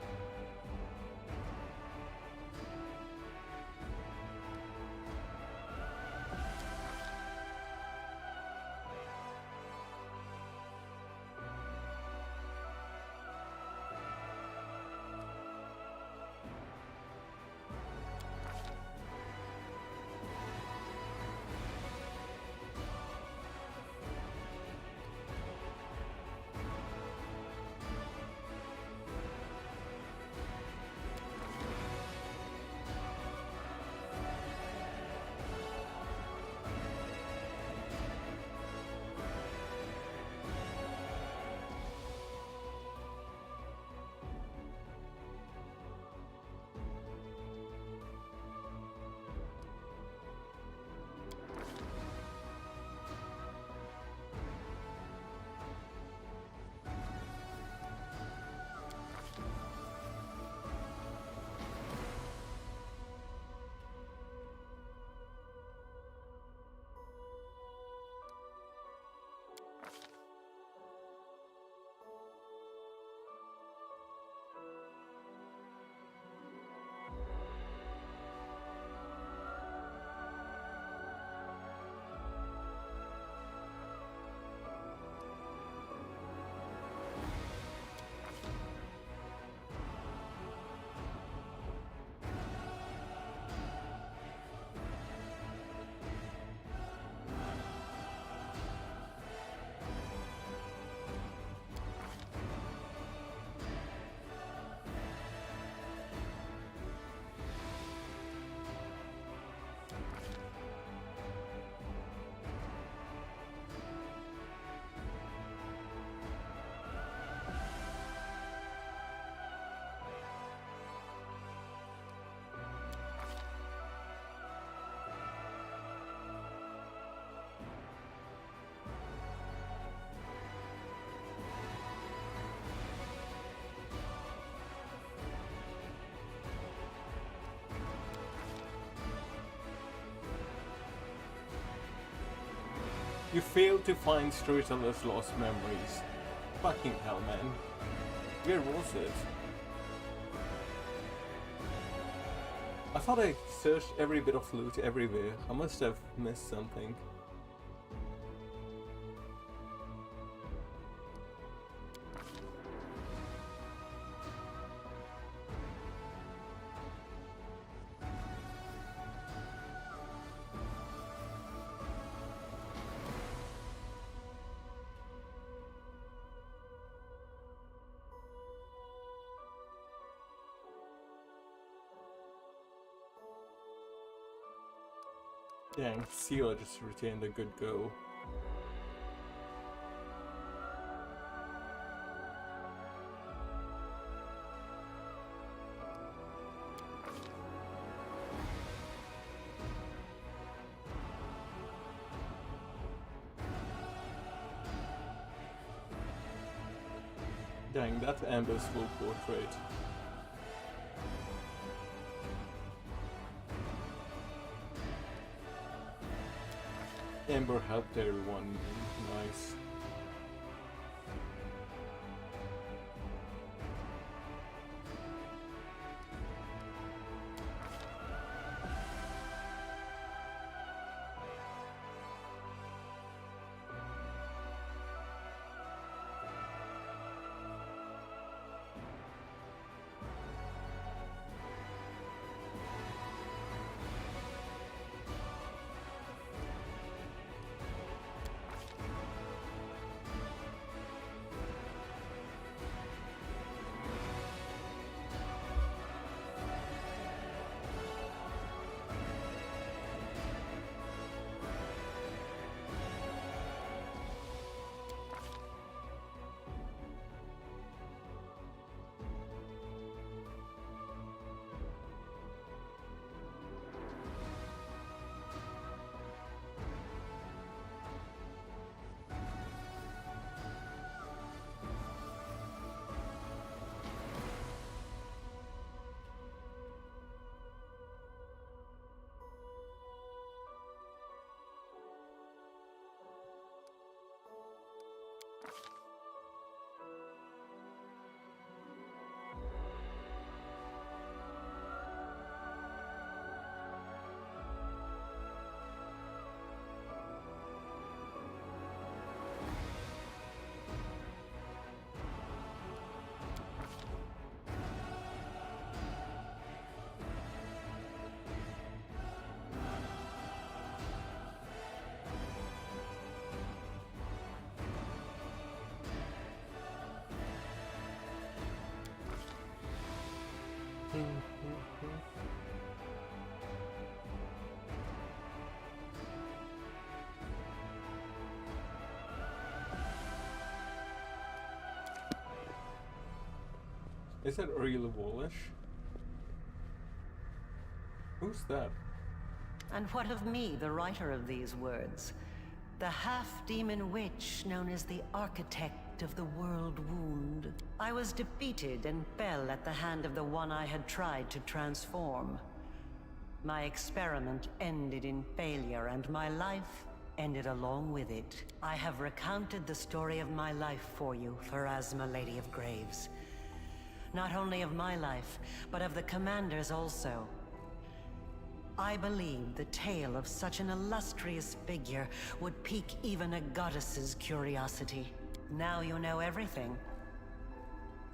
You failed to find Storyteller's lost memories. Fucking hell, man. Where was it? I thought I searched every bit of loot everywhere. I must have missed something. Dang, Seal just retained a good go. Dang, that Amber's full portrait. Amber helped everyone. Nice. Is that real Wallish? Who's that? And what of me, the writer of these words? The half-demon witch known as the architect of the world wound. I was defeated and fell at the hand of the one I had tried to transform. My experiment ended in failure, and my life ended along with it. I have recounted the story of my life for you, Pharasma, Lady of Graves. Not only of my life, but of the Commander's also. I believed the tale of such an illustrious figure would pique even a goddess's curiosity. Now you know everything.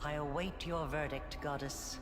I await your verdict, Goddess.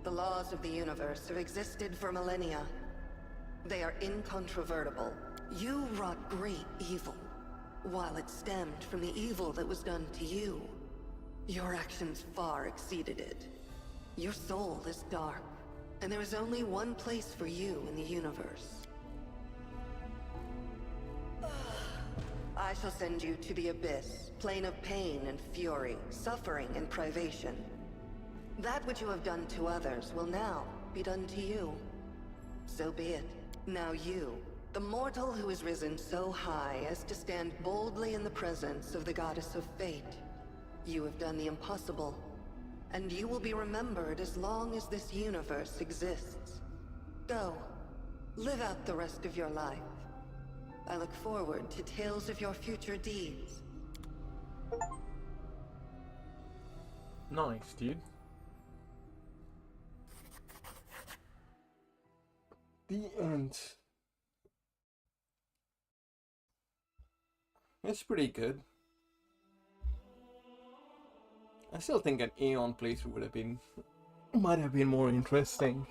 The laws of the universe have existed for millennia. They are incontrovertible. You wrought great evil, while it stemmed from the evil that was done to you. Your actions far exceeded it. Your soul is dark, and there is only one place for you in the universe. I shall send you to the Abyss, plane of pain and fury, suffering and privation. That which you have done to others will now be done to you. So be it. Now you, the mortal who has risen so high as to stand boldly in the presence of the goddess of fate. You have done the impossible, and you will be remembered as long as this universe exists. Go, live out the rest of your life. I look forward to tales of your future deeds. Nice, dude. The end. It's pretty good. I still think an Aeon playthrough might have been more interesting.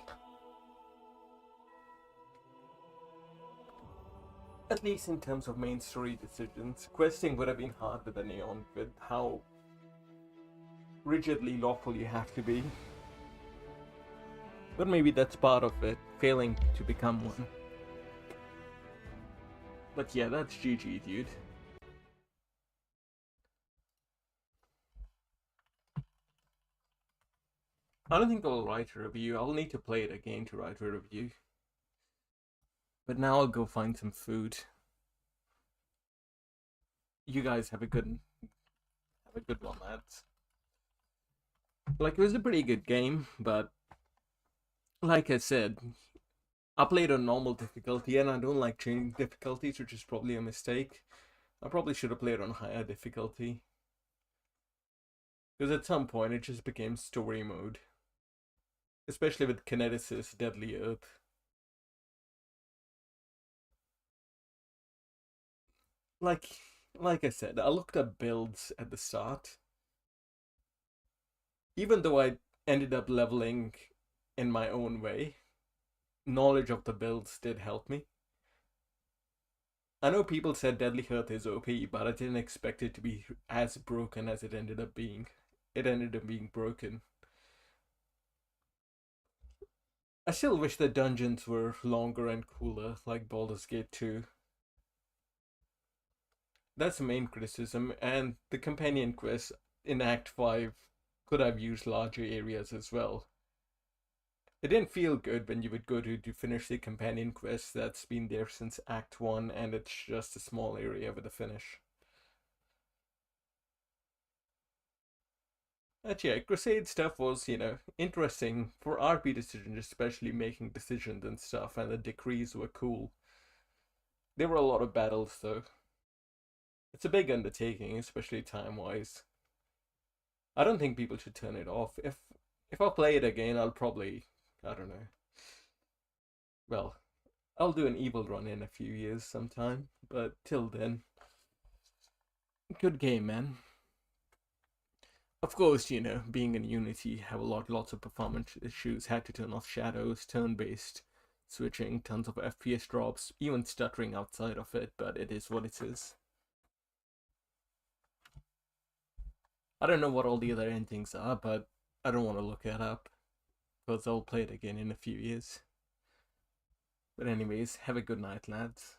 At least in terms of main story decisions. Questing would have been hard with an Aeon, with how rigidly lawful you have to be. But maybe that's part of it, failing to become one. But yeah, that's GG, dude. I don't think I'll write a review. I'll need to play it again to write a review. But now I'll go find some food. You guys have a good one, lads. Like, it was a pretty good game, but like I said, I played on normal difficulty, and I don't like changing difficulties, which is probably a mistake. I probably should have played on higher difficulty. Because at some point, it just became story mode. Especially with Kineticus, Deadly Earth. Like I said, I looked up builds at the start. Even though I ended up leveling in my own way, knowledge of the builds did help me. I know people said Deadly Earth is OP, but I didn't expect it to be as broken as it ended up being. It ended up being broken. I still wish the dungeons were longer and cooler, like Baldur's Gate 2. That's the main criticism, and the companion quest in Act 5 could have used larger areas as well. It didn't feel good when you would go to finish the companion quest that's been there since Act 1, and it's just a small area with a finish. But yeah, Crusade stuff was, interesting for RP decisions, especially making decisions and stuff, and the decrees were cool. There were a lot of battles though. It's a big undertaking, especially time-wise. I don't think people should turn it off. If I play it again, I'll probably, I don't know. Well, I'll do an evil run in a few years sometime, but till then, good game, man. Of course, being in Unity, have lots of performance issues, had to turn off shadows, turn-based switching, tons of FPS drops, even stuttering outside of it, but it is what it is. I don't know what all the other endings are, but I don't want to look that up, because I'll play it again in a few years. But anyways, have a good night, lads.